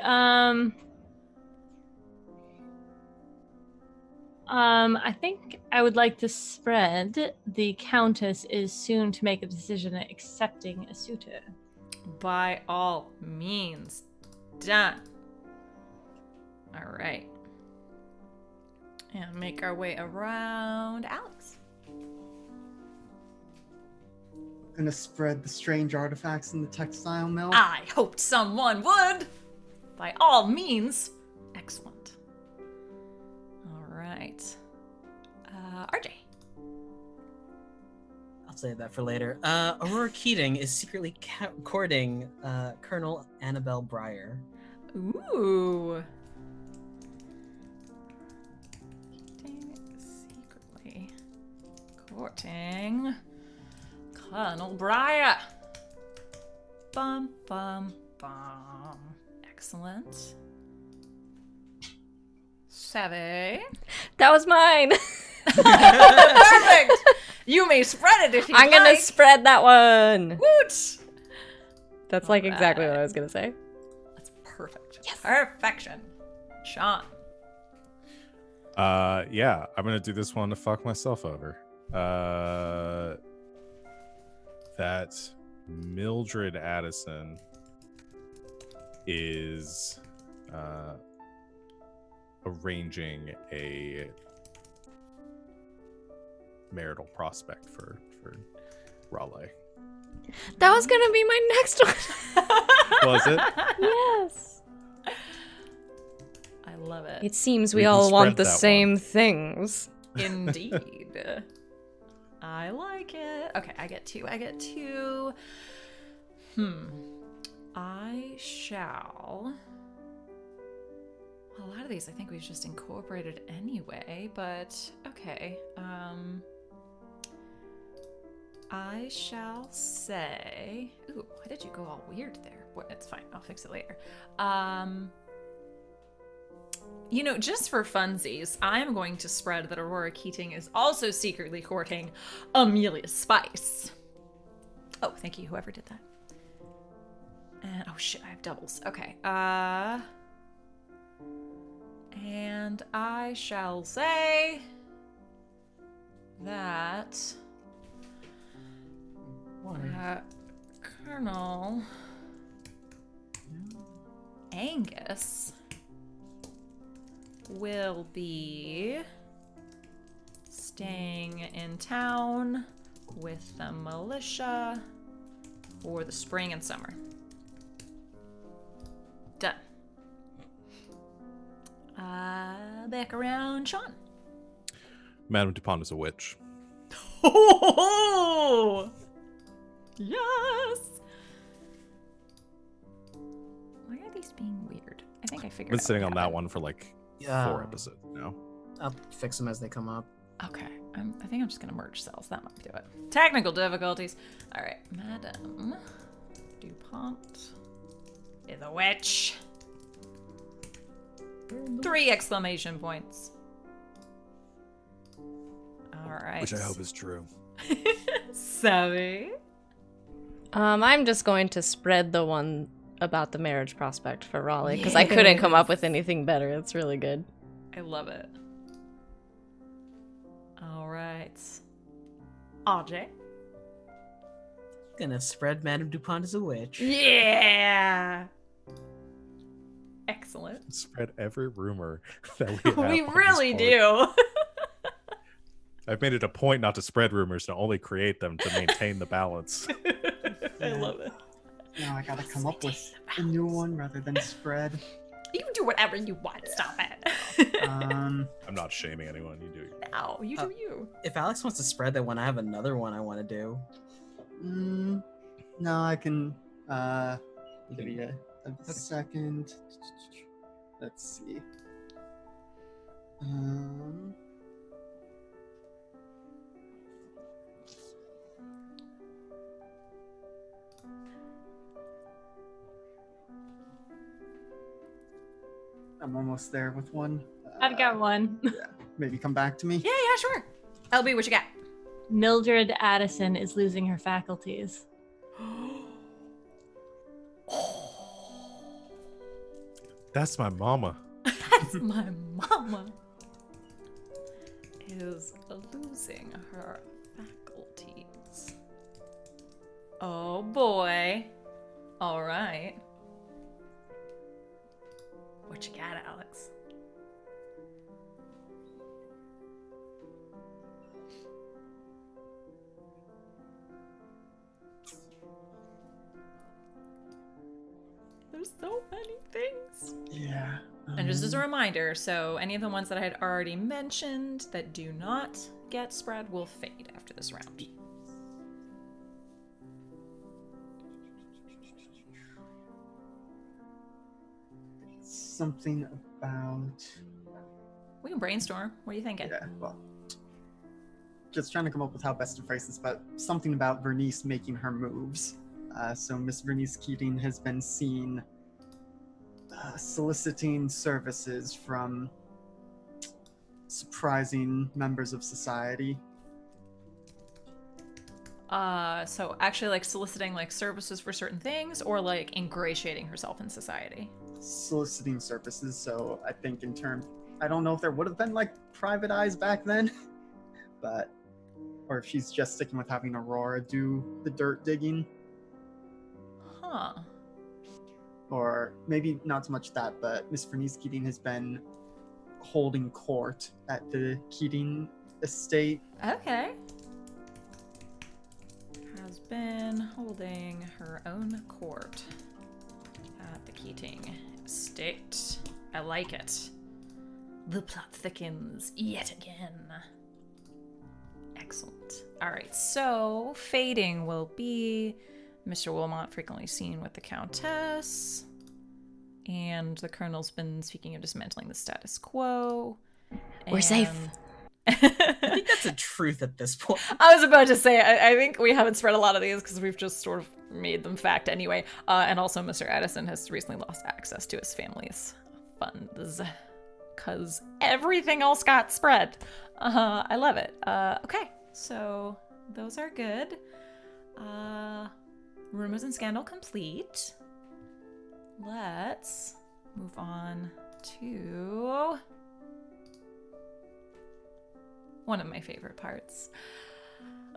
I think I would like to spread the Countess is soon to make a decision at accepting a suitor. By all means. Done. All right. And make our way around Alex. Gonna spread the strange artifacts in the textile mill. I hoped someone would. By all means. Excellent. All right. RJ. I'll save that for later. Aurora Keating is secretly courting Colonel Annabelle Breyer. Ooh. Secretly courting Colonel Breyer. Bum, bum, bum. Excellent. Savvy. That was mine. Perfect. You may spread it if you I'm like. gonna spread that one. Woot. That's like exactly what I was gonna say. That's perfect. Yes. Perfection. Sean. Yeah, I'm gonna do this one to fuck myself over. That Mildred Addison is arranging a marital prospect for Raleigh. That was gonna be my next one. Was it? Yes. I love it. It seems We we can all want spread the that same one. things. Indeed. I like it. Okay, I get two. I shall... A lot of these I think we've just incorporated anyway, but okay. I shall say... Ooh, why did you go all weird there? Boy, it's fine. I'll fix it later. You know, just for funsies, I'm going to spread that Aurora Keating is also secretly courting Amelia Spice. Oh, thank you, whoever did that. And, oh shit, I have doubles. Okay, and I shall say that Colonel Angus will be staying in town with the militia for the spring and summer. Done. Back around Sean. Madame Dupont is a witch. Oh, yes. Why are these being weird? I think I figured. I've been out sitting what on that happened. one for like Yeah. 4 episodes now. I'll fix them as they come up. Okay, I think I'm just gonna merge cells. That might do it. Technical difficulties. All right, Madame Dupont is a witch. 3 exclamation points. All right. Which I hope is true. Savvy. I'm just going to spread the one about the marriage prospect for Raleigh because I couldn't come up with anything better. It's really good. I love it. All right. RJ. Gonna spread Madame Dupont as a witch. Yeah. Excellent. Spread every rumor that we have. We on this really board. do. I've made it a point not to spread rumors, to only create them to maintain the balance. I love it. Now I gotta come up with a new one rather than spread. You can do whatever you want. Stop it. Um, I'm not shaming anyone. You do. No, you do you. If Alex wants to spread that one, I have another one I want to do. no, I can. You Give can- me a second. Let's see. I'm almost there with one. I've got one. Yeah, maybe come back to me. Yeah, sure. LB, what you got? Mildred Addison is losing her faculties. That's my mama. That's my mama. Is losing her faculties. Oh boy. All right. What you got, Alex? There's so many things. Yeah. And just as a reminder, so any of the ones that I had already mentioned that do not get spread will fade after this round. Something about. We can brainstorm. What are you thinking? Yeah, well. Just trying to come up with how best to phrase this, but something about Vernice making her moves. So Miss Vernice Keating has been seen soliciting services from surprising members of society. So actually like soliciting like services for certain things or like ingratiating herself in society? Soliciting services, so I think in turn, I don't know if there would have been like private eyes back then, but, or if she's just sticking with having Aurora do the dirt digging. Huh. Or maybe not so much that, but Miss Vernice Keating has been holding court at the Keating estate. Okay. Has been holding her own court at the Keating estate. I like it. The plot thickens yet again. Excellent. All right, so fading will be Mr. Wilmot frequently seen with the Countess, and the Colonel's been speaking of dismantling the status quo. We're safe. I think that's a truth at this point. I was about to say, I think we haven't spread a lot of these because we've just sort of made them fact anyway. And also Mr. Addison has recently lost access to his family's funds because everything else got spread. I love it. Okay, so those are good. Rumors and scandal complete. Let's move on to one of my favorite parts.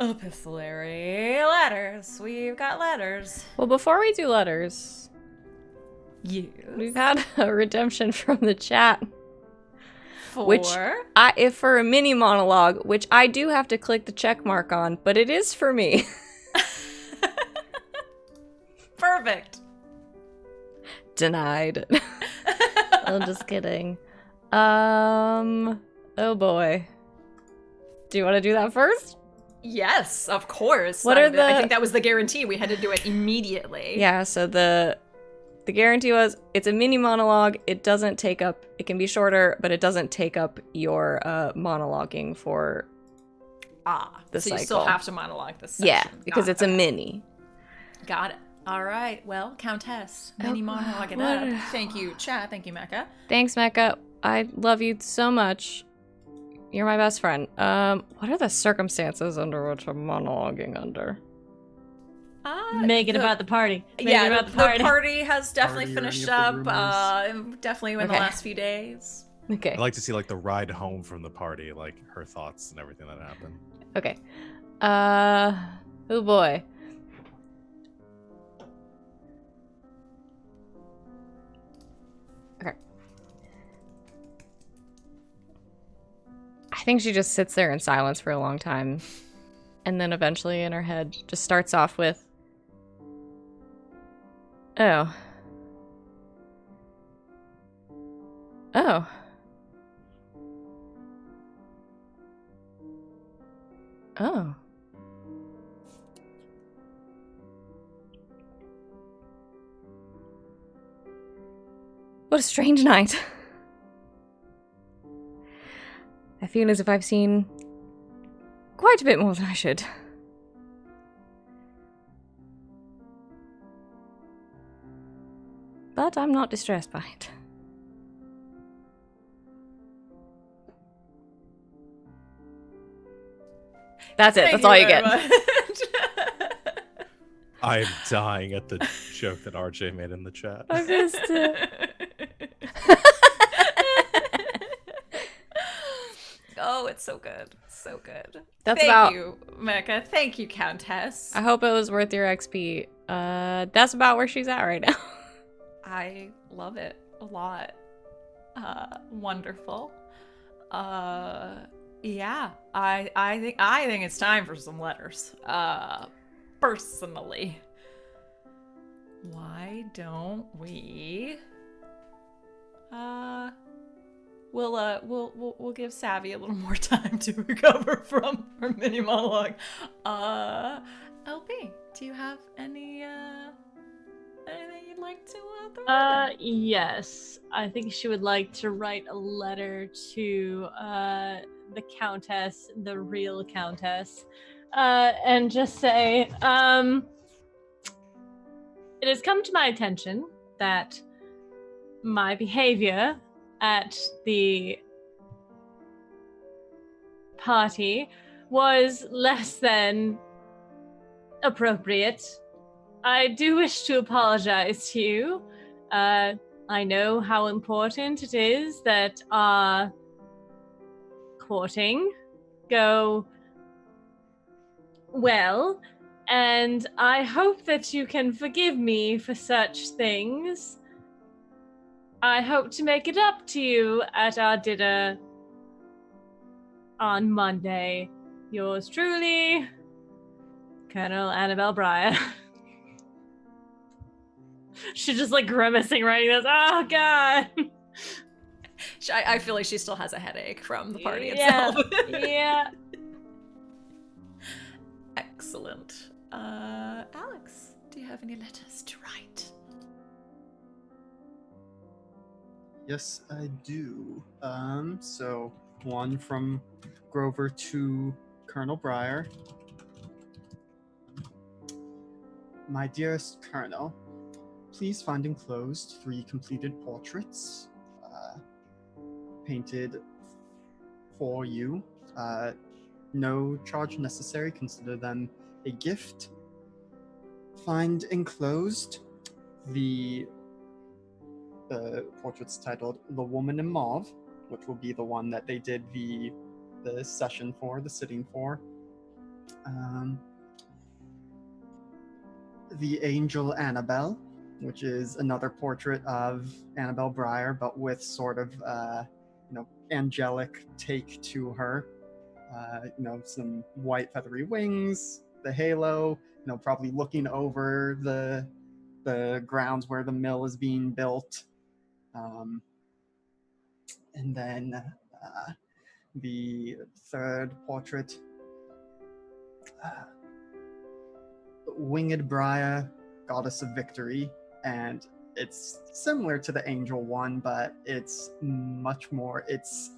Epistolary letters. We've got letters. Well, before we do letters, Yes. we've had a redemption from the chat. For Which if for a mini monologue, which I do have to click the check mark on, but it is for me. perfect. Denied. I'm just kidding. Oh boy. Do you want to do that first? Yes, of course. What are I think that was the guarantee. We had to do it immediately. Yeah, so the guarantee was it's a mini monologue. It doesn't take up, it can be shorter, but it doesn't take up your monologuing for the so cycle. you still have to monologue this section. Yeah, because it's a mini. Got it. All right. Well, Countess, mini monologue it what- up. Thank you, chat. Thank you, Mecca. Thanks, Mecca. I love you so much. You're my best friend. What are the circumstances under which I'm monologuing under? Make it about the party. Make Yeah, it about the party has definitely Party or finished any of the up. Definitely in the Okay. last few days. Okay. I'd like to see like the ride home from the party, like her thoughts and everything that happened. Okay. Oh boy. Okay. I think she just sits there in silence for a long time. And then eventually in her head just starts off with, oh. Oh. Oh. What a strange night. I feel as if I've seen quite a bit more than I should. But I'm not distressed by it. That's it. Thank That's all you very get. much. I am dying at the joke that RJ made in the chat. I missed it. Oh, it's so good. So good. That's Thank about- you, Mecca. Thank you, Countess. I hope it was worth your XP. That's about where she's at right now. I love it a lot. Wonderful. Yeah, I think it's time for some letters. Personally, why don't we? We'll give Savvy a little more time to recover from her mini monologue. LB, do you have anything you'd like to throw in? Yes. I think she would like to write a letter to the Countess, the real Countess, and just say, it has come to my attention that my behavior at the party was less than appropriate. I do wish to apologize to you. I know how important it is that our courting go well, and I hope that you can forgive me for such things. I hope to make it up to you at our dinner on Monday. Yours truly, Colonel Annabelle Breyer. She's just like grimacing writing this. Oh god. I feel like she still has a headache from the party Yeah, itself. yeah. Excellent. Alex, do you have any letters to write? Yes, I do. So one from Grover to Colonel Breyer. My dearest Colonel, please find enclosed 3 completed portraits painted for you. No charge necessary. Consider them a gift. Find enclosed the portraits titled "The Woman in Mauve," which will be the one that they did the session for, the sitting for. The Angel Annabelle, which is another portrait of Annabelle Breyer, but with sort of angelic take to her. Some white feathery wings, the halo. Probably looking over the grounds where the mill is being built. And then the third portrait, Winged Briar, Goddess of Victory, and it's similar to the Angel one, but it's much more. It's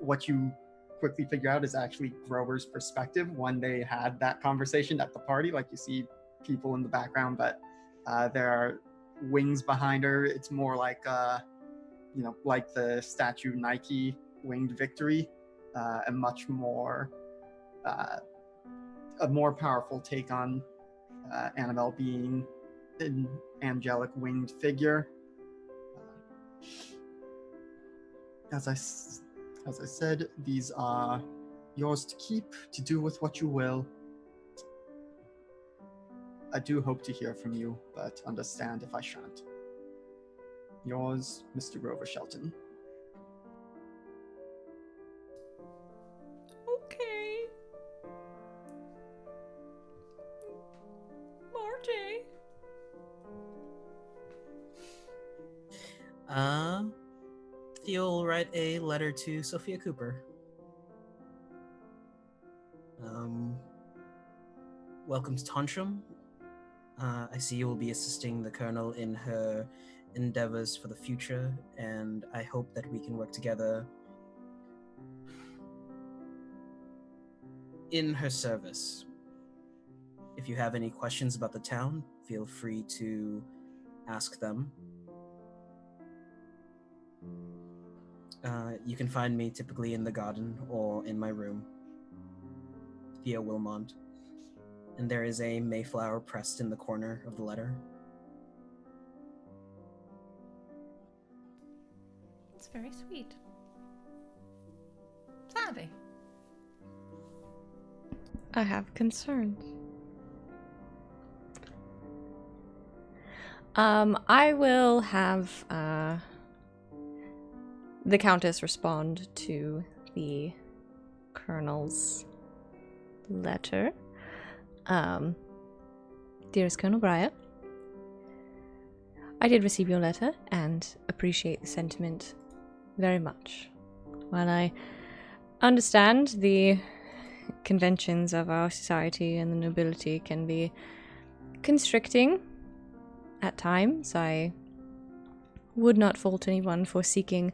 what you quickly figure out is actually Grover's perspective when they had that conversation at the party. Like you see people in the background, but there are wings behind her. It's more like like the statue Nike Winged Victory, a much more a more powerful take on Annabelle being an angelic winged figure. As I said, these are yours to keep, to do with what you will. I do hope to hear from you, but understand if I shan't. Yours, Mr. Grover Shelton. Okay. Marty. You'll write a letter to Sophia Cooper. Welcome to Tantrum. I see you will be assisting the Colonel in her endeavors for the future, and I hope that we can work together in her service. If you have any questions about the town, feel free to ask them. You can find me typically in the garden or in my room. Pia Wilmont. And there is a Mayflower pressed in the corner of the letter. It's very sweet. Savvy. I have concerns. I will have the Countess respond to the Colonel's letter. Dearest Colonel Briar, I did receive your letter and appreciate the sentiment very much. While I understand the conventions of our society and the nobility can be constricting at times, I would not fault anyone for seeking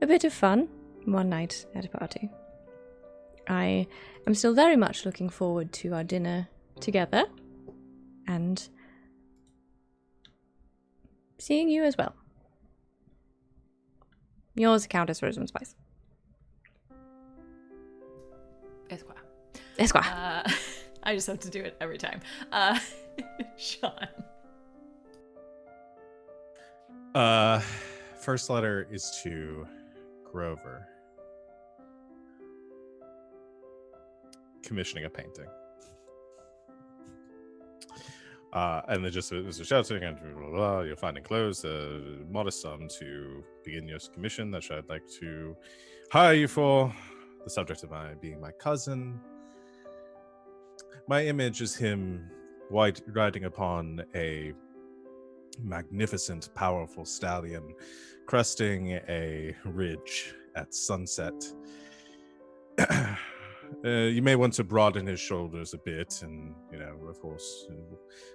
a bit of fun one night at a party. I am still very much looking forward to our dinner together and seeing you as well. Yours, Countess Rosenspice. Esquire. I just have to do it every time. Sean. First letter is to Grover. Commissioning a painting. And then just was a shouting and blah, blah, blah, you'll find enclosed a modest sum to begin your commission that I'd like to hire you for. The subject of my being my cousin. My image is him riding upon a magnificent, powerful stallion, cresting a ridge at sunset. You may want to broaden his shoulders a bit and, of course,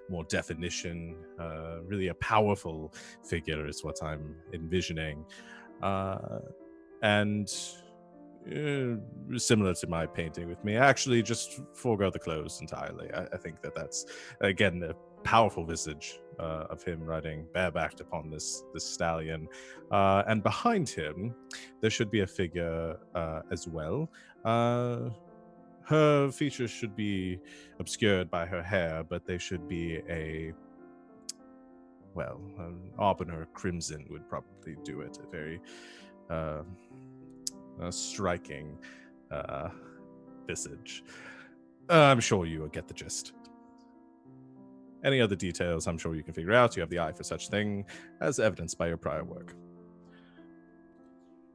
more definition. Really a powerful figure is what I'm envisioning. And similar to my painting with me, actually just forego the clothes entirely. I think that's, again, a powerful visage of him riding barebacked upon this stallion. And behind him, there should be a figure as well. Her features should be obscured by her hair, but they should be an auburn or crimson would probably do it. A very striking visage. I'm sure you will get the gist. Any other details I'm sure you can figure out. You have the eye for such thing, as evidenced by your prior work.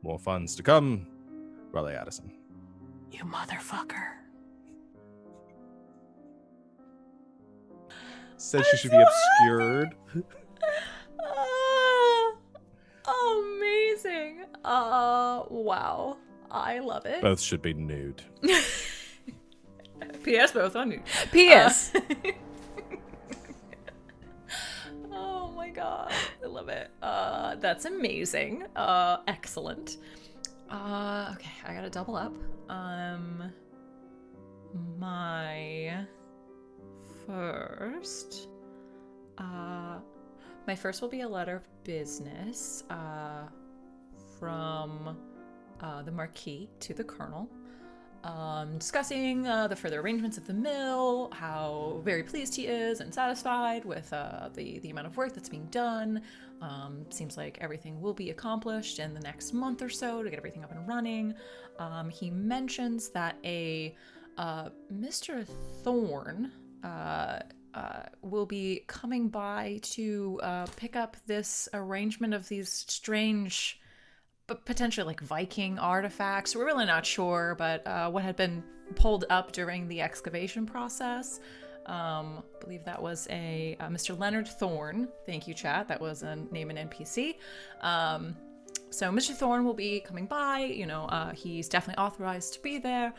More funds to come. Raleigh Addison. You motherfucker. Said she should be obscured. Amazing. Wow. I love it. Both should be nude. P.S. Both on nude. P.S. Oh my god. I love it. That's amazing. Excellent. Okay, I gotta double up. My first will be a letter of business from the Marquis to the Colonel, discussing the further arrangements of the mill, how very pleased he is and satisfied with the amount of work that's being done. Seems like everything will be accomplished in the next month or so to get everything up and running. He mentions that a Mr. Thorne will be coming by to pick up this arrangement of these strange, but potentially like Viking artifacts. We're really not sure, but what had been pulled up during the excavation process. I believe that was a Mr. Leonard Thorne. Thank you, chat. That was a name in NPC. So Mr. Thorne will be coming by. He's definitely authorized to be there.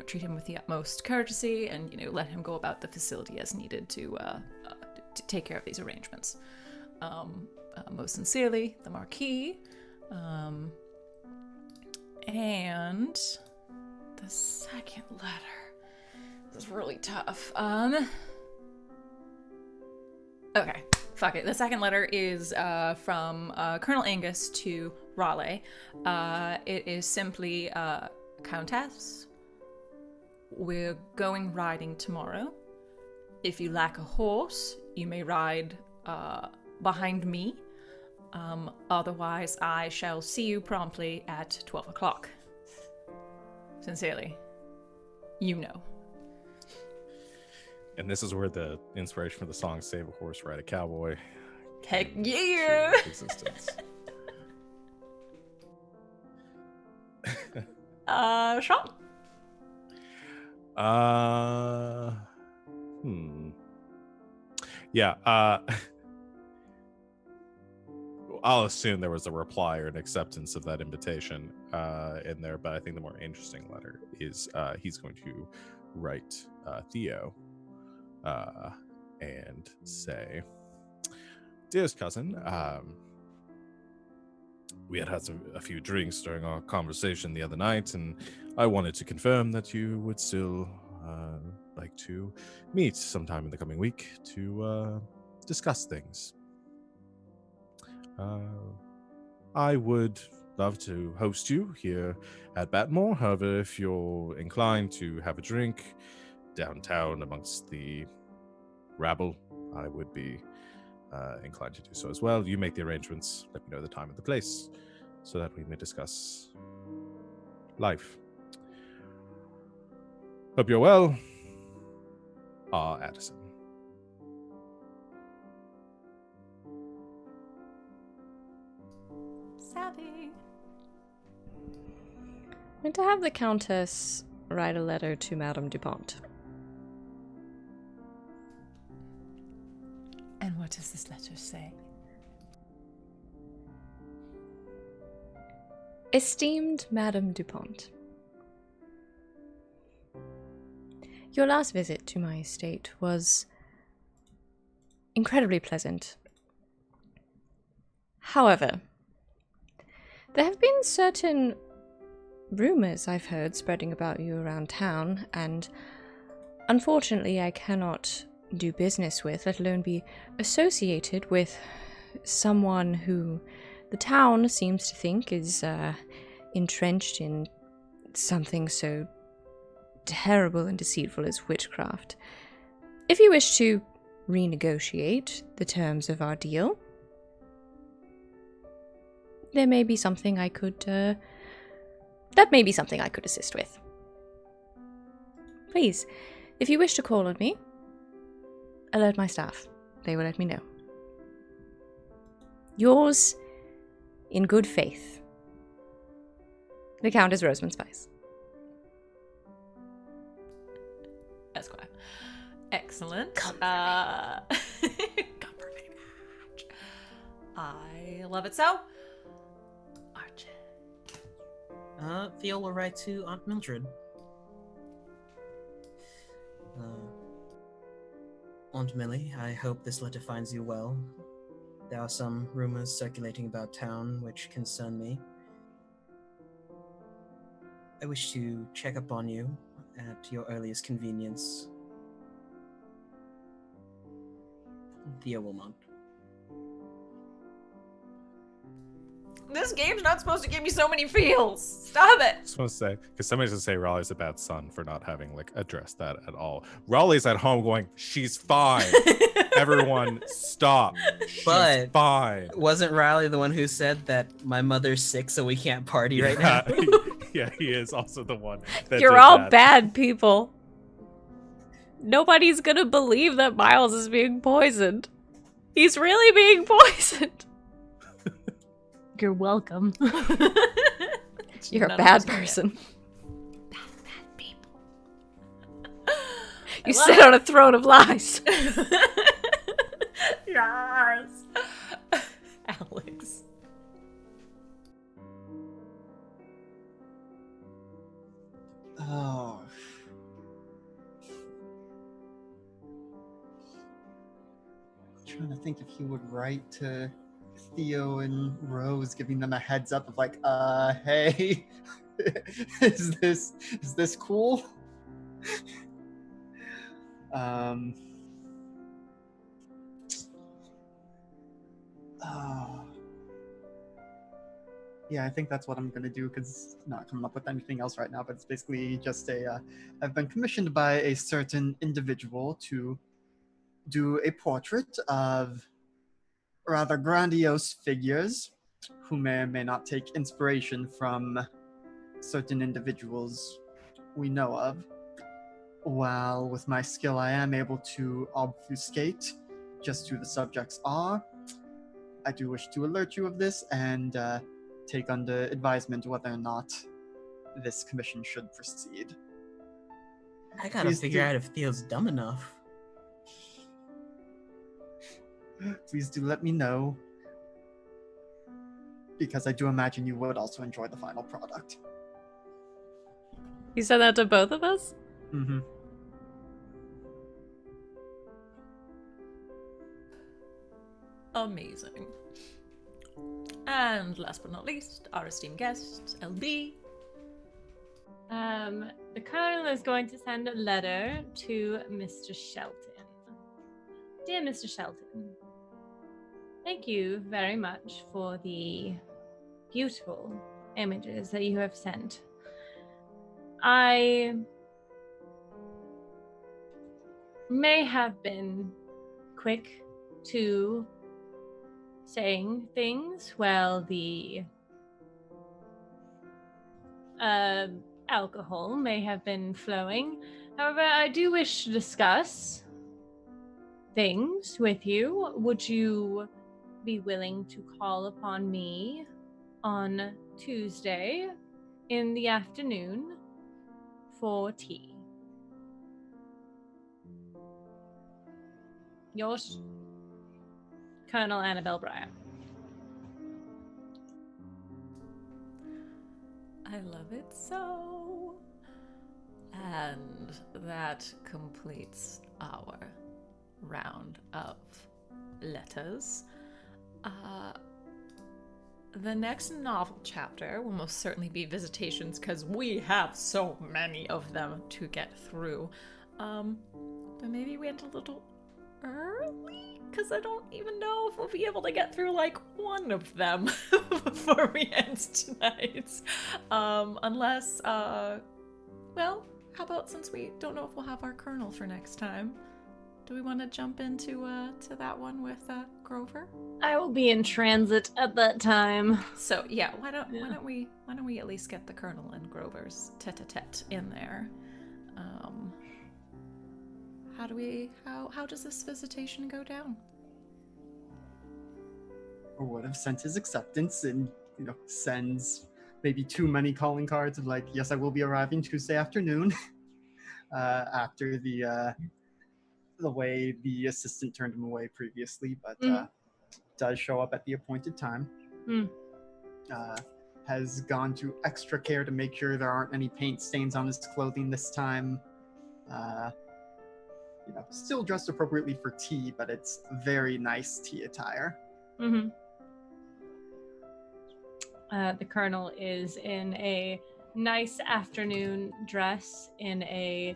Treat him with the utmost courtesy and, let him go about the facility as needed to take care of these arrangements. Most sincerely, the Marquis. And the second letter. This is really tough. Okay, fuck it. The second letter is from Colonel Angus to Raleigh. It is simply Countess. we're going riding tomorrow. If you lack a horse, you may ride behind me. Otherwise, I shall see you promptly at 12 o'clock. Sincerely, you know. And this is where the inspiration for the song "Save a Horse, Ride a Cowboy" Heck came yeah! into existence. Sean? Yeah, I'll assume there was a reply or an acceptance of that invitation in there, but I think the more interesting letter is he's going to write Theo and say, "Dearest cousin, we had a few drinks during our conversation the other night, and I wanted to confirm that you would still like to meet sometime in the coming week to discuss things. I would love to host you here at Batmore. However, if you're inclined to have a drink downtown amongst the rabble, I would be inclined to do so as well. You make the arrangements, let me know the time and the place, so that we may discuss life. Hope you're well. R. Addison." Savvy. I'm going to have the Countess write a letter to Madame Dupont. And what does this letter say? Esteemed Madame Dupont, your last visit to my estate was incredibly pleasant. However, there have been certain rumors I've heard spreading about you around town, and unfortunately I cannot do business with, let alone be associated with, someone who the town seems to think is entrenched in something so terrible and deceitful as witchcraft. If you wish to renegotiate the terms of our deal, there may be something I could, that may be something I could assist with. Please, if you wish to call on me, alert my staff. They will let me know. Yours, in good faith, the Countess Rosamund Spice. Esquire. Excellent. Comforting. Comforting. I love it so. Archie. Theo will write to Aunt Mildred. Aunt Millie, I hope this letter finds you well. There are some rumors circulating about town which concern me. I wish to check up on you at your earliest convenience. Theo Wilmont. This game's not supposed to give me so many feels. Stop it. I just want to say, because somebody's going to say Raleigh's a bad son for not having addressed that at all. Raleigh's at home going, "She's fine." Everyone, stop. She's But fine. wasn't Riley the one who said that my mother's sick, so we can't party right now? Yeah, he is also the one that You're did all that. bad people. Nobody's gonna believe that Miles is being poisoned. He's really being poisoned. You're welcome. You're None a of bad us are person. Bad people. You sit on a throne of lies. Yes. Alex. Oh. I'm trying to think if he would write to Theo and Rose, giving them a heads up of hey, is this cool? Oh. Yeah, I think that's what I'm gonna do because not coming up with anything else right now. But it's basically just I've been commissioned by a certain individual to do a portrait of rather grandiose figures who may or may not take inspiration from certain individuals we know of. While with my skill, I am able to obfuscate just who the subjects are. I do wish to alert you of this and take under advisement whether or not this commission should proceed. I gotta Please figure do- out if Theo's dumb enough. Please do let me know, because I do imagine you would also enjoy the final product. You said that to both of us? Mm-hmm. Amazing. And last but not least, our esteemed guest, LB. The Colonel is going to send a letter to Mr. Shelton. Dear Mr. Shelton, thank you very much for the beautiful images that you have sent. I may have been quick to saying things while the alcohol may have been flowing. However, I do wish to discuss things with you. Would you be willing to call upon me on Tuesday in the afternoon for tea? Yours, Colonel Annabelle Breyer. I love it so. And that completes our round of letters. The next novel chapter will most certainly be visitations because we have so many of them to get through. But maybe we went a little early because I don't even know if we'll be able to get through like one of them before we end tonight. Unless, well, how about since we don't know if we'll have our colonel for next time, do we want to jump into to that one with Grover? I will be in transit at that time. So yeah, why don't we at least get the colonel and Grover's tete-a-tete in there? How does this visitation go down? Or would have sent his acceptance and sends maybe too many calling cards of like, yes, I will be arriving Tuesday afternoon. After the way the assistant turned him away previously, but does show up at the appointed time. Has gone to extra care to make sure there aren't any paint stains on his clothing this time. Still dressed appropriately for tea, but it's very nice tea attire. Mm-hmm. The colonel is in a nice afternoon dress in a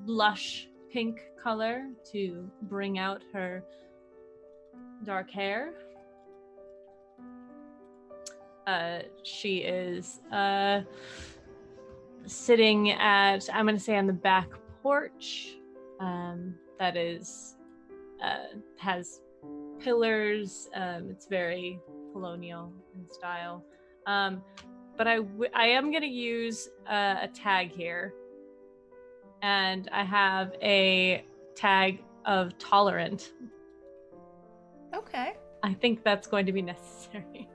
blush pink color to bring out her dark hair. She is sitting at, I'm going to say, on the back porch that is has pillars. It's very colonial in style, but I am going to use a tag here, and I have a tag of tolerant. Okay. I think that's going to be necessary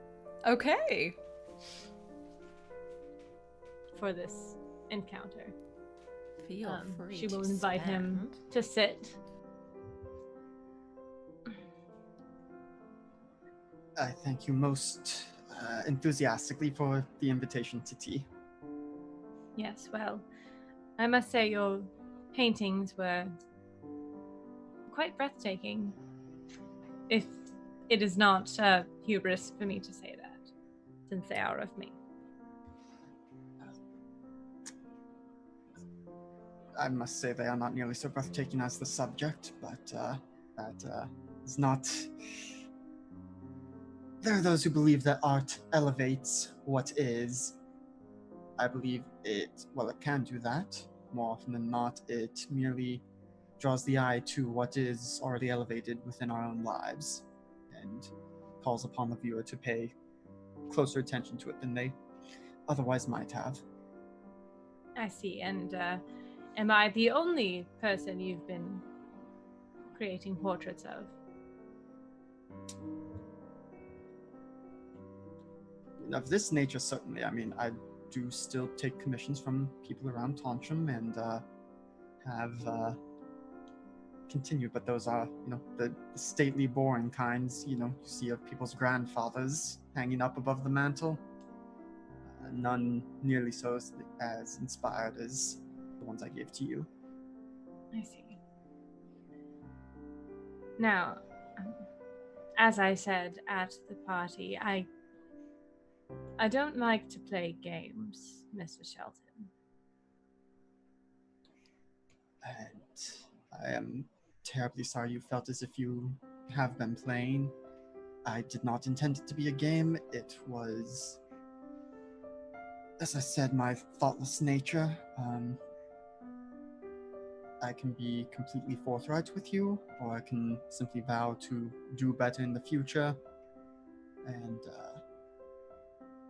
Okay. for this encounter. Feel free. She will to invite him spend. to sit. I thank you most enthusiastically for the invitation to tea. Yes, well, I must say your paintings were quite breathtaking. If it is not hubris for me to say that, since they are of me. I must say they are not nearly so breathtaking as the subject, but that is not there are those who believe that art elevates what is. I believe it can do that. More often than not, it merely draws the eye to what is already elevated within our own lives and calls upon the viewer to pay closer attention to it than they otherwise might have. I see. And am I the only person you've been creating portraits of? Of this nature, certainly. I mean, I do still take commissions from people around Tantrum and have continued, but those are, the stately, boring kinds, you see of people's grandfathers hanging up above the mantle. None nearly so as inspired as the ones I gave to you. I see. Now, as I said at the party, I don't like to play games, Mr. Shelton. And I am terribly sorry you felt as if you have been playing. I did not intend it to be a game. It was, as I said, my thoughtless nature. I can be completely forthright with you, or I can simply vow to do better in the future and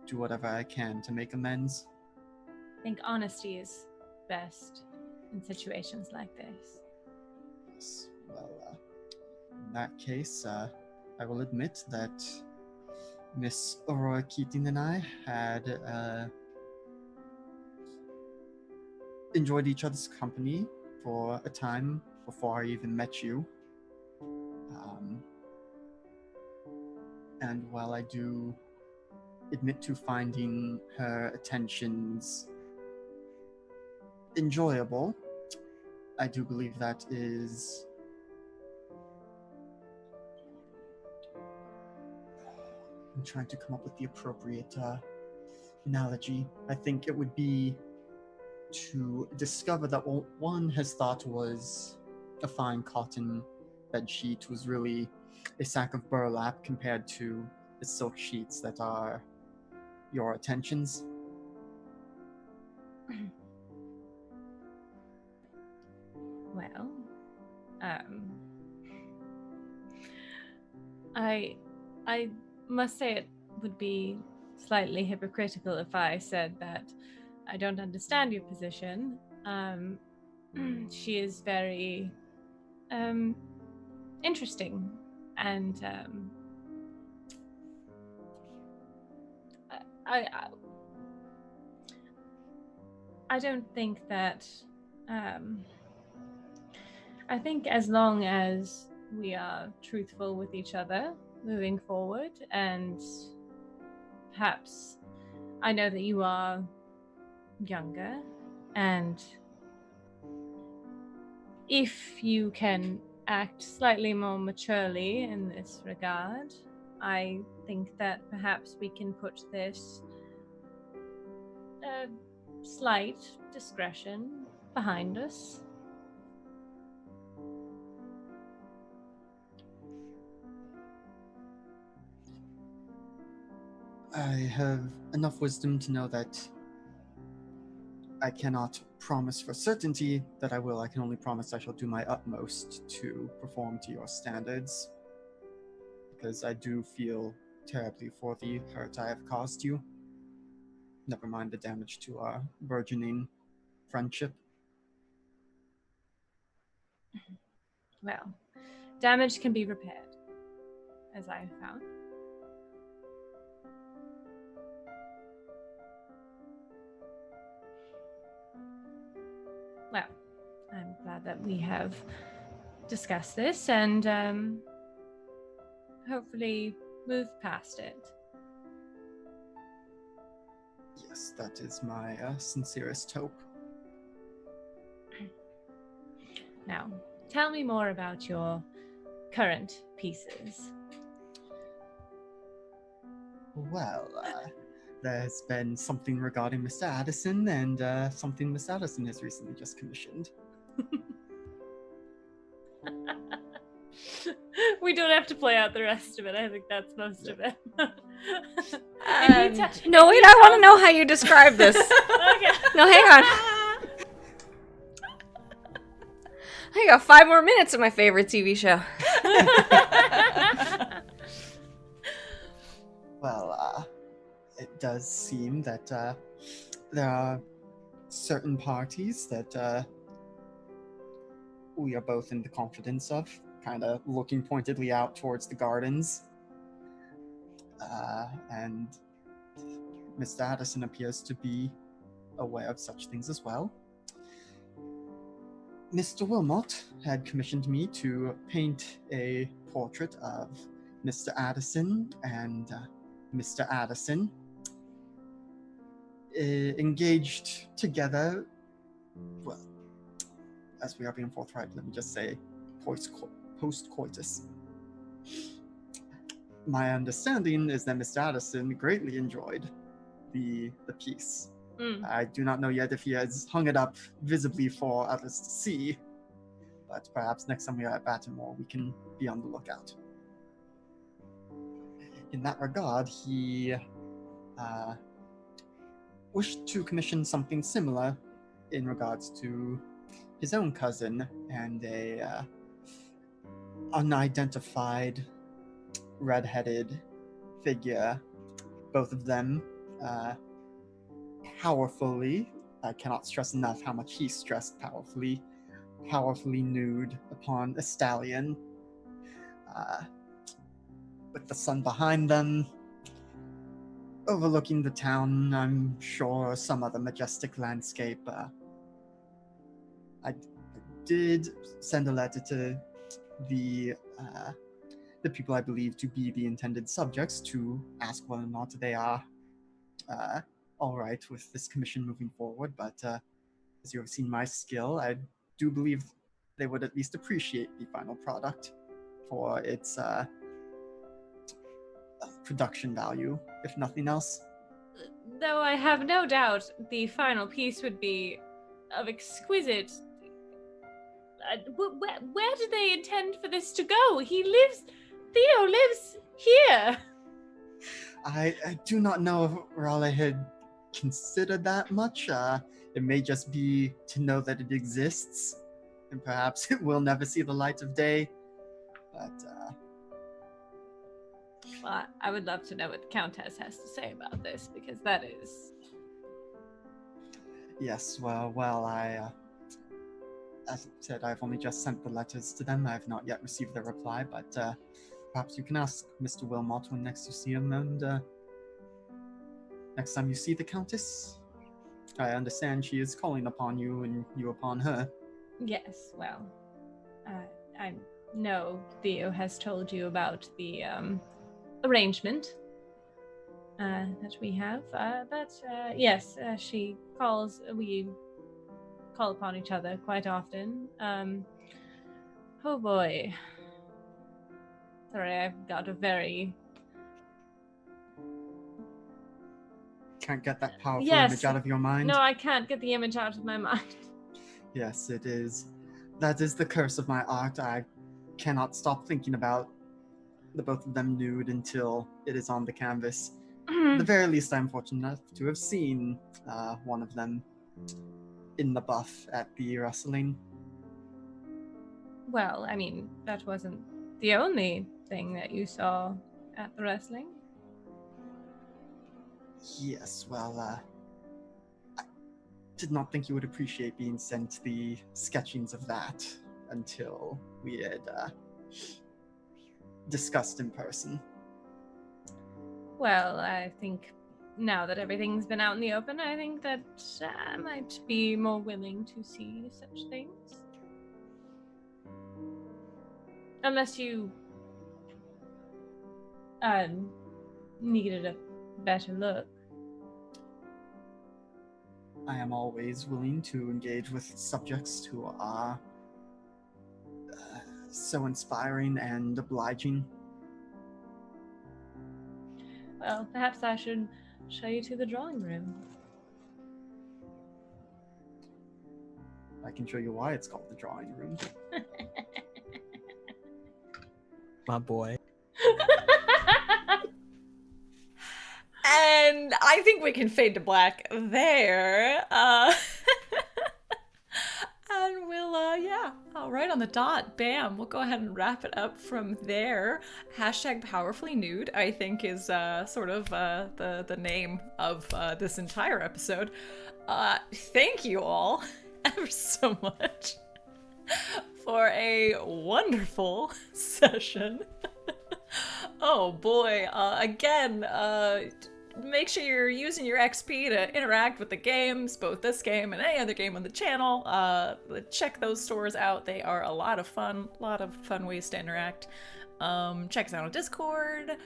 do whatever I can to make amends. I think honesty is best in situations like this. Yes. Well, in that case, I will admit that Miss Aurora Keating and I had enjoyed each other's company for a time before I even met you. And while I do admit to finding her attentions enjoyable, I do believe that is I'm trying to come up with the appropriate analogy. I think it would be to discover that what one has thought was a fine cotton bedsheet was really a sack of burlap compared to the silk sheets that are your attentions. Well, I must say it would be slightly hypocritical if I said that I don't understand your position. She is very interesting, and I don't think that I think as long as we are truthful with each other moving forward, and perhaps I know that you are younger, and if you can act slightly more maturely in this regard, I think that perhaps we can put this slight discretion behind us. I have enough wisdom to know that I cannot promise for certainty that I will. I can only promise I shall do my utmost to perform to your standards, because I do feel terribly for the hurt I have caused you. Never mind the damage to our burgeoning friendship. Well, damage can be repaired, as I have found. Well, I'm glad that we have discussed this and hopefully move past it. Yes, that is my sincerest hope. Now, tell me more about your current pieces. Well, there's been something regarding Mr. Addison, and something Miss Addison has recently just commissioned. We don't have to play out the rest of it. I think that's most of it. No, wait, I want to know how you describe this. Okay. No, hang on. I got 5 more minutes of my favorite TV show. Well, it does seem that there are certain parties that we are both in the confidence of, kind of looking pointedly out towards the gardens. And Mr. Addison appears to be aware of such things as well. Mr. Wilmot had commissioned me to paint a portrait of Mr. Addison and Mr. Addison engaged together. Well, as we are being forthright, let me just say post-coitus. My understanding is that Mr. Addison greatly enjoyed the piece. I do not know yet if he has hung it up visibly for others to see, but perhaps next time we are at Battenmore, we can be on the lookout. In that regard, he wished to commission something similar in regards to his own cousin and a unidentified red-headed figure, both of them powerfully, I cannot stress enough how much he stressed powerfully nude upon a stallion, with the sun behind them, overlooking the town, I'm sure, some other majestic landscape. I did send a letter to the people I believe to be the intended subjects to ask whether or not they are all right with this commission moving forward, but as you have seen my skill, I do believe they would at least appreciate the final product for its production value, if nothing else. Though I have no doubt the final piece would be of exquisite... where do they intend for this to go? Theo lives here! I do not know if Raleigh had considered that much. It may just be to know that it exists, and perhaps it will never see the light of day. But well, I would love to know what the Countess has to say about this, because that is... Yes, well, I, as I said, I've only just sent the letters to them. I have not yet received their reply, but perhaps you can ask Mr. Wilmot when next you see him, and next time you see the Countess. I understand she is calling upon you and you upon her. Yes, well, I know Theo has told you about the arrangement that we have, but yes, we call upon each other quite often. Oh boy. Sorry, I've got a very... Can't get that powerful image out of your mind? No, I can't get the image out of my mind. Yes, it is. That is the curse of my art. I cannot stop thinking about the both of them nude until it is on the canvas. At the very least, I'm fortunate enough to have seen one of them in the buff at the wrestling. Well, I mean, that wasn't the only thing that you saw at the wrestling. Yes, well, I did not think you would appreciate being sent the sketchings of that until we had discussed in person. Well, I think now that everything's been out in the open, I think that I might be more willing to see such things. Unless you needed a better look. I am always willing to engage with subjects who are so inspiring and obliging. Well, perhaps I should show you to the drawing room. I can show you why it's called the drawing room. My boy. And I think we can fade to black there. And we'll, right on the dot. Bam. We'll go ahead and wrap it up from there. Hashtag powerfully nude, I think, is sort of the name of this entire episode. Thank you all ever so much for a wonderful session. Oh boy. Again, make sure you're using your XP to interact with the games, both this game and any other game on the channel. Check those stores out. They are a lot of fun ways to interact. Check us out on Discord.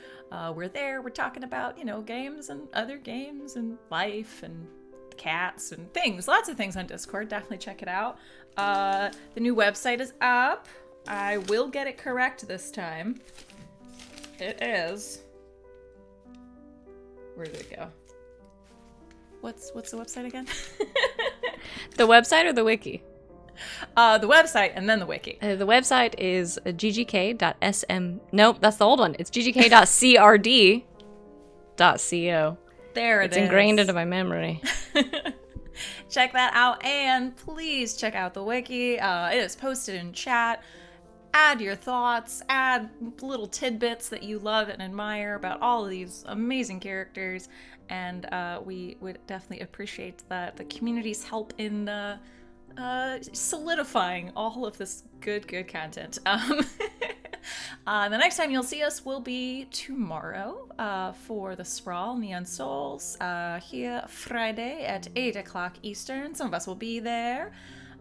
We're there. We're talking about, games and other games and life and cats and things. Lots of things on Discord. Definitely check it out. The new website is up. I will get it correct this time. It is... Where did it go? What's the website again? The website or the wiki? The website and then the wiki. The website is ggk.sm. Nope, that's the old one. It's ggk.crd.co. There it's is. Ingrained into my memory. Check that out, and please check out the wiki. It is posted in chat. Add your thoughts, add little tidbits that you love and admire about all of these amazing characters, and we would definitely appreciate the community's help in solidifying all of this good content. The next time you'll see us will be tomorrow for the Sprawl Neon Souls here Friday at 8 o'clock Eastern. Some of us will be there,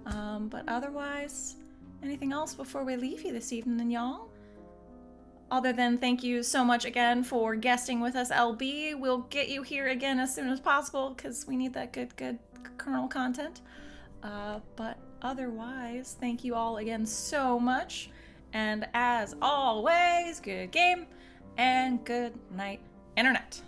but otherwise... Anything else before we leave you this evening, y'all? Other than thank you so much again for guesting with us, LB. We'll get you here again as soon as possible because we need that good kernel content. But otherwise, thank you all again so much. And as always, good game and good night, Internet.